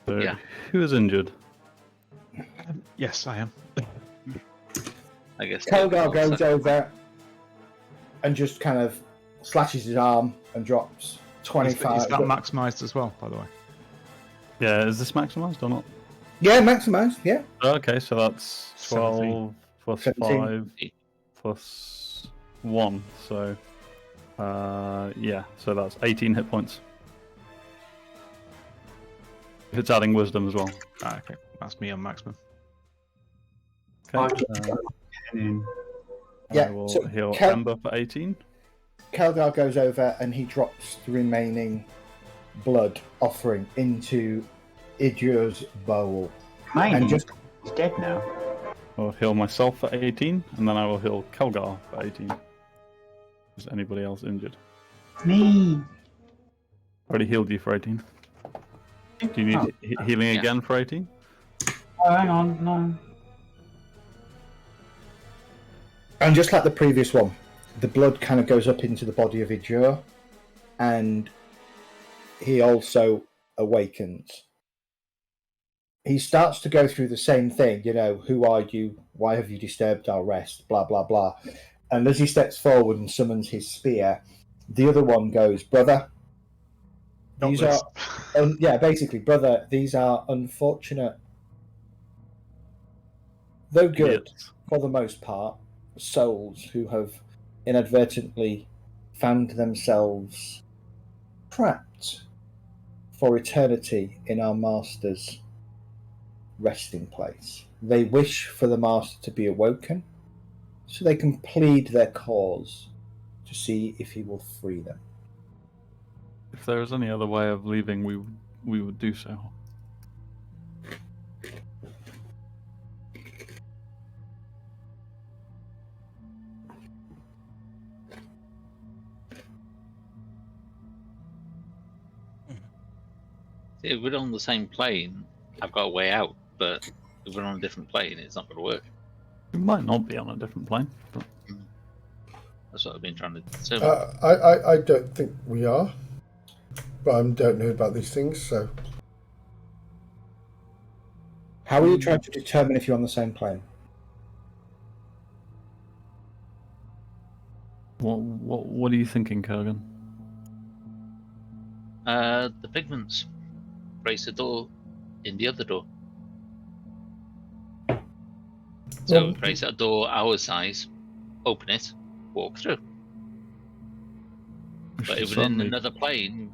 So who is injured? Yes, I am. I guess Kelgar goes over and just kind of slashes his arm and drops 25. Is that maximised as well, by the way? Yeah, is this maximized or not? Yeah, maximised, yeah. Okay, so that's 12 plus 17. 5 plus 1. So, yeah, so that's 18 hit points. If it's adding wisdom as well. Okay, that's me on maximum. Okay. Yeah, I will so heal Ember for 18. Kelgar goes over and he drops the remaining blood offering into Idria's bowl. And he's dead now. I'll heal myself for 18, and then I will heal Kelgar for 18. Is anybody else injured? Me. Already healed you for 18. Do you need healing again for 18? Oh, hang on, no. And just like the previous one, the blood kind of goes up into the body of Idria, and he also awakens. He starts to go through the same thing, who are you? Why have you disturbed our rest? Blah, blah, blah. And as he steps forward and summons his spear, the other one goes, brother, these are, basically, brother, these are unfortunate, though good, for the most part, souls who have inadvertently found themselves trapped for eternity in our master's resting place. They wish for the master to be awoken so they can plead their cause to see if he will free them. If there is any other way of leaving, we would do so. If we're on the same plane, I've got a way out, but if we're on a different plane, it's not going to work. We might not be on a different plane, but That's what I've been trying to determine. I don't think we are, but I don't know about these things, so. How are you trying to determine if you're on the same plane? What are you thinking, Kurgan? The pigments. Brace a door in the other door. So Well, brace a door our size, open it, walk through. But if we're in another plane,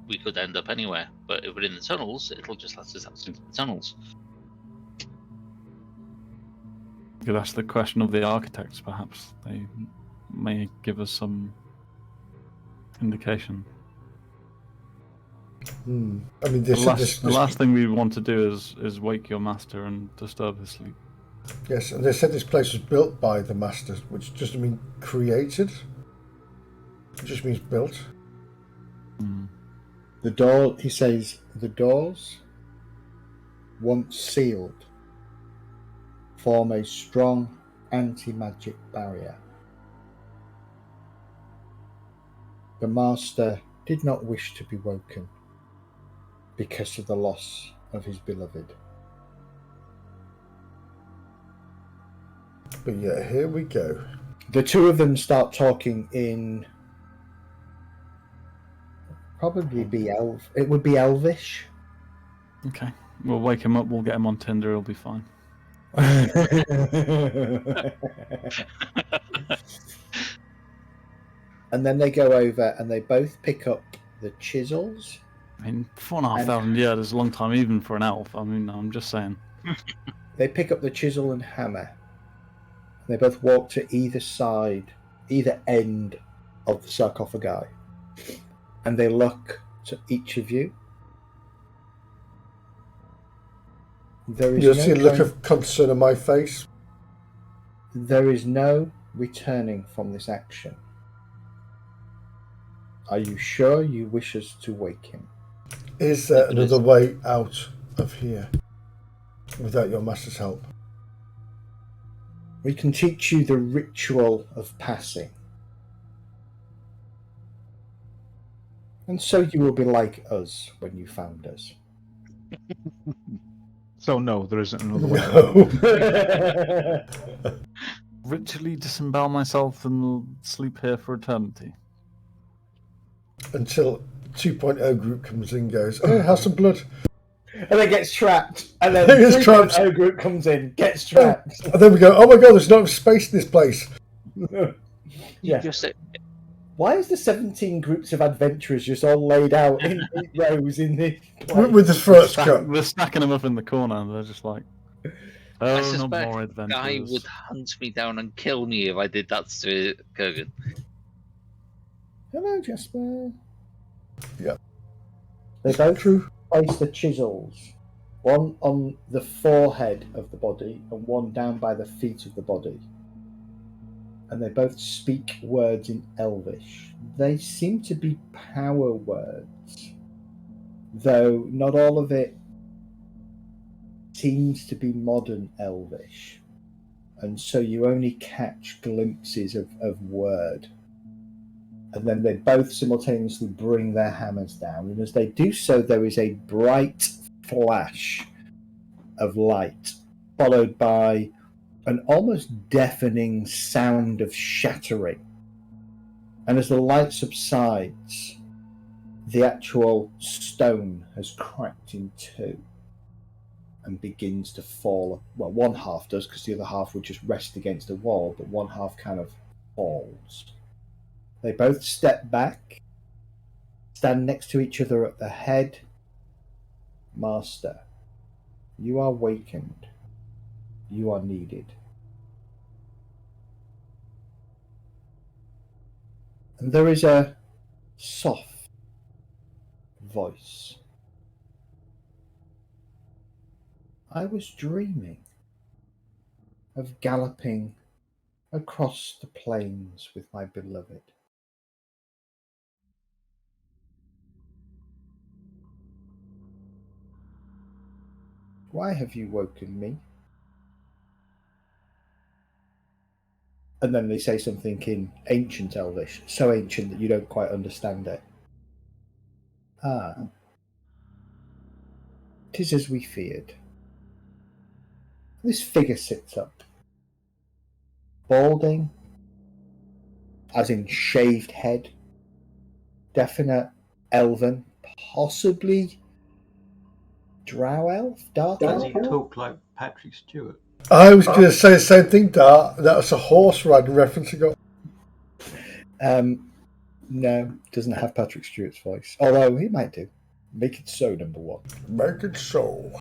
we could end up anywhere. But if we're in the tunnels, it'll just let us out into the tunnels. You could ask the question of the architects, perhaps. They may give us some indication. I mean, The last thing we want to do is wake your master and disturb his sleep. Yes, and they said this place was built by the master, which doesn't mean created. It just means built. The door, he says, the doors, once sealed, form a strong anti-magic barrier. The master did not wish to be woken because of the loss of his beloved. But yeah, here we go. The two of them start talking in probably it would be Elvish. Okay. We'll wake him up, we'll get him on Tinder, he'll be fine. And then they go over and they both pick up the chisels. I mean, 4,500 years is a long time even for an elf. I mean, I'm just saying. They pick up the chisel and hammer. They both walk to either end of the sarcophagi. And they look to each of you. You'll see a look of concern on my face. There is no returning from this action. Are you sure you wish us to wake him? Is there another way out of here without your master's help? We can teach you the ritual of passing. And so you will be like us when you found us. So no, there isn't another way. No. Ritually disembowel myself and sleep here for eternity. Until 2.0 group comes in and goes, oh, have some blood. And then gets trapped. And then Gets trapped. 3.0 group comes in, gets trapped. And then we go, oh my god, there's not enough space in this place. Yeah. Just Why is the 17 groups of adventurers just all laid out in 8 rows in this place? With the throats cut. We're stacking them up in the corner and they're just like, I oh, no suspect more the guy adventures. would hunt me down and kill me if I did that to Kurgan. Hello, Jasper. Yeah. They both place the chisels, one on the forehead of the body and one down by the feet of the body. And they both speak words in Elvish. They seem to be power words, though not all of it seems to be modern Elvish. And so you only catch glimpses of word. And then they both simultaneously bring their hammers down. And as they do so, there is a bright flash of light, followed by an almost deafening sound of shattering. And as the light subsides, the actual stone has cracked in two and begins to fall. Well, one half does, because the other half would just rest against a wall, but one half kind of falls. They both step back, stand next to each other at the head. Master, you are wakened. You are needed. And there is a soft voice. I was dreaming of galloping across the plains with my beloved. Why have you woken me? And then they say something in ancient Elvish, so ancient that you don't quite understand it. Ah. 'Tis as we feared. This figure sits up. Balding, as in shaved head, definite elven, possibly drow elf, dark Does elf. he talk like Patrick Stewart? I was going to say the same thing, Dart. That's a horse riding reference you got. No, doesn't have Patrick Stewart's voice. Although he might do. Make it so, number one. Make it so.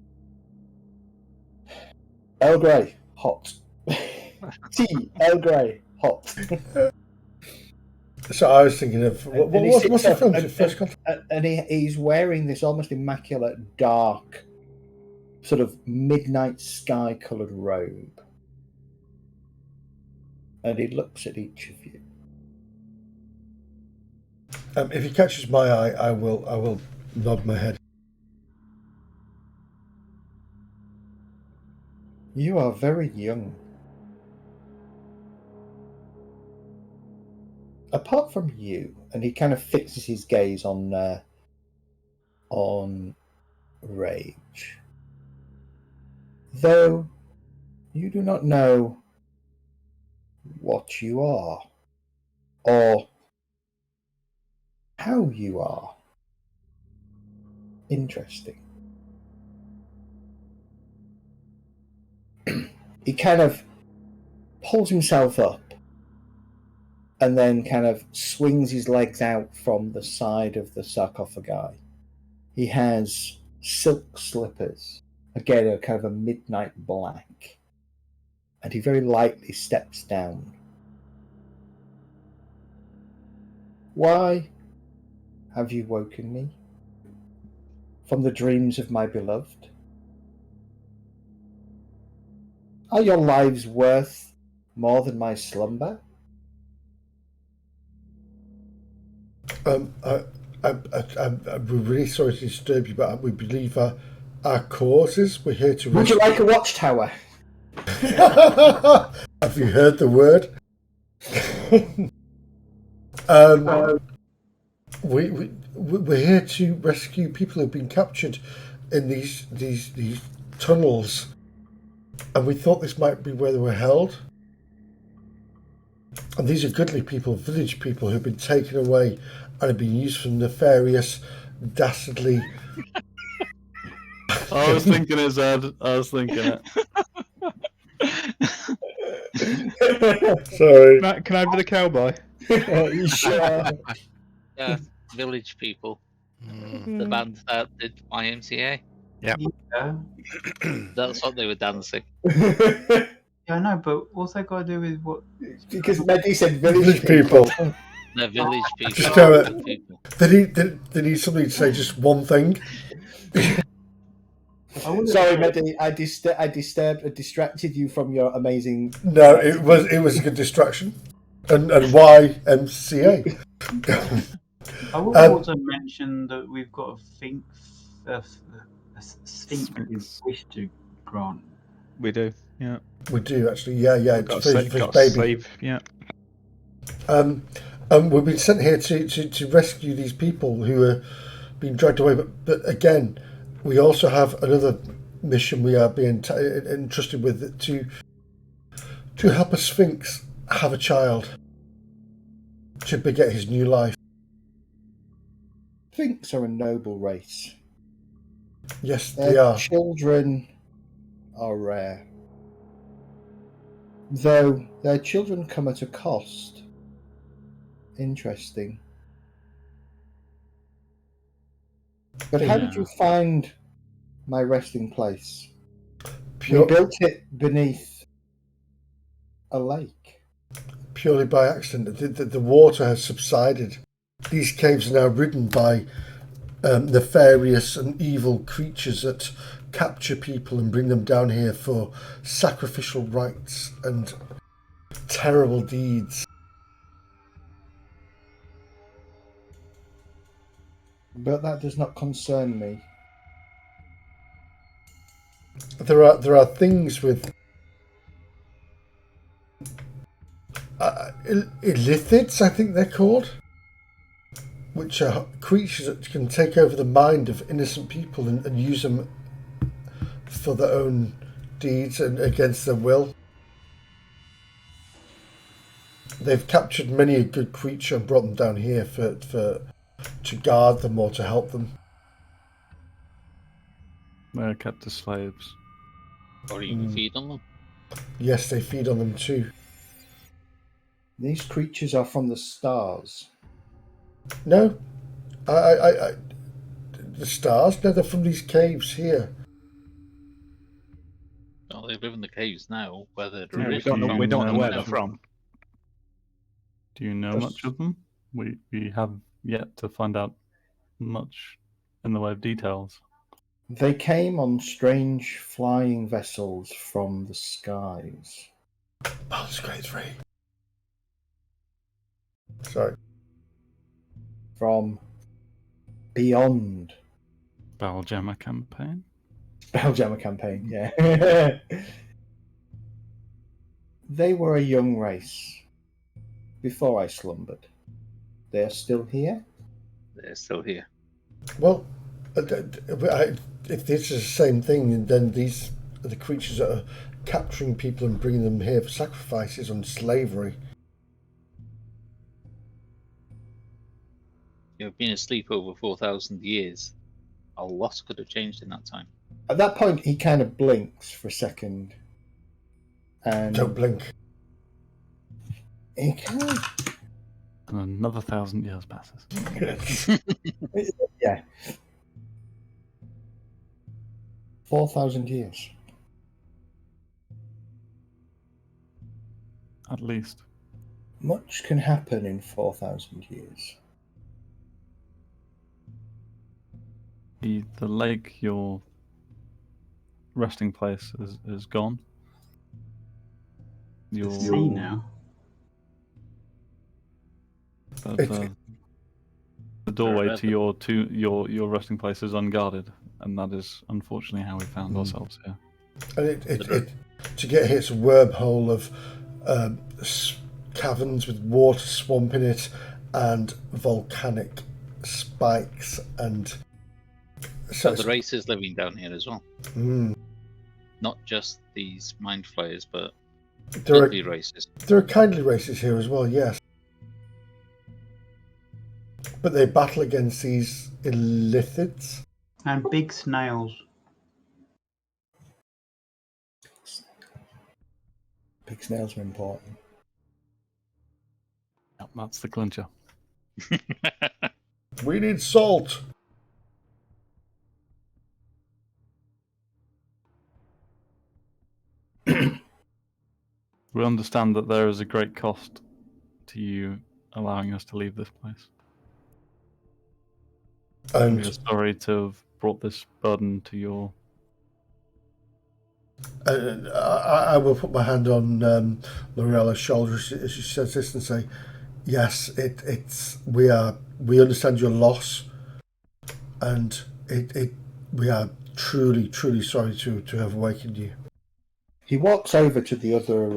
Earl Grey, hot. Tea, Earl Grey, hot. So I was thinking of what's the film? Is it First Contact? And he's wearing this almost immaculate, dark, sort of midnight sky-coloured robe, and he looks at each of you. If he catches my eye, I will nod my head. You are very young. Apart from you, and he kind of fixes his gaze on Rage. Though you do not know what you are, or how you are. Interesting. He kind of pulls himself up and then kind of swings his legs out from the side of the sarcophagi. He has silk slippers, again a kind of a midnight black, and he very lightly steps down. Why have you woken me from the dreams of my beloved? Are your lives worth more than my slumber? I'm really sorry to disturb you, but we believe our causes. We're here to. Would you like a watchtower? Have you heard the word? We're here to rescue people who've been captured in these tunnels, and we thought this might be where they were held. And these are goodly people, village people who've been taken away and have been used for nefarious, dastardly. I was thinking it, Zed. I was thinking it. Sorry. Can I be the cowboy? You sure? Yeah, village people. The band that did YMCA. Yeah. That's what they were dancing. Yeah, I know, but what's that got to do with what? Because Mehdi said village people. They're village people. Just tell it. Good people. They need somebody to say just one thing. Sorry, Mehdi, I distracted you from your amazing. No, it was a good distraction. And YMCA. I would also mention that we've got a Sphinx wish to grant. We do, yeah. We do actually, yeah. Got It's for his baby. Save, yeah. We've been sent here to rescue these people who are being dragged away. But again, we also have another mission we are being entrusted with to help a Sphinx have a child to beget his new life. Sphinx are a noble race. Yes, Their they are. children are rare. Though their children come at a cost. Interesting. But how did you find my resting place? We built it beneath a lake. Purely by accident. The water has subsided. These caves are now ridden by nefarious and evil creatures that capture people and bring them down here for sacrificial rites and terrible deeds. But that does not concern me. There are things with illithids, I think they're called, which are creatures that can take over the mind of innocent people and use them for their own deeds and against their will. They've captured many a good creature and brought them down here to guard them or to help them. They're kept as slaves. Or even feed on them. Yes, they feed on them too. These creatures are from the stars. No, I the stars? No, they're from these caves here. Well, they live in the caves now, where they're Yeah, we don't know where they're much from. Do you know much of them? We have yet to find out much in the way of details. They came on strange flying vessels from the skies. Baldur's Gate 3. Sorry. From beyond Spelljammer campaign? Spelljammer campaign, yeah. They were a young race before I slumbered. They are still here? They're still here. Well, if this is the same thing, then these are the creatures that are capturing people and bringing them here for sacrifices and slavery. You've been asleep over 4,000 years. A lot could have changed in that time. At that point, he kind of blinks for a second. And Don't blink. he kind of... And another 1,000 years passes. Yeah. 4,000 years. At least. Much can happen in 4,000 years. The lake, your resting place, is gone. The sea now. The doorway to your resting place is unguarded, and that is unfortunately how we found ourselves here. And it to get here, it's a wormhole of caverns with water swamp in it and volcanic spikes and. So the race is living down here as well. Mm. Not just these mind flayers, but There ugly races. There are kindly races here as well, yes. But they battle against these illithids. And big snails. Big snails are important. Yep, that's the clincher. We need salt. We understand that there is a great cost to you allowing us to leave this place. And We are sorry to have brought this burden to your... I will put my hand on Lorella's shoulder as she says this and say, yes, we understand your loss, and we are truly, truly sorry to have awakened you. He walks over to the other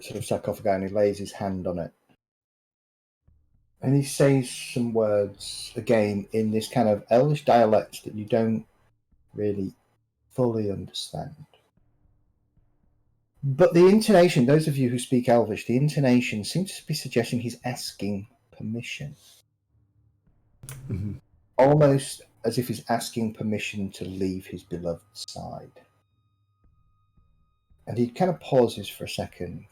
sort of sarcophagi and he lays his hand on it. And he says some words, again, in this kind of Elvish dialect that you don't really fully understand. But the intonation, those of you who speak Elvish, the intonation seems to be suggesting he's asking permission. Mm-hmm. Almost as if he's asking permission to leave his beloved side. And he kind of pauses for a second.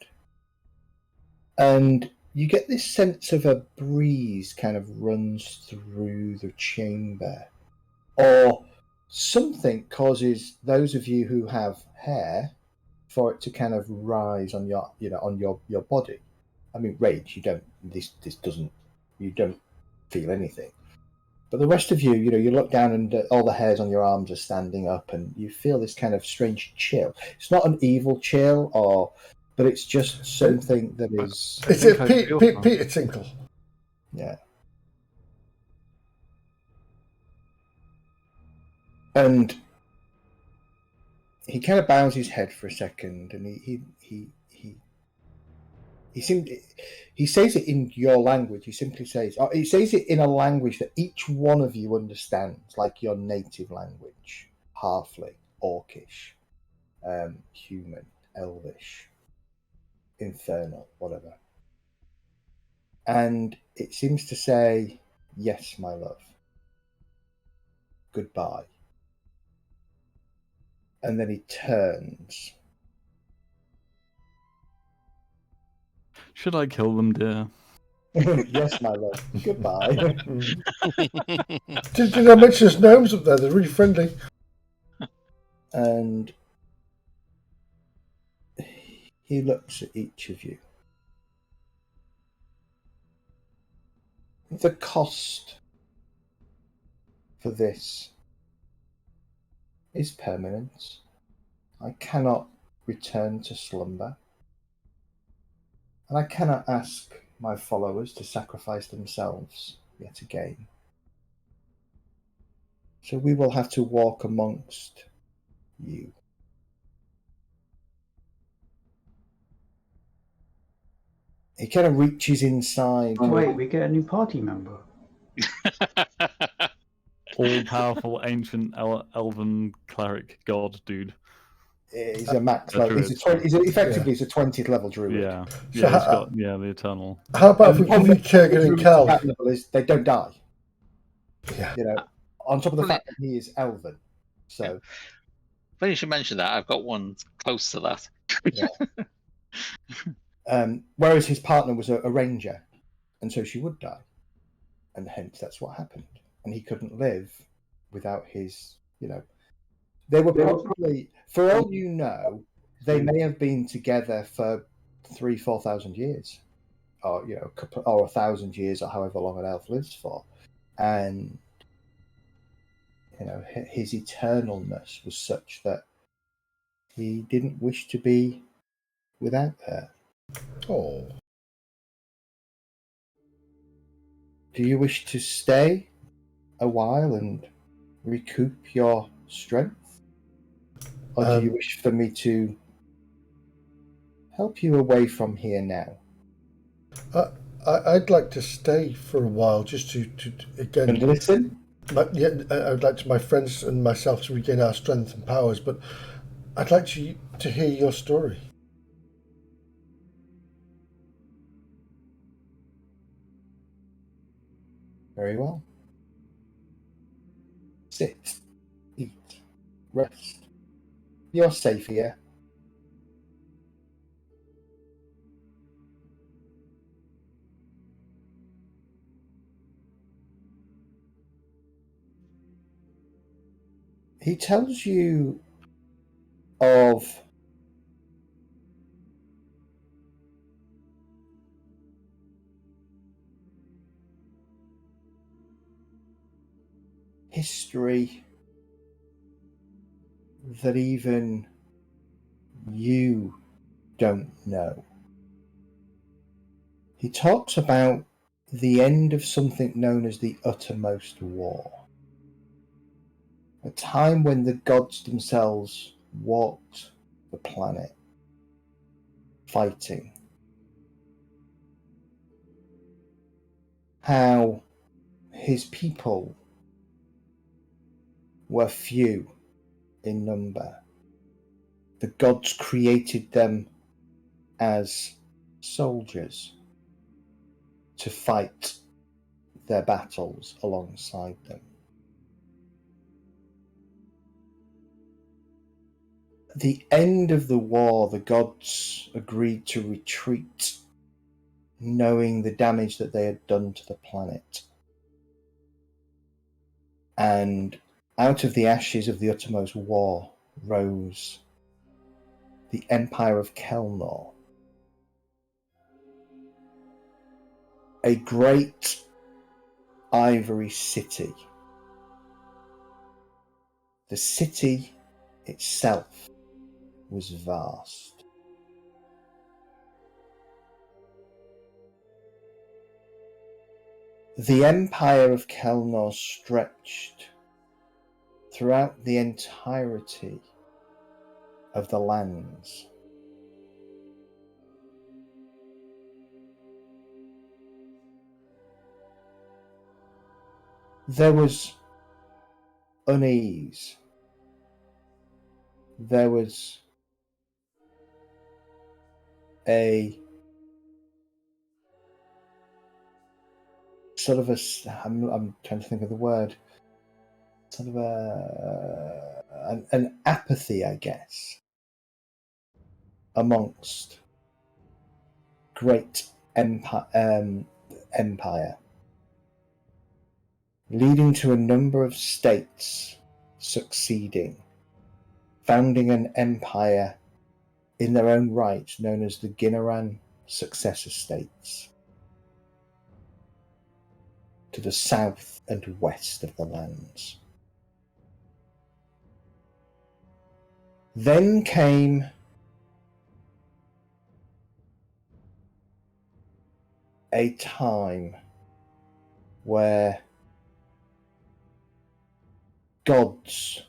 And you get this sense of a breeze kind of runs through the chamber. Or something causes those of you who have hair for it to kind of rise on your, on your body. I mean, Rage, you don't feel anything. But the rest of you, you look down and all the hairs on your arms are standing up and you feel this kind of strange chill. It's not an evil chill, but it's just something that is... It's a Peter Tinkle. Yeah. And he kind of bows his head for a second, and he says it in your language. He simply says, he says it in a language that each one of you understands, like your native language: Halfling, Orcish, Human, Elvish, Infernal, whatever. And it seems to say, "Yes, my love. Goodbye." And then he turns. Should I kill them, dear? Yes, my love. Goodbye. Did I mention there's gnomes up there? They're really friendly. And he looks at each of you. The cost for this is permanent. I cannot return to slumber. And I cannot ask my followers to sacrifice themselves yet again. So we will have to walk amongst you. He kind of reaches inside. Oh, wait, we get a new party member. All-powerful ancient elven cleric god dude. He's a max level. He's effectively he's a 20th level druid. Yeah, So he's got the eternal. How about if we give you Kurgan and Cal? Is they don't die. Yeah. You know, on top of the fact that he is elven. So Funny you should mention that. I've got one close to that. Yeah. Whereas his partner was a ranger, and so she would die, and hence that's what happened. And he couldn't live without his, they were probably, for all you know, they may have been together for 3,000-4,000 years, or a couple, or 1,000 years, or however long an elf lives for, and his eternalness was such that he didn't wish to be without her. Oh. Do you wish to stay a while and recoup your strength? Or do you wish for me to help you away from here now? I'd like to stay for a while just to again... And listen? I'd like my friends and myself to regain our strength and powers, but I'd like to hear your story. Very well. Sit, eat, rest. You're safe here. He tells you of history that even you don't know. He talks about the end of something known as the Uttermost War, a time when the gods themselves walked the planet, fighting. How his people were few in number. The gods created them as soldiers to fight their battles alongside them. At the end of the war, the gods agreed to retreat, knowing the damage that they had done to the planet. And out of the ashes of the Uttermost War rose the Empire of Kelnor, a great ivory city. The city itself was vast. The Empire of Kelnor stretched throughout the entirety of the lands. There was unease. There was a sort of I'm trying to think of the word, sort of an apathy, I guess, amongst great empire, leading to a number of states succeeding, founding an empire in their own right known as the Ginnaran Successor States, to the south and west of the lands. Then came a time where gods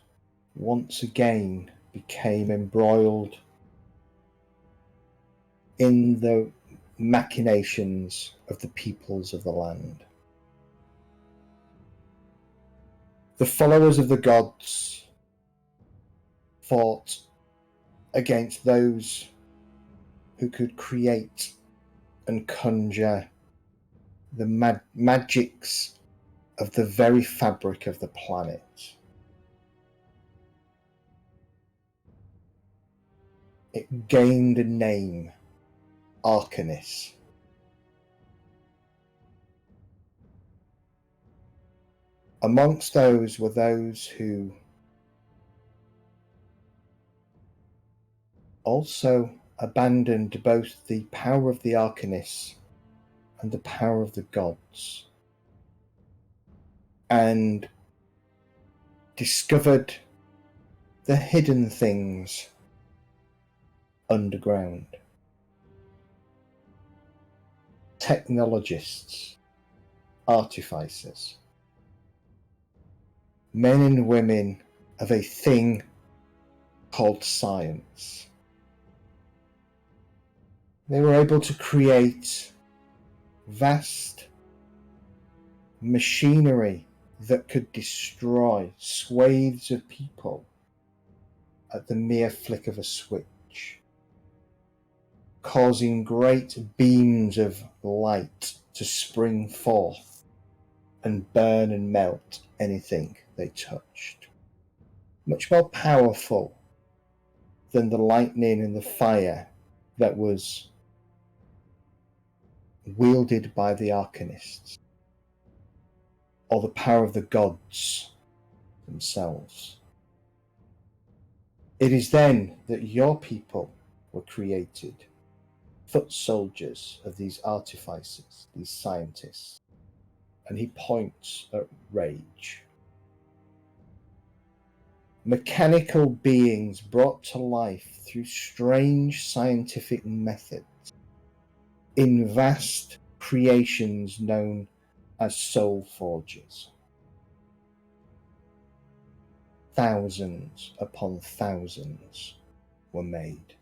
once again became embroiled in the machinations of the peoples of the land. The followers of the gods fought against those who could create and conjure the magics of the very fabric of the planet. It gained a name, Arcanis. Amongst those were those who also abandoned both the power of the Arcanis and the power of the gods, and discovered the hidden things underground. Technologists, artificers, men and women of a thing called science. They were able to create vast machinery that could destroy swathes of people at the mere flick of a switch, causing great beams of light to spring forth and burn and melt anything they touched. Much more powerful than the lightning and the fire that was wielded by the Arcanists, or the power of the gods themselves. It is then that your people were created, foot soldiers of these artificers, these scientists. And he points at Rage. Mechanical beings brought to life through strange scientific methods in vast creations known as soul forges. Thousands upon thousands were made.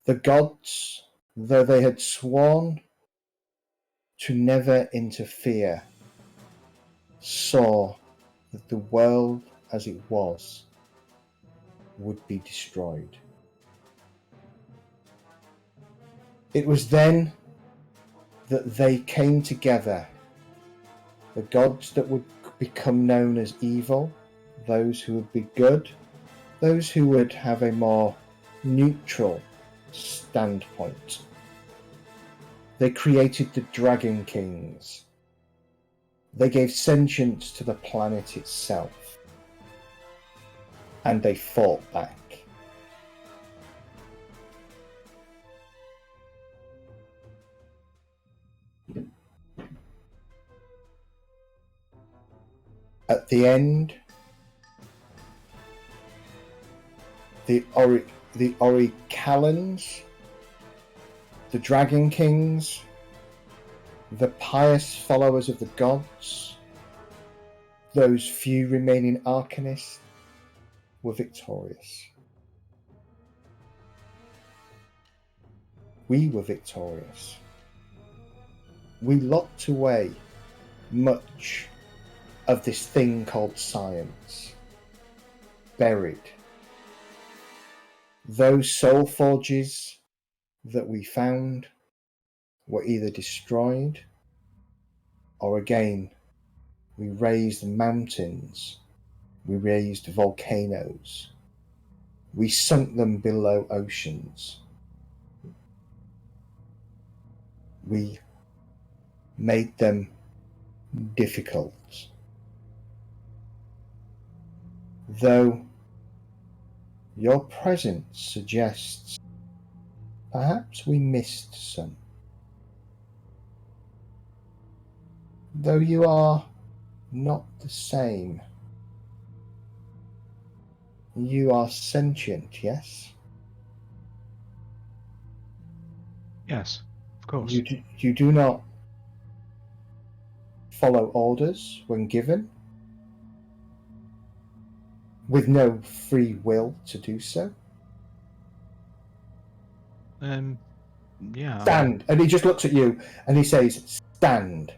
The gods, though they had sworn to never interfere, saw that the world as it was would be destroyed. It was then that they came together, the gods that would become known as evil, those who would be good, those who would have a more neutral standpoint. They created the Dragon Kings. They gave sentience to the planet itself. And they fought back. At the end, the Orichalans, the Dragon Kings, the pious followers of the gods, those few remaining Arcanists, were victorious. We were victorious. We locked away much of this thing called science, buried. Those soul forges that we found were either destroyed, or again, we raised mountains, we raised volcanoes, we sunk them below oceans. We made them difficult. Though your presence suggests perhaps we missed some. Though you are not the same. You are sentient, yes? Yes, of course. You do not follow orders when given, with no free will to do so. Yeah. Stand! And he just looks at you and he says, stand.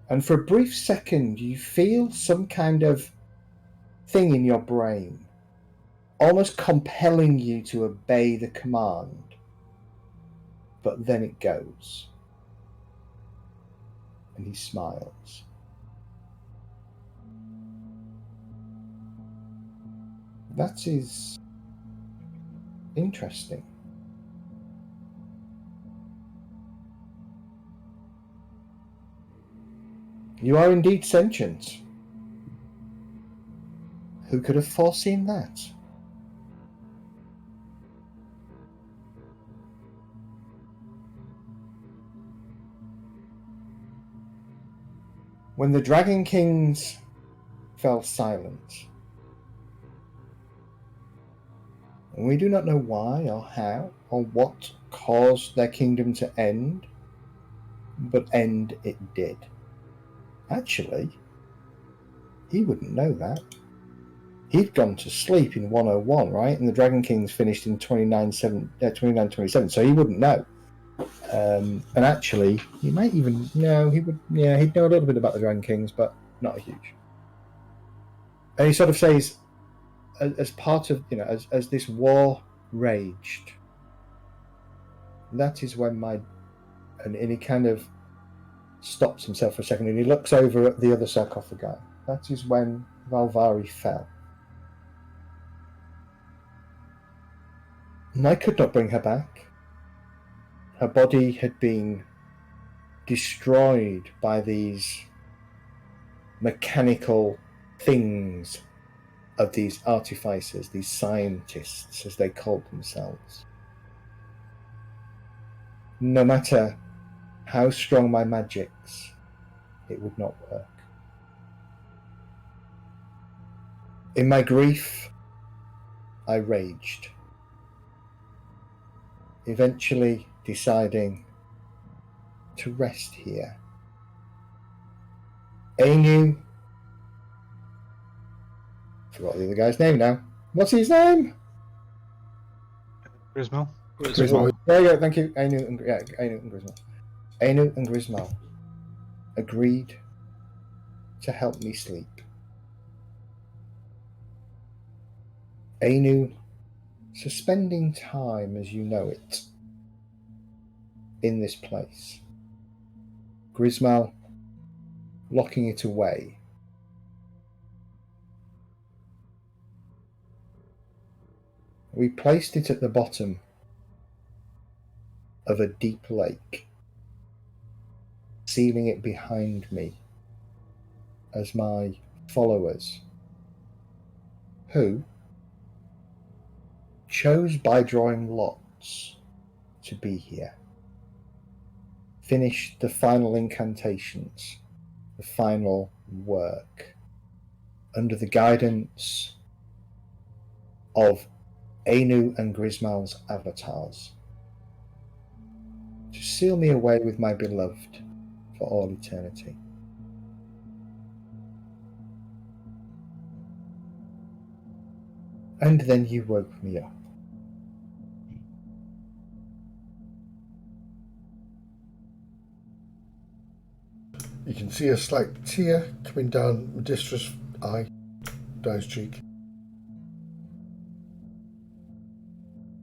And for a brief second, you feel some kind of thing in your brain, almost compelling you to obey the command. But then it goes. And he smiles. That is interesting. You are indeed sentient. Who could have foreseen that? When the Dragon Kings fell silent, and we do not know why or how or what caused their kingdom to end, but end it did. Actually, he wouldn't know that. He'd gone to sleep in 101, right? And the Dragon Kings finished in 2927, so he wouldn't know. And actually, he might even know. He would, yeah, he'd know a little bit about the Dragon Kings, but not a huge. And he sort of says, as part of, as this war raged, that is when and he kind of stops himself for a second, and he looks over at the other sarcophagi. That is when Valvari fell. And I could not bring her back. Her body had been destroyed by these mechanical things of these artificers, these scientists, as they called themselves. No matter how strong my magics, it would not work. In my grief, I raged, eventually deciding to rest here. Ainu, forgot the other guy's name now. What's his name? Grismal. Grismal. There you go, thank you. Ainu and Grismal. Ainu and Grismal agreed to help me sleep. Ainu suspending time as you know it in this place. Grismal locking it away. We placed it at the bottom of a deep lake, sealing it behind me as my followers, who chose by drawing lots to be here, finished the final incantations, the final work, under the guidance of Ainu and Grismal's avatars, to seal me away with my beloved for all eternity. And then you woke me up. You can see a slight tear coming down Medistra's eye, down his cheek.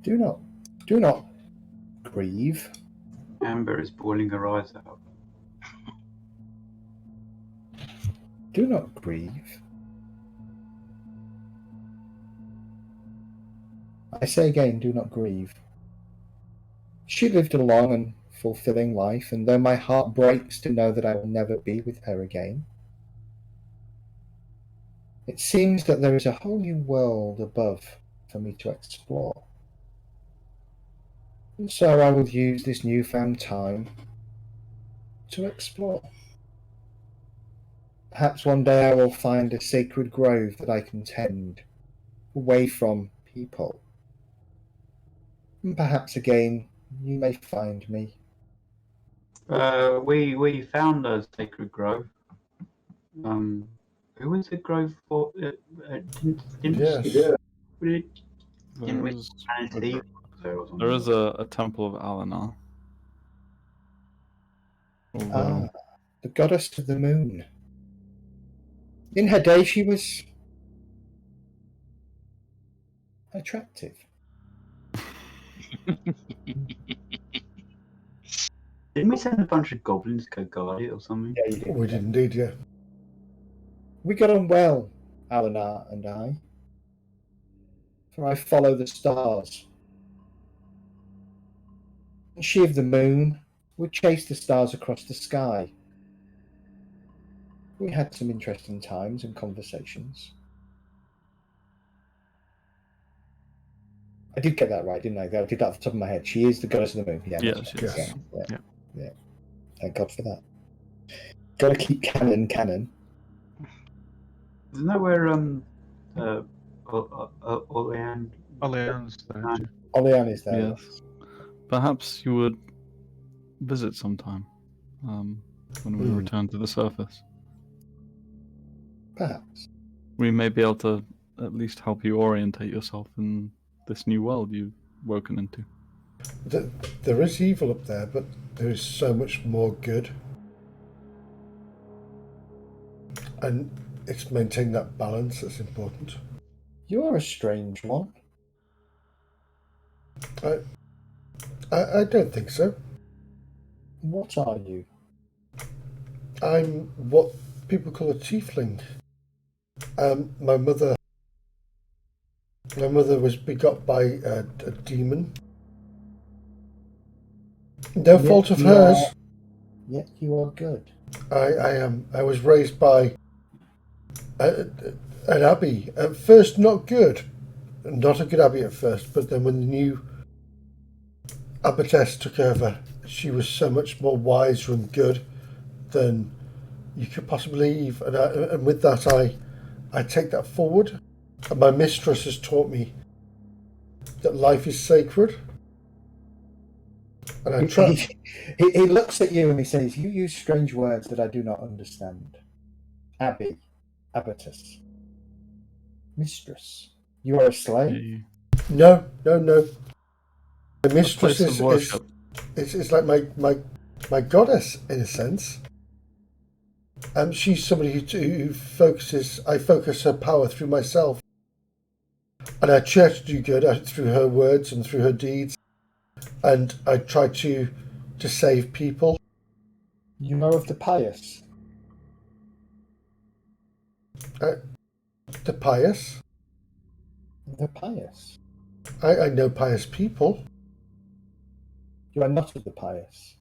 Do not grieve. Amber is bawling her eyes out. Do not grieve. I say again, do not grieve. She lived a long and fulfilling life, and though my heart breaks to know that I will never be with her again, it seems that there is a whole new world above for me to explore. And so I will use this newfound time to explore. Perhaps one day I will find a sacred grove that I can tend, away from people. And perhaps again you may find me. We found a sacred grove. Who was the grove for? Yes. Didn't we see there or There is something? a temple of Alinar. Ah, the goddess of the moon. In her day she was attractive. Didn't we send a bunch of goblins to go guard it or something? Yeah, you did. We did indeed, yeah. We got on well, Alinar and I, for I follow the stars. And she of the moon would chase the stars across the sky. We had some interesting times and conversations. I did get that right, didn't I? I did that off the top of my head. She is the goddess of the moon. Yeah, Yeah, that's she right. is. Yeah. Thank God for that. Gotta keep canon. Isn't that where Olean? Allianz there. Olean is there. Yes. Perhaps you would visit sometime when we return to the surface. Perhaps. We may be able to at least help you orientate yourself in this new world you've woken into. There is evil up there, but there is so much more good. And it's maintaining that balance that's important. You are a strange one. I don't think so. What are you? I'm what people call a tiefling. My mother was begot by a demon. No fault of hers. Yet you are good. I was raised by an abbey. At first, not good. Not a good abbey at first, but then when the new abbotess took over, she was so much more wiser and good than you could possibly believe. And with that, I take that forward. And my mistress has taught me that life is sacred. And I try. He looks at you and he says, "You use strange words that I do not understand. Abbey, abbotess, mistress. You are a slave." No. The mistress place of worship. is like my goddess in a sense. She's somebody who focuses. I focus her power through myself, and I try to do good through her words and through her deeds, and I try to save people. You know of the pious. The pious. The pious. I know pious people. You are not of the pious.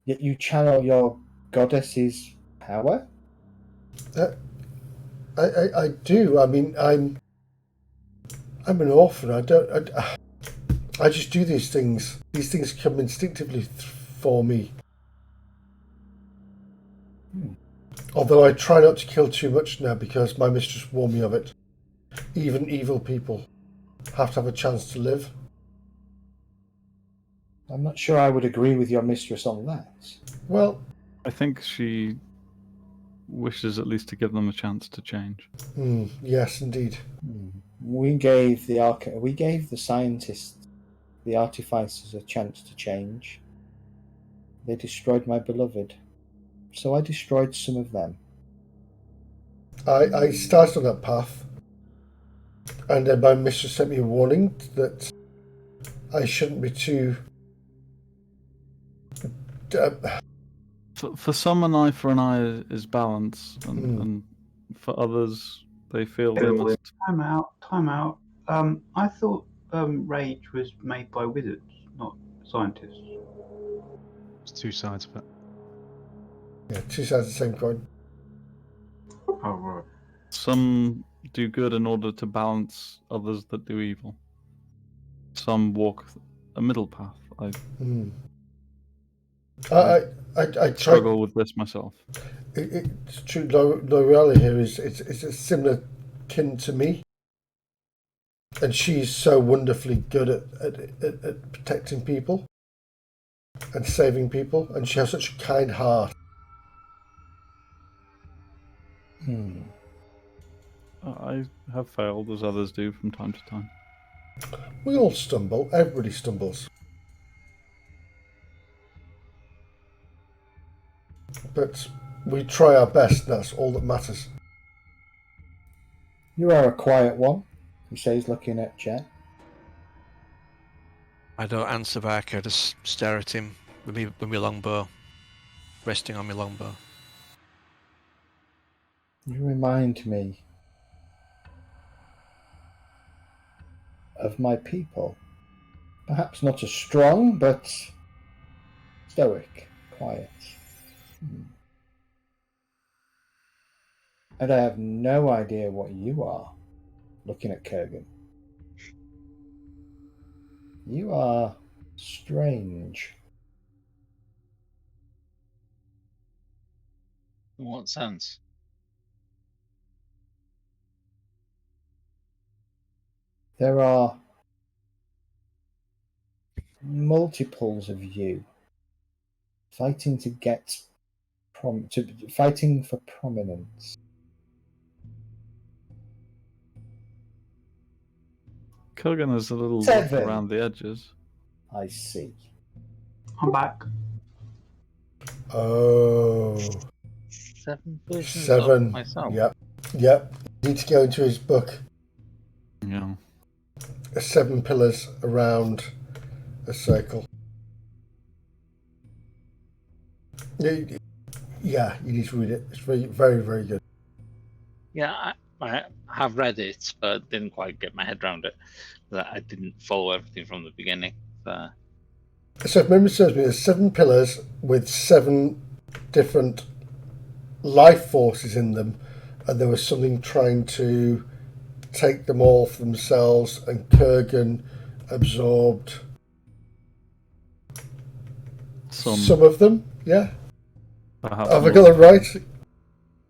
Yet you channel your goddess's power? I do. I mean, I'm an orphan. I just do these things. These things come instinctively for me. Although I try not to kill too much now because my mistress warned me of it. Even evil people have to have a chance to live. I'm not sure I would agree with your mistress on that. Well, I think she wishes at least to give them a chance to change. Yes, indeed. We gave the scientists, the artificers, a chance to change. They destroyed my beloved, so I destroyed some of them. I started on that path, and then my mistress sent me a warning that I shouldn't be too. For some, an eye for an eye is balance, and for others, they feel they must. Time out. I thought rage was made by wizards, not scientists. It's two sides of it. Yeah, two sides of the same coin. Oh, right. Some do good in order to balance others that do evil. Some walk a middle path. I I struggle with this myself. It's true. The reality here is it's a similar kin to me, and she's so wonderfully good at protecting people and saving people, and she has such a kind heart. I have failed as others do from time to time. We all stumble. Everybody stumbles. But we try our best, and that's all that matters. You are a quiet one, he says, looking at Jet. I don't answer back, I just stare at him with my longbow, resting on my longbow. You remind me of my people. Perhaps not as strong, but stoic, quiet. And I have no idea what you are, looking at Kurgan. You are strange. In what sense? There are multiples of you fighting to get fighting for prominence. Kurgan is a little rough 7. around the edges. I see. I'm back. Oh, 7 versions 7. of myself. Yep. You need to go into his book. Yeah. 7 pillars around a circle. Yeah, you need to read it. It's very, very, very good. Yeah, I have read it, but didn't quite get my head around it. I didn't follow everything from the beginning. So if memory serves me, there's 7 pillars with 7 different life forces in them, and there was something trying to take them all for themselves, and Kurgan absorbed some of them. Yeah. Perhaps Have I got it right?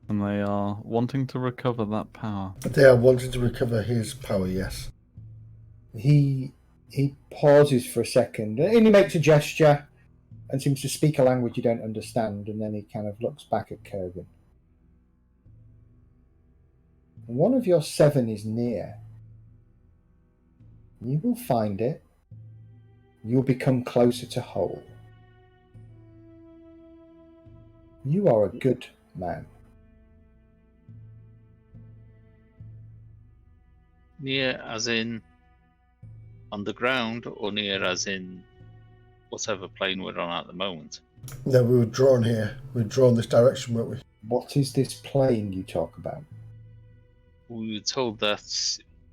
And they are wanting to recover that power. They are wanting to recover his power, yes. He pauses for a second and he makes a gesture and seems to speak a language you don't understand, and then he kind of looks back at Kurgan. One of your 7 is near. You will find it. You'll become closer to whole. You are a good man. Near as in underground, or near as in whatever plane we're on at the moment? No, we were drawn here. We were drawn this direction, weren't we? What is this plane you talk about? We were told that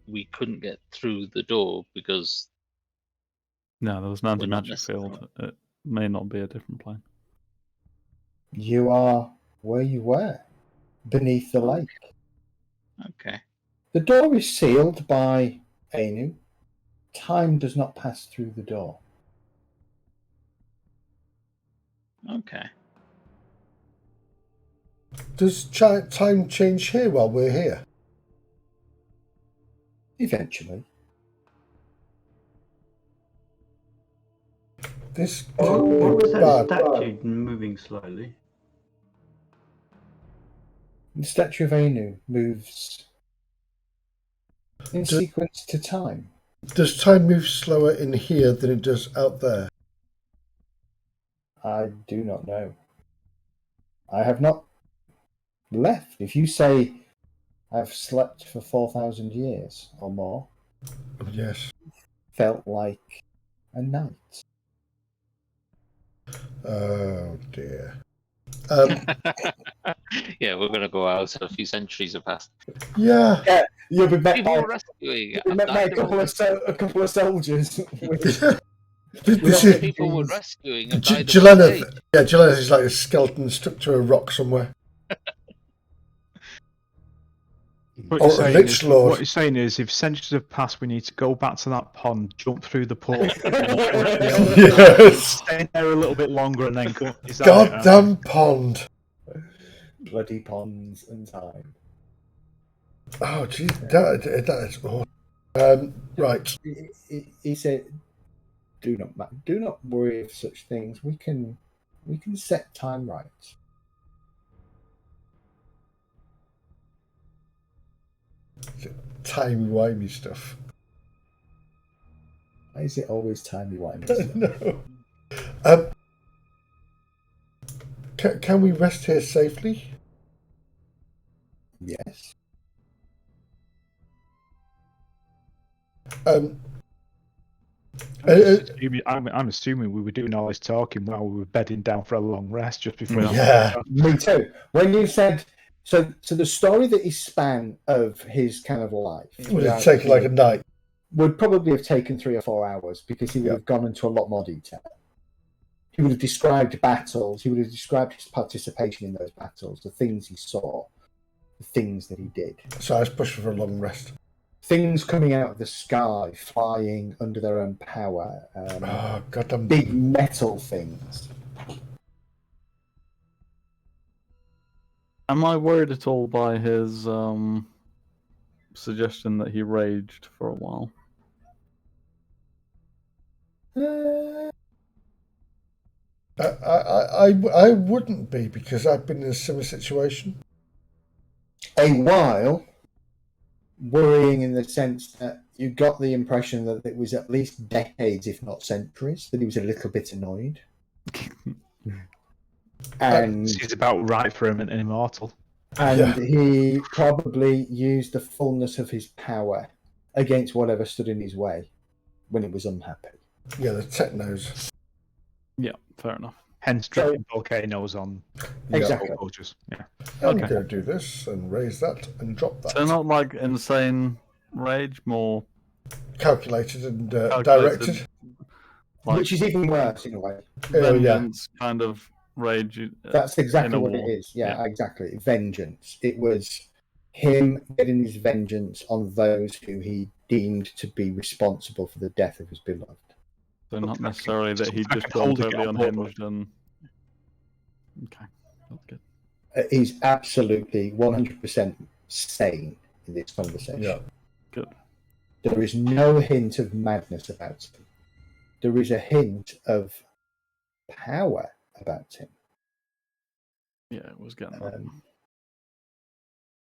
we couldn't get through the door because... No, there was an anti-magic field. It may not be a different plane. You are where you were, beneath the lake. Okay. The door is sealed by Ainu. Time does not pass through the door. Okay. Does time change here while we're here? Eventually. This What was that bad. statue moving slowly? The statue of Anu moves in sequence to time. Does time move slower in here than it does out there? I do not know. I have not left. If you say I've slept for 4,000 years or more, Yes. felt like a night. Oh dear. Yeah, we're going to go out. A few centuries have passed. Yeah. You'll be met People by, were rescuing. you'll be met by a couple of soldiers. People were rescuing. Jelena, Jelena is like a skeleton stuck to a rock somewhere. What he's saying is, if centuries have passed, we need to go back to that pond, jump through the portal, yes. stay there a little bit longer, and then go. Goddamn pond! Bloody ponds and time. Oh, geez, that is awesome. Right. He said, "Do not worry of such things. We can set time right." Timey-wimey stuff. Why is it always timey-wimey stuff? No. Can we rest here safely? Yes. I'm assuming we were doing all this talking while we were bedding down for a long rest just before. Yeah, me too. When you said so the story that he span of his kind of life would have taken like a night. Would probably have taken 3 or 4 hours because he would have gone into a lot more detail. He would have described battles. He would have described his participation in those battles, the things he saw, the things that he did. So I was pushing for a long rest. Things coming out of the sky, flying under their own power. Goddamn big metal things. Am I worried at all by his suggestion that he raged for a while? I wouldn't be, because I've been in a similar situation. A while, worrying in the sense that you got the impression that it was at least decades, if not centuries, that he was a little bit annoyed. And it's about right for him, an immortal. And he probably used the fullness of his power against whatever stood in his way when he was unhappy. Yeah, the technos. Yeah, fair enough. Hence dropping volcanoes on exactly. Cultures. Yeah. I'm going to do this and raise that and drop that. So not like insane rage, more calculated and directed. Like, which is even worse in a way. Vengeance kind of rage. That's exactly what it is. Yeah, exactly. Vengeance. It was him getting his vengeance on those who he deemed to be responsible for the death of his beloved. So not necessarily that he just got totally unhinged and... Okay, that's good. He's absolutely 100% sane in this conversation. Yeah. Good. There is no hint of madness about him. There is a hint of power about him. Yeah, it was getting that.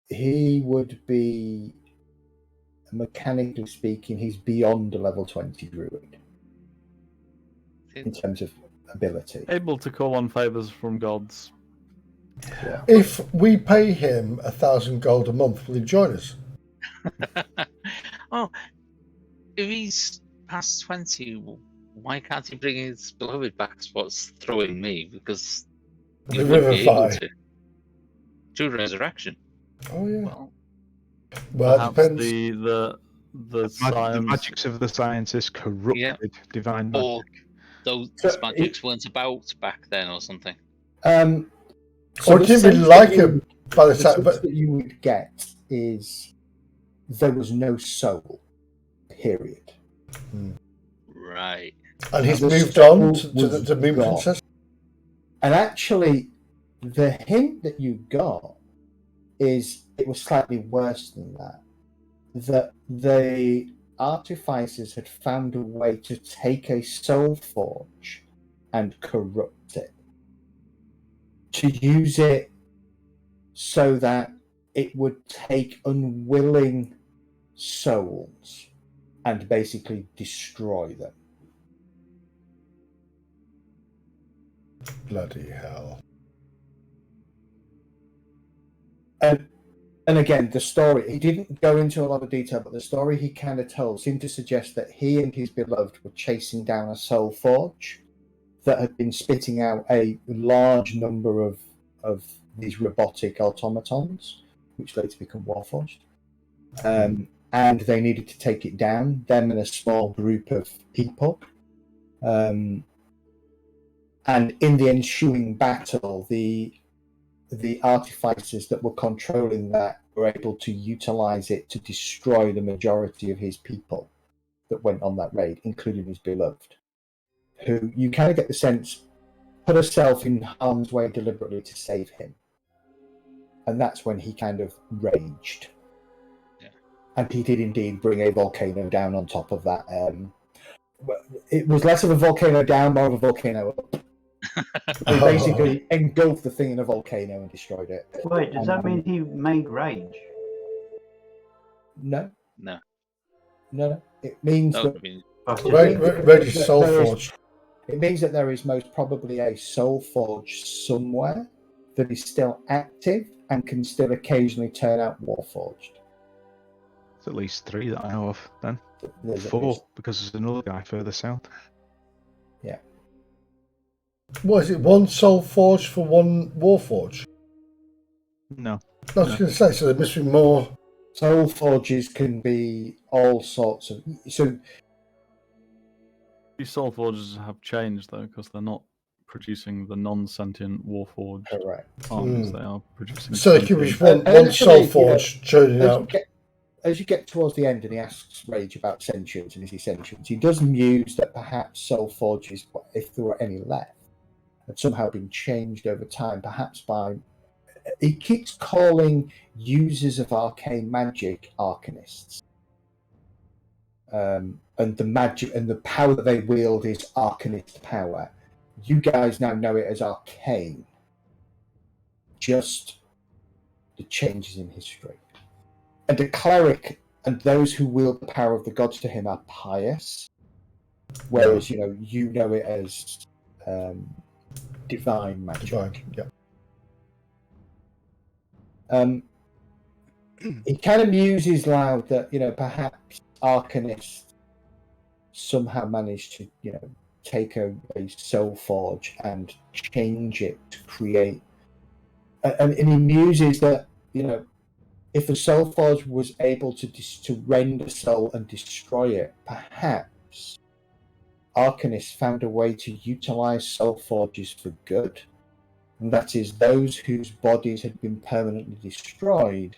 He would be, mechanically speaking, he's beyond a level 20 druid in terms of ability. Able to call on favours from gods. Yeah. If we pay him 1,000 gold a month, will he join us? Well, if he's past 20, why can't he bring his beloved back? Is what's throwing me, because he would be able to. To resurrection. Oh yeah. Well, it depends. The magics of the scientists corrupted divine magic. Or those magics weren't about back then, or something. So or didn't really like him by the time. But that you would get is there was no soul. Period. Right. And he's moved on to the Moon Princess. And actually, the hint that you got is it was slightly worse than that. That the artificers had found a way to take a soul forge and corrupt it. To use it so that it would take unwilling souls and basically destroy them. Bloody hell. And again, the story, he didn't go into a lot of detail, but the story he kind of told seemed to suggest that he and his beloved were chasing down a soul forge that had been spitting out a large number of these robotic automatons, which later become warforged. And they needed to take it down, them and a small group of people. And in the ensuing battle, the artificers that were controlling that were able to utilize it to destroy the majority of his people that went on that raid, including his beloved, who you kind of get the sense put herself in harm's way deliberately to save him. And that's when he kind of raged. Yeah. And he did indeed bring a volcano down on top of that. It was less of a volcano down, more of a volcano up. They basically engulfed the thing in a volcano and destroyed it. Wait, does that mean he made rage? No. No. It means That that would be... Rage is soul forged. It means that there is most probably a soul forge somewhere that is still active and can still occasionally turn out warforged. There's at least 3 that I know of then. There's 4, because there's another guy further south. Yeah. What is it? 1 soul forge for 1 warforge? No. I was going to say, so there must be more. Soul forges can be all sorts of... So these soul forges have changed though, because they're not producing the non-sentient warforged armies. They are producing. So there could be one soul forge churning out. As you get towards the end and he asks Rage about sentience and is he sentient, he does muse that perhaps soul forges, if there were any left, had somehow been changed over time, perhaps by... He keeps calling users of arcane magic arcanists. And the magic and the power that they wield is arcanist power. You guys now know it as arcane. Just the changes in history. And a cleric and those who wield the power of the gods to him are pious, whereas you know it as divine magic. Divine, yeah. He kind of muses loud that perhaps arcanists somehow managed to take a soul forge and change it to create, and he muses that if a soul forge was able to rend a soul and destroy it, perhaps arcanists found a way to utilize soul forges for good, and that is those whose bodies had been permanently destroyed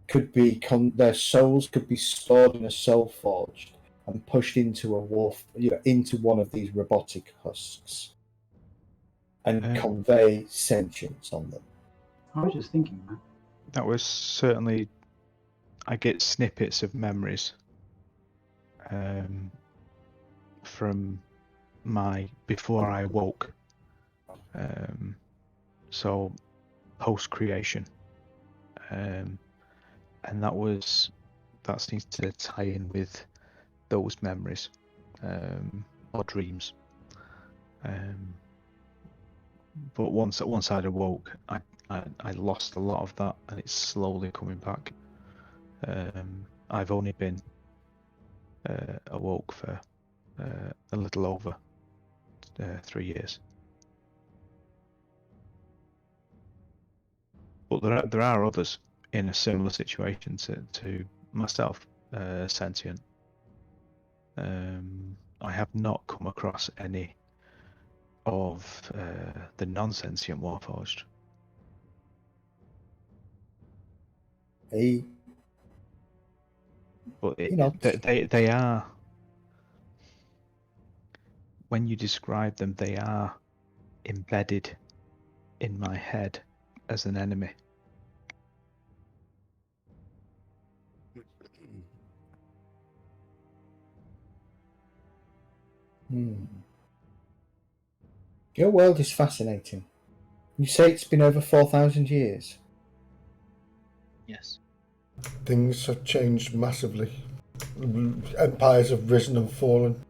could be their souls could be stored in a soul forge and pushed into into one of these robotic husks and convey sentience on them. I was just thinking that. That was certainly... I get snippets of memories from my... before I woke. So, post-creation. And that seems to tie in with those memories or dreams. But once I'd awoke, I lost a lot of that, and it's slowly coming back. I've only been awoke for a little over 3 years. But there are others in a similar situation to myself, sentient. I have not come across any of the non-sentient warforged. But they are, when you describe them, they are embedded in my head as an enemy. Your world is fascinating. You say it's been over 4,000 years. Yes. Things have changed massively. Empires have risen and fallen.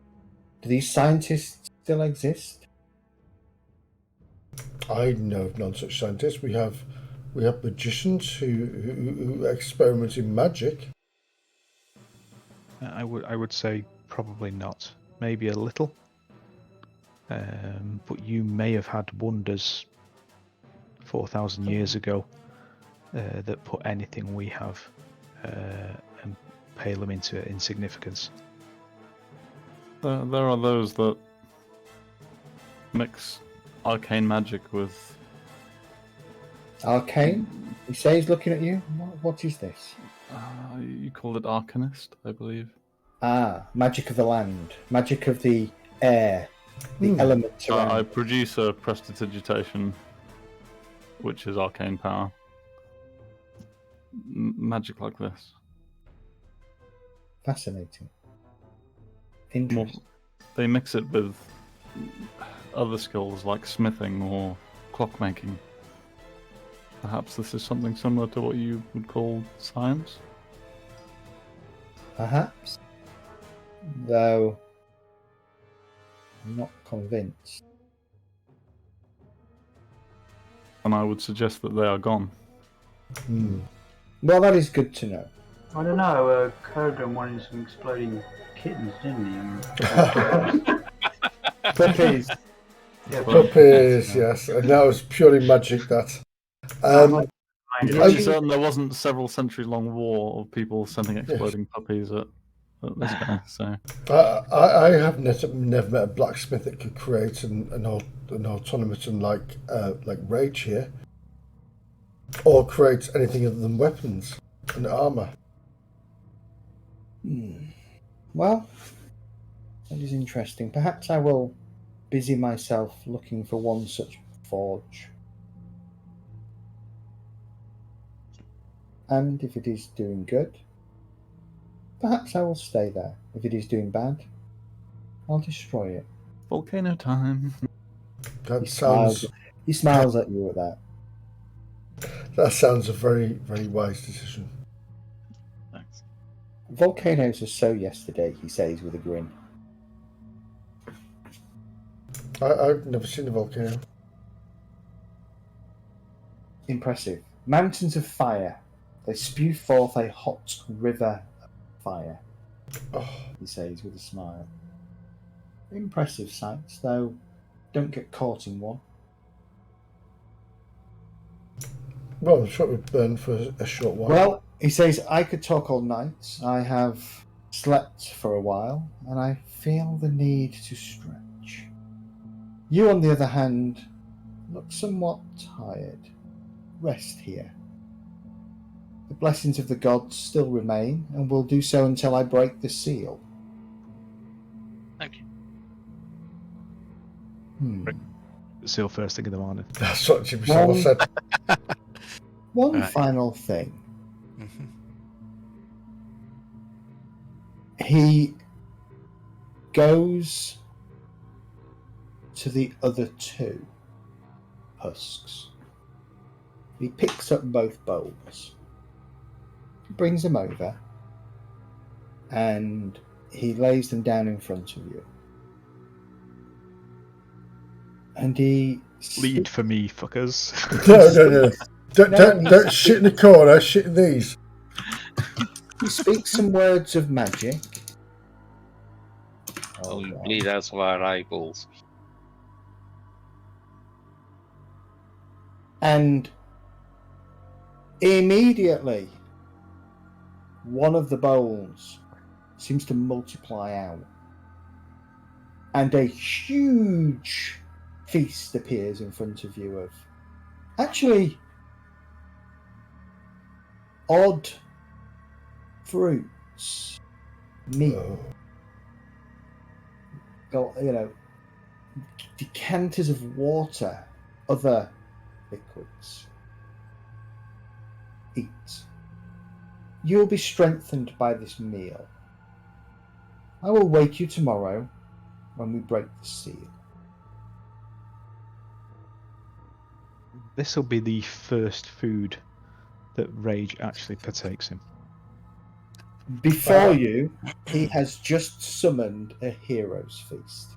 Do these scientists still exist? I know of none such scientists. We have magicians who experiment in magic. I would say probably not. Maybe a little. But you may have had wonders 4,000 years ago that put anything we have and pale them into insignificance. There are those that mix arcane magic with. Arcane? He says he's looking at you. What is this? You call it arcanist, I believe. Ah, magic of the land, magic of the air, the elements around. I produce a prestidigitation, which is arcane power. Magic like this. Fascinating. Interesting. They mix it with other skills like smithing or clockmaking. Perhaps this is something similar to what you would call science? Perhaps. Though I'm not convinced. And I would suggest that they are gone. Well, that is good to know. I don't know, Kurgan wanted some exploding kittens, didn't he? Puppies. Yeah, Puppies, yes. And that was purely magic, that. I'm pretty certain there wasn't several century-long war of people sending exploding puppies at this guy. So I have never met a blacksmith that could create an automaton like Rage here, or create anything other than weapons and armor. Well, that is interesting. Perhaps I will busy myself looking for one such forge. And if it is doing good, perhaps I will stay there. If it is doing bad, I'll destroy it. volcano time. That sounds. He smiles at you at that. That sounds a very, very wise decision. Thanks. Volcanoes are so yesterday, he says with a grin. I've never seen a volcano. Impressive. Mountains of fire. They spew forth a hot river of fire, he says with a smile. Impressive sights, though don't get caught in one. Well, I'm sure it would burn for a short while. Well, he says, I could talk all night. I have slept for a while, and I feel the need to stretch. You, on the other hand, look somewhat tired. Rest here. The blessings of the gods still remain, and will do so until I break the seal. Thank you. The seal first thing in the morning. That's what Jimmy Savile said. One final thing. He goes to the other two husks. He picks up both bowls, brings them over, and he lays them down in front of you. And he... Lead for me, fuckers. No. Don't shit in the corner, shit in these. He speaks some words of magic. Oh, we bleed out of our eyeballs. And immediately, one of the bowls seems to multiply out. And a huge feast appears in front of you of actually odd fruits, meat, decanters of water, other liquids. Eat. You will be strengthened by this meal. I will wake you tomorrow when we break the seal. This will be the first food that rage actually partakes him. Before you, he has just summoned a hero's feast.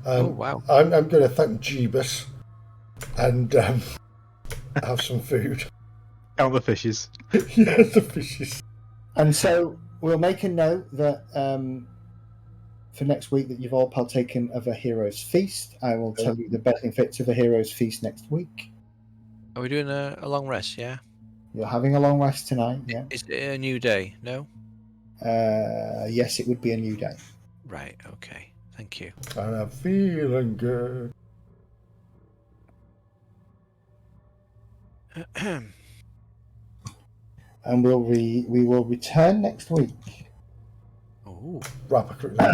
Oh, wow. I'm going to thank Jeebus and have some food. Count the fishes. Yeah, the fishes. And so we'll make a note that for next week that you've all partaken of a hero's feast. I will tell you the benefits of a hero's feast next week. Are we doing a long rest, yeah? You're having a long rest tonight, yeah? Is it a new day? No? Yes, it would be a new day. Right, okay. Thank you. And I'm feeling good. And we will return next week. Oh. Rapidly.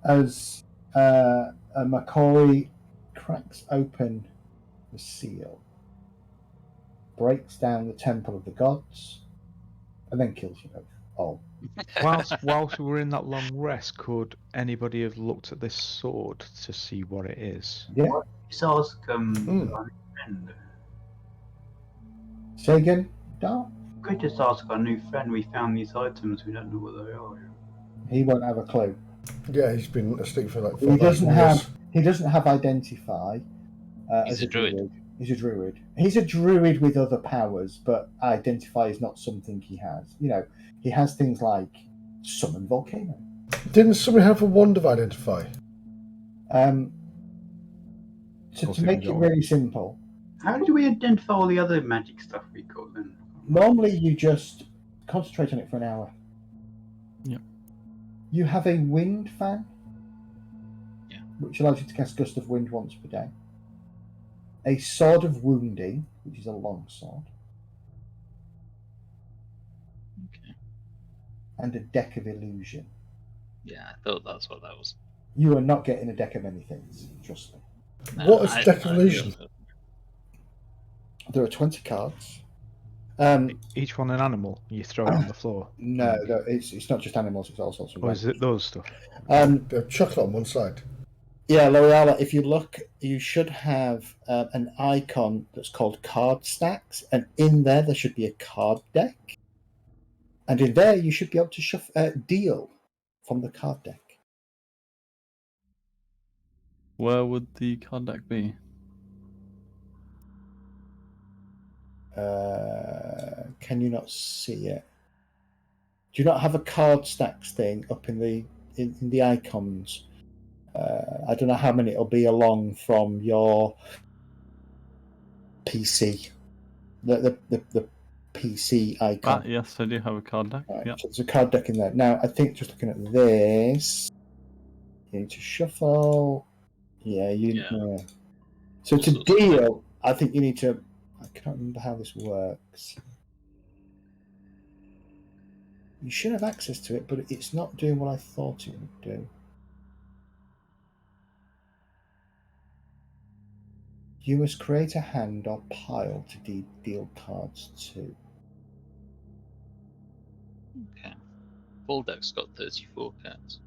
As McCoy cracks open the seal, breaks down the temple of the gods, and then kills you both all. Whilst we were in that long rest, could anybody have looked at this sword to see what it is? Yeah. Just ask our new friend. Say again, Dart? Could just ask our new friend. We found these items. We don't know what they are. He won't have a clue. Yeah, he's been asleep for like 4 He doesn't years. have identify. He's as a druid. He's a druid. He's a druid with other powers, but identify is not something he has. You know, he has things like summon volcano. Didn't somebody have a wand of identify? To make it really simple, How do we identify all the other magic stuff we got then? normally you just concentrate on it for an hour. Yep. You have a wind fan, Yeah. which allows you to cast Gust of Wind once per day. A Sword of Wounding, which is a long sword. Okay. And a Deck of Illusion. Yeah, I thought that's what that was. You are not getting a deck of many things, trust me. What is Deck of Illusion? There are 20 cards. Each one an animal. You throw it on the floor. No, it's not just animals, it's all sorts of... Or is it those stuff? They have chocolate on one side. Yeah, L'Oreal, if you look, you should have an icon that's called card stacks, and in there should be a card deck. And in there, you should be able to deal from the card deck. Where would the card deck be? Can you not see it? Do you not have a card stacks thing up in the icons? I don't know how many it'll be along from your PC. The PC icon. Yes, I do have a card deck. Right, Yeah. so there's a card deck in there. Now, I think just looking at this, you need to shuffle. Yeah, yeah. So to deal, I think you need to... I can't remember how this works. You should have access to it, but it's not doing what I thought it would do. You must create a hand or pile to deal cards to. Okay. Full deck's got 34 cards.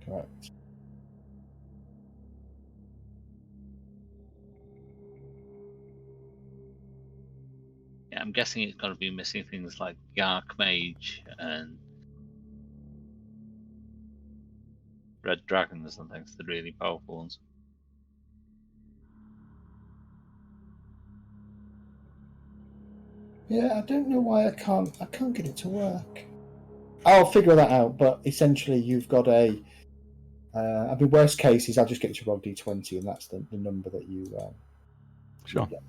Correct. Yeah, I'm guessing it's going to be missing things like the Archmage and Red Dragons and things, the really powerful ones. Yeah, I don't know why I can't get it to work. I'll figure that out, but essentially you've got a... I mean, worst case is I'll just get you to roll d20 and that's the number that you... Sure. Get.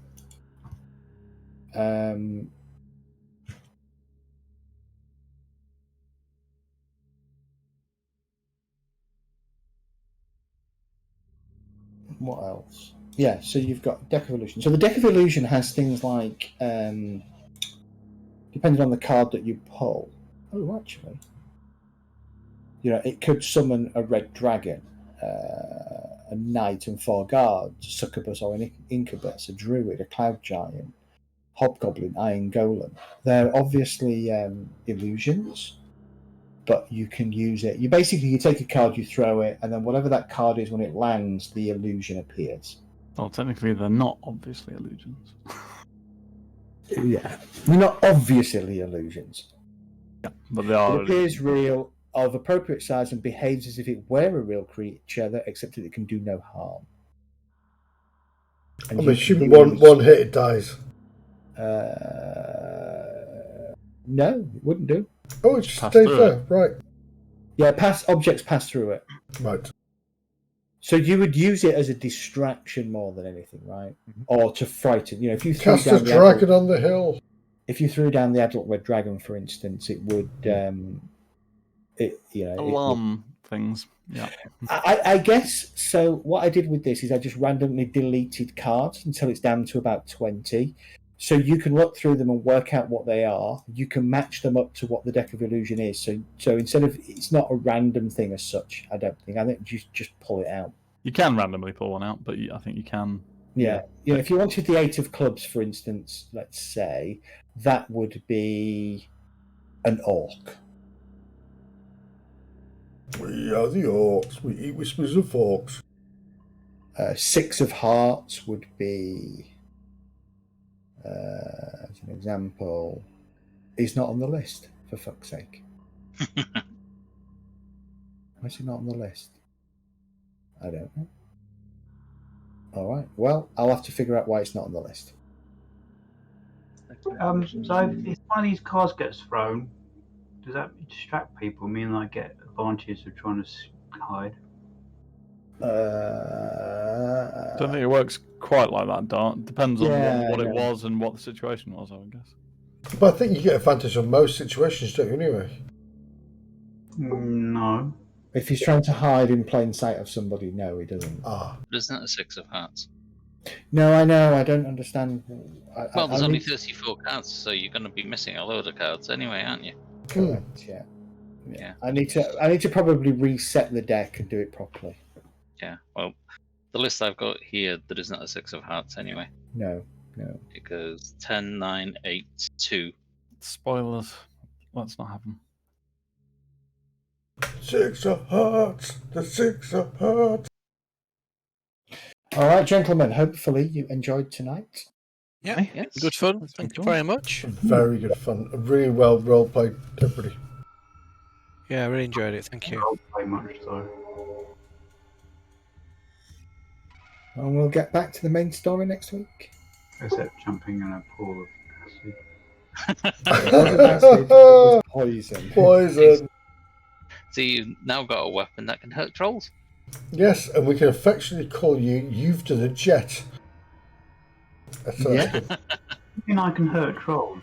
What else? Yeah, so you've got Deck of Illusion. So the Deck of Illusion has things like, depending on the card that you pull. Oh, actually, it could summon a red dragon, a knight and 4 guards, a succubus or an incubus, a druid, a cloud giant, hobgoblin, iron golem. They're obviously illusions, but you can use it. You take a card, you throw it, and then whatever that card is, when it lands, the illusion appears. Well, technically, they're not obviously illusions. Yeah, they're not obviously illusions. Yeah, but they are. It appears real, of appropriate size, and behaves as if it were a real creature, except that it can do no harm. And I'm you assuming can use- one hit it dies. No, it wouldn't do. Oh, it just Pass stays through there. Right. Yeah, objects pass through it. Right. So you would use it as a distraction more than anything, right? Or to frighten. If you threw Cast a down the dragon on the hill. if you threw down the adult red dragon, for instance, it would. Alarm things. Yeah. I guess so. What I did with this is I just randomly deleted cards until it's down to about 20. So you can look through them and work out what they are. You can match them up to what the deck of illusion is. So instead of, it's not a random thing as such. I don't think. I think you just pull it out. You can randomly pull one out, but I think you can. Yeah. If you wanted the 8 of clubs, for instance, let's say, that would be an orc. We are the orcs. We eat with spoons and forks. 6 of hearts would be, as an example, he's not on the list, for fuck's sake. Why is he not on the list? I don't know. All right. Well, I'll have to figure out why it's not on the list. So if one of these cards gets thrown, does that distract people? Mean like get advantage of trying to hide? I don't think it works quite like that, Dart. Depends on what it was and what the situation was, I would guess. But I think you get advantage on most situations, don't you, anyway? No. If he's trying to hide in plain sight of somebody, no, he doesn't. Ah. But isn't it a 6 of hearts? No, I know. I don't understand. Well, there's only 34 cards, so you're going to be missing a load of cards anyway, aren't you? Correct. Yeah. I need to probably reset the deck and do it properly. Yeah. Well, the list I've got here, there isn't a 6 of hearts anyway. No. It goes 10, 9, 8, 2. Spoilers. Let's not have them. 6 of hearts. The 6 of hearts. All right, gentlemen. Hopefully you enjoyed tonight. Yeah, Yes. good fun. Thank you very much. Very good fun. Really well role played, everybody. Yeah, I really enjoyed it. Thank I you. don't play much though. And we'll get back to the main story next week. Except jumping in a pool of acid. It wasn't acid, it was poison. Poison. So you've now got a weapon that can hurt trolls. Yes, and we can affectionately call you've done a jet. That's Yeah. You think I can hurt trolls?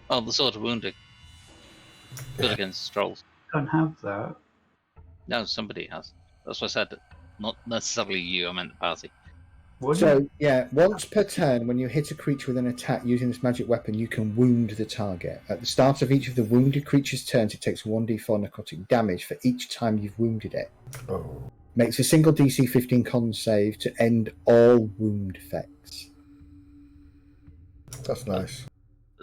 Oh, the sword of wounding. Good against trolls. I don't have that. No, somebody has. That's what I said. Not necessarily you, I meant the party. So, once per turn, when you hit a creature with an attack using this magic weapon, you can wound the target. At the start of each of the wounded creature's turns, it takes 1d4 necrotic damage for each time you've wounded it. Oh. Makes a single DC 15 con save to end all wound effects. That's nice.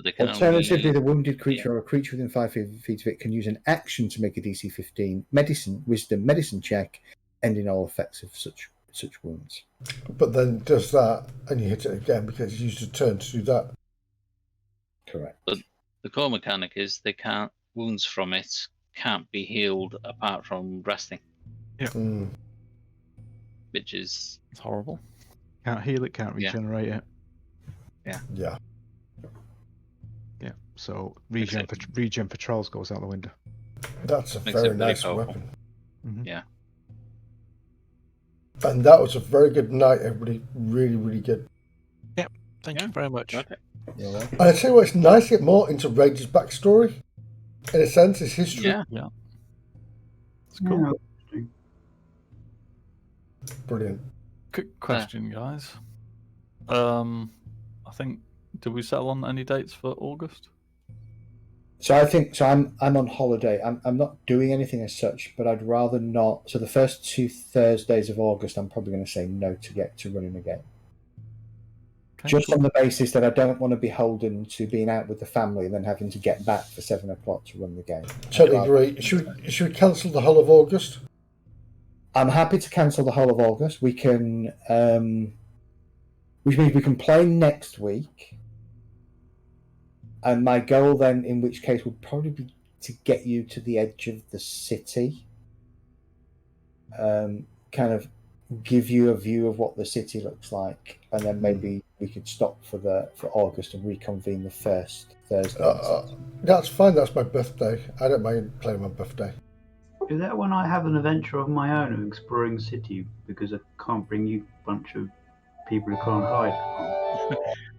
They can Alternatively, only... the wounded creature or a creature within 5 feet of it can use an action to make a DC 15 medicine check, ending all effects of such wounds. But then does that, and you hit it again because you used a turn to do that. Correct. But the core mechanic is wounds from it can't be healed apart from resting, Mm. which is It's horrible. Can't heal it, can't Yeah. regenerate it. Yeah. Yeah. So regen for trolls goes out the window. That's a Makes very it very nice powerful. weapon. Mhm. Yeah. And that was a very good night, everybody. Really, really good. Thank you very much. okay. You're welcome. And I tell you what, it's nice to get more into Rage's backstory. In a sense, his history. Yeah. It's cool. Yeah. Brilliant. Quick question, guys. I think, did we settle on any dates for August? So I'm on holiday. I'm not doing anything as such, but I'd rather not. So the first 2 Thursdays of August, I'm probably going to say no to get to running again. Okay. Just on the basis that I don't want to be beholden to being out with the family and then having to get back for 7 o'clock to run the game. Totally agree. Should we cancel the whole of August? I'm happy to cancel the whole of August. We can, which means we can play next week. And my goal then, in which case, would probably be to get you to the edge of the city. Kind of give you a view of what the city looks like, and then maybe we could stop for August and reconvene the first Thursday. That's fine. That's my birthday. I don't mind playing my birthday. Is that when I have an adventure of my own of exploring the city because I can't bring you a bunch of people who can't hide?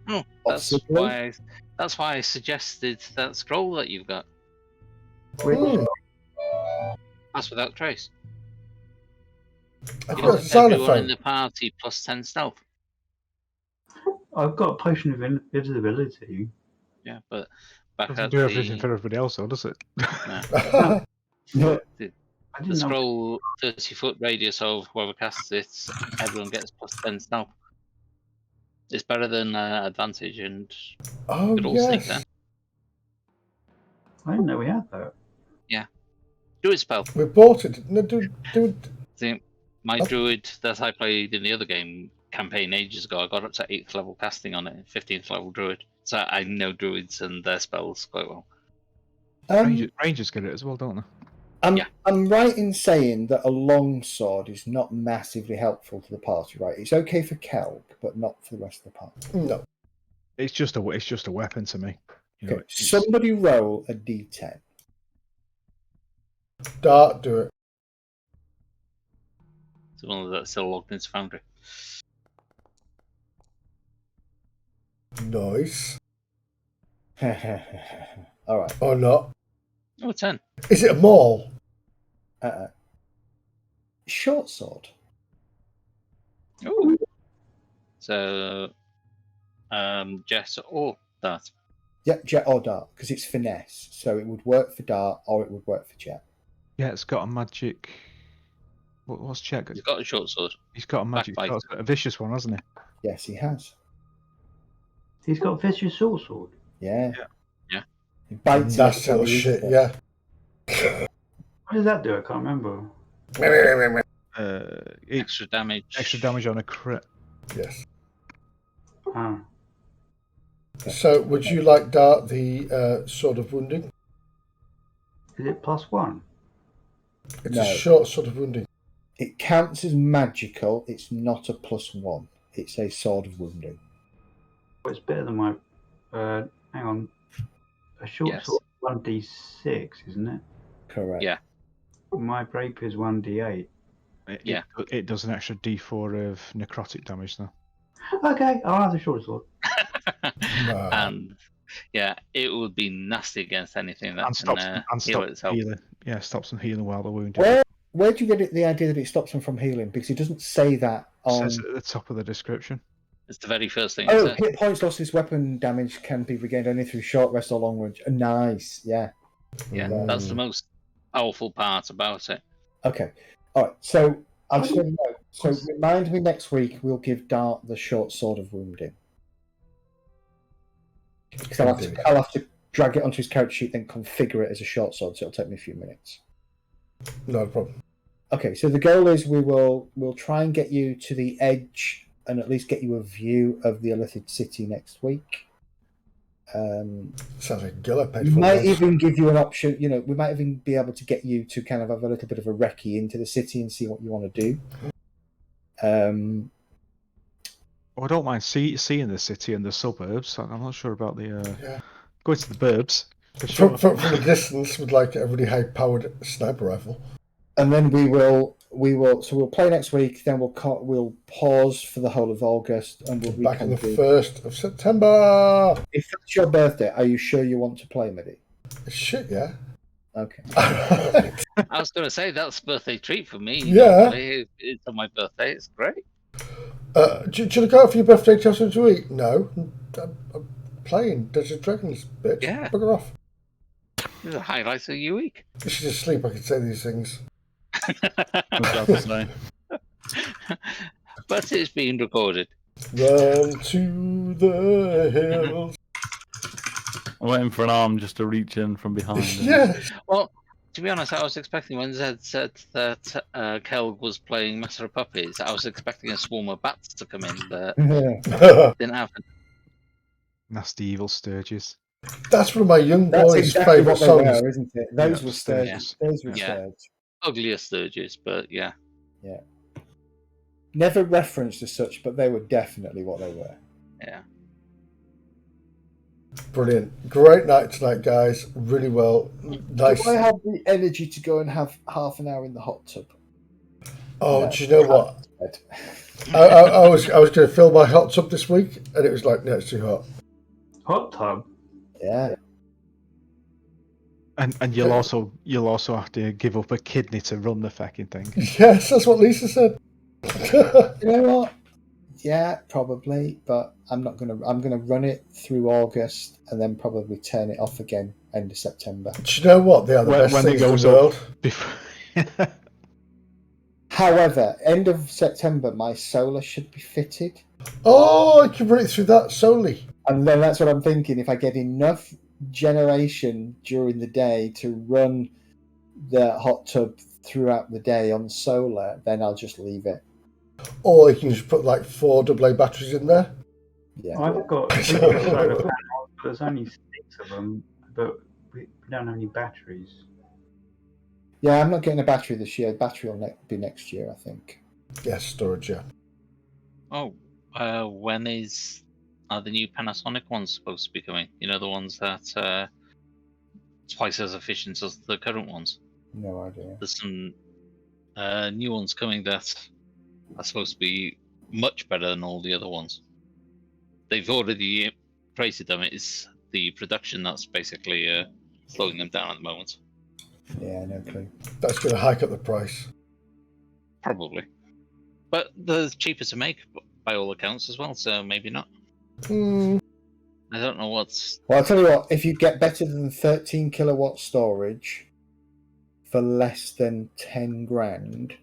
No, Possibly. that's why I suggested that scroll that you've got. Pass without trace. I've It got a gives everyone in xylophone. the party plus 10 stealth. I've got a potion of invisibility. Yeah, but back Doesn't at do everything the for everybody else, though, does it? No, the I didn't know. scroll 30-foot radius of whoever casts it, everyone gets plus 10 stealth. It's better than advantage, and Oh, good old sneak yes. then. I didn't know we had that. Druid spell. We bought it. No, do My druid that I played in the other game campaign ages ago, I got up to 8th level casting on it, 15th level druid. So I know druids and their spells quite well. Rangers get it as well, don't they? I'm right in saying that a longsword is not massively helpful to the party, right? It's okay for Kelg, but not for the rest of the party. no. It's just a weapon to me. You know, Okay, somebody roll a d10. Dart, do it. It's the one that's still logged into Foundry. Nice. All right. Or not. Oh, 10. Is it a mall? Short sword. Ooh. So, Jess or Dart? Yeah, jet or dart, because it's finesse. So it would work for dart or it would work for jet. Yeah, it's got a magic. What's Jet? He's got a short sword. He's got a magic. Backbite. He's got a vicious one, hasn't he? Yes, he has. He's got a vicious sword. Yeah. Yeah. He bites you That's every little time he shit, uses yeah. What does that do? I can't remember. Extra damage. Extra damage on a crit. Yes. Ah. So, would you like Dart the sword of wounding? Is it +1? It's No. a short sword of wounding. It counts as magical. It's not a +1. It's a sword of wounding. Well, it's better than my. Hang on. A short Yes. sword is 1d6, isn't it? Correct. Yeah. My rapier is 1d8. Yeah. It does an extra D4 of necrotic damage, though. Okay, I'll have the short sword. And yeah, it would be nasty against anything that And can stops heal itself. healing. Yeah, stops them healing while they're wounded. Where do you get the idea that it stops them from healing? Because it doesn't say that It on. says it at the top of the description. It's the very first thing it Oh, says. hit points lost as weapon damage can be regained only through short rest or long range. Nice, yeah. Yeah, that's the most powerful part about it. Okay, all right. So I'll just let you know. So remind me next week. We'll give Dart the short sword of wounding. Because I'll have to drag it onto his character sheet, then configure it as a short sword. So it'll take me a few minutes. No problem. Okay, so the goal is we'll try and get you to the edge and at least get you a view of the Illithid city next week. Sounds like Gilla paid We for might once. even give you an option. You know, we might even be able to get you to kind of have a little bit of a recce into the city and see what you want to do. Oh, I don't mind seeing the city and the suburbs. I'm not sure about the going to the burbs. For sure. From a distance with like a really high-powered sniper rifle. And then we'll play next week. Then we'll pause for the whole of August, and we'll Back on the reconvene. 1st of September. If that's your birthday, are you sure you want to play, Midi? Shit, yeah. Okay. I was going to say that's a birthday treat for me. Yeah. It's on my birthday. It's great. Do you go out for your birthday to have something to eat? No. I'm playing Desert Dragons, bitch. Yeah. Bugger off. It's a highlight of your week. You should just sleep. I can say these things. But it's being recorded. Run to the hills. I'm waiting for an arm just to reach in from behind. Yeah. Well, to be honest, I was expecting when Zed said that Kelg was playing Master of Puppets, I was expecting a swarm of bats to come in, but it didn't happen. Nasty evil Sturges. That's one of my young That's boys' exactly favourite what they songs. were, isn't it? Those were Sturgis. Sturgis. Those were Yeah. Sturgis. Uglier Sturgis, but yeah. Never referenced as such, but they were definitely what they were. Yeah. Brilliant. Great night tonight, guys. Really well. Nice. Do I have the energy to go and have half an hour in the hot tub? Oh, No. do you know what? I was going to fill my hot tub this week, and it was like, no, it's too hot. Hot tub. Yeah. And you'll also have to give up a kidney to run the fucking thing. Yes, that's what Lisa said. You know what? Yeah, probably, but I'm not gonna. I'm gonna run it through August and then probably turn it off again end of September. Do you know what? They are the best When things it in goes the world. up before. However, end of September, my solar should be fitted, Oh, I can run it through that solely. and then that's what I'm thinking. If I get enough generation during the day to run the hot tub throughout the day on solar, then I'll just leave it. Or you can just put like 4 AA batteries in there. Yeah. I've got 3 solar panels, but there's only 6 of them, but we don't have any batteries. Yeah, I'm not getting a battery this year. Battery will be next year, I think. Yes, storage, yeah. Oh, when are the new Panasonic ones supposed to be coming? You know, the ones that twice as efficient as the current ones. No idea. There's some new ones coming that are supposed to be much better than all the other ones. They've already created them. It's the production that's basically slowing them down at the moment. Yeah, no clue. That's going to hike up the price. Probably. But they're cheaper to make by all accounts as well, so maybe not. Hmm. I don't know what's... Well, I'll tell you what, if you get better than 13 kilowatt storage for less than 10 grand,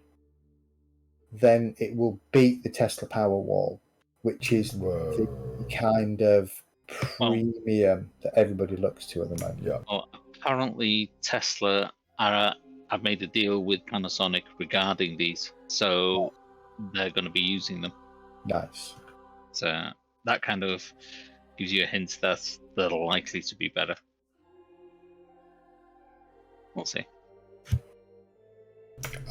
then it will beat the Tesla Powerwall, which is the kind of premium that everybody looks to at the moment. Yeah. Well, apparently Tesla have made a deal with Panasonic regarding these, so they're going to be using them. Nice. So that kind of gives you a hint that they're likely to be better. We'll see.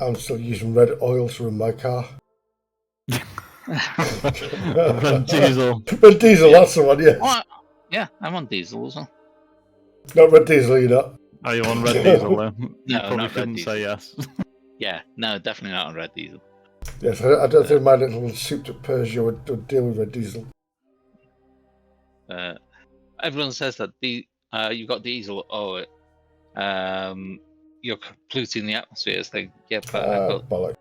I'm still using red oil to run my car. Red diesel. Red diesel, that's the one, yeah. Oh, yeah, I'm on diesel as well. Not red diesel, you're not. Are you on red diesel then? You No, probably not red shouldn't diesel. say yes. Yeah, no, definitely not on red diesel. Yes, I don't think my little souped-up Peugeot would deal with red diesel. Everyone says that you've got diesel. Oh, you're polluting the atmosphere. It's like, yeah, but I've got... Bollock.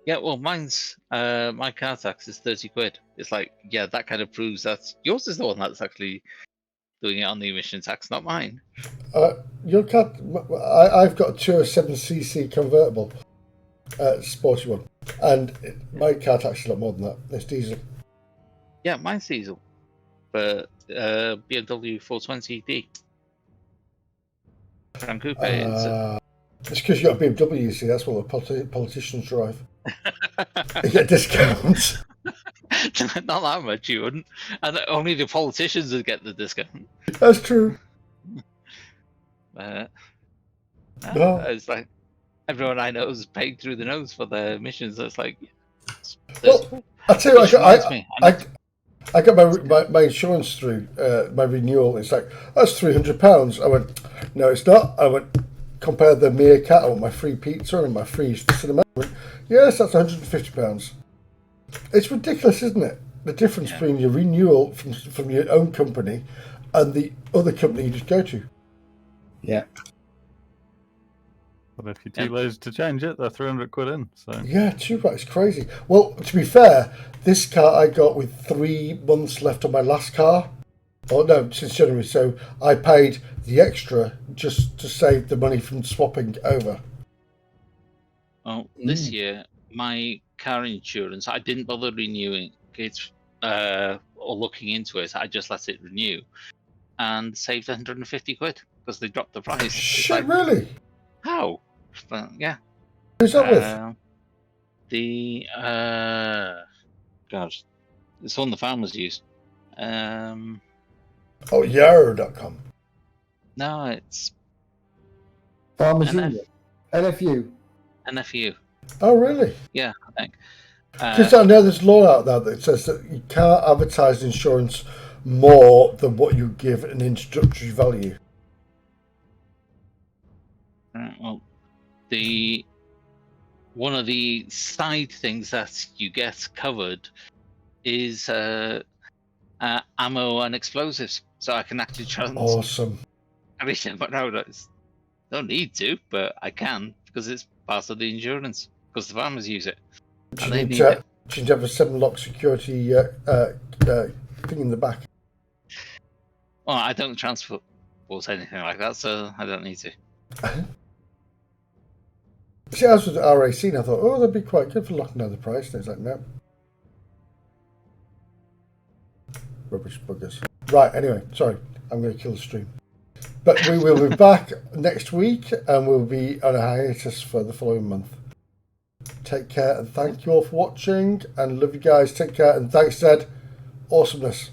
Yeah, well, mine's my car tax is 30 quid. It's like, yeah, that kind of proves that yours is the one that's actually doing it on the emission tax, not mine. Your car, I've got a 207cc convertible, sporty one, and my car tax is a lot more than that. It's diesel. Yeah, mine's diesel, but BMW 420D. Grand Coupe. It's because you got a BMW, you see, that's what the politicians drive. You get discounts. Not that much, you wouldn't. And only the politicians would get the discount. That's true. No. No. It's like everyone I know is paying through the nose for their emissions. It's like, Well, I tell you, Which reminds me, I got my insurance through my renewal. It's like, that's £300. I went, no, it's not. I went, compare the meerkat. I want my free pizza and my free cinema. I went, yes, that's £150. It's ridiculous, isn't it? The difference between your renewal from your own company and the other company you just go to. Yeah. But if you're too lazy to change it, they're 300 quid in. So Yeah, too right. It's crazy. Well, to be fair, this car I got with 3 months left on my last car. Oh no, since January. So I paid the extra just to save the money from swapping over. Well, this year, my car insurance, I didn't bother renewing it or looking into it. I just let it renew and saved 150 quid because they dropped the price. It's Shit, like, really? how? But, yeah. Who's that with? The God, it's one the farmers use. Oh, yarrow.com. No, it's Farmers NF. Union. NFU. NFU. Oh, really? Yeah, I think. Because I know there's law out there that says that you can't advertise insurance more than what you give an introductory value. Well, one of the side things that you get covered is ammo and explosives, so I can actually Awesome. I mean, but no, don't need to, but I can because it's part of the insurance because the farmers use it. Do And you they need need to, it. do you need to have a 7-lock security thing in the back? Well, I don't transport anything like that, so I don't need to. See, I was with RAC and I thought, oh, that'd be quite good for locking down the price. And it's like, no. Rubbish buggers. Right, anyway, sorry. I'm going to kill the stream. But we will be back next week and we'll be on a hiatus for the following month. Take care and thank you all for watching and love you guys. Take care and thanks, Zed. Awesomeness.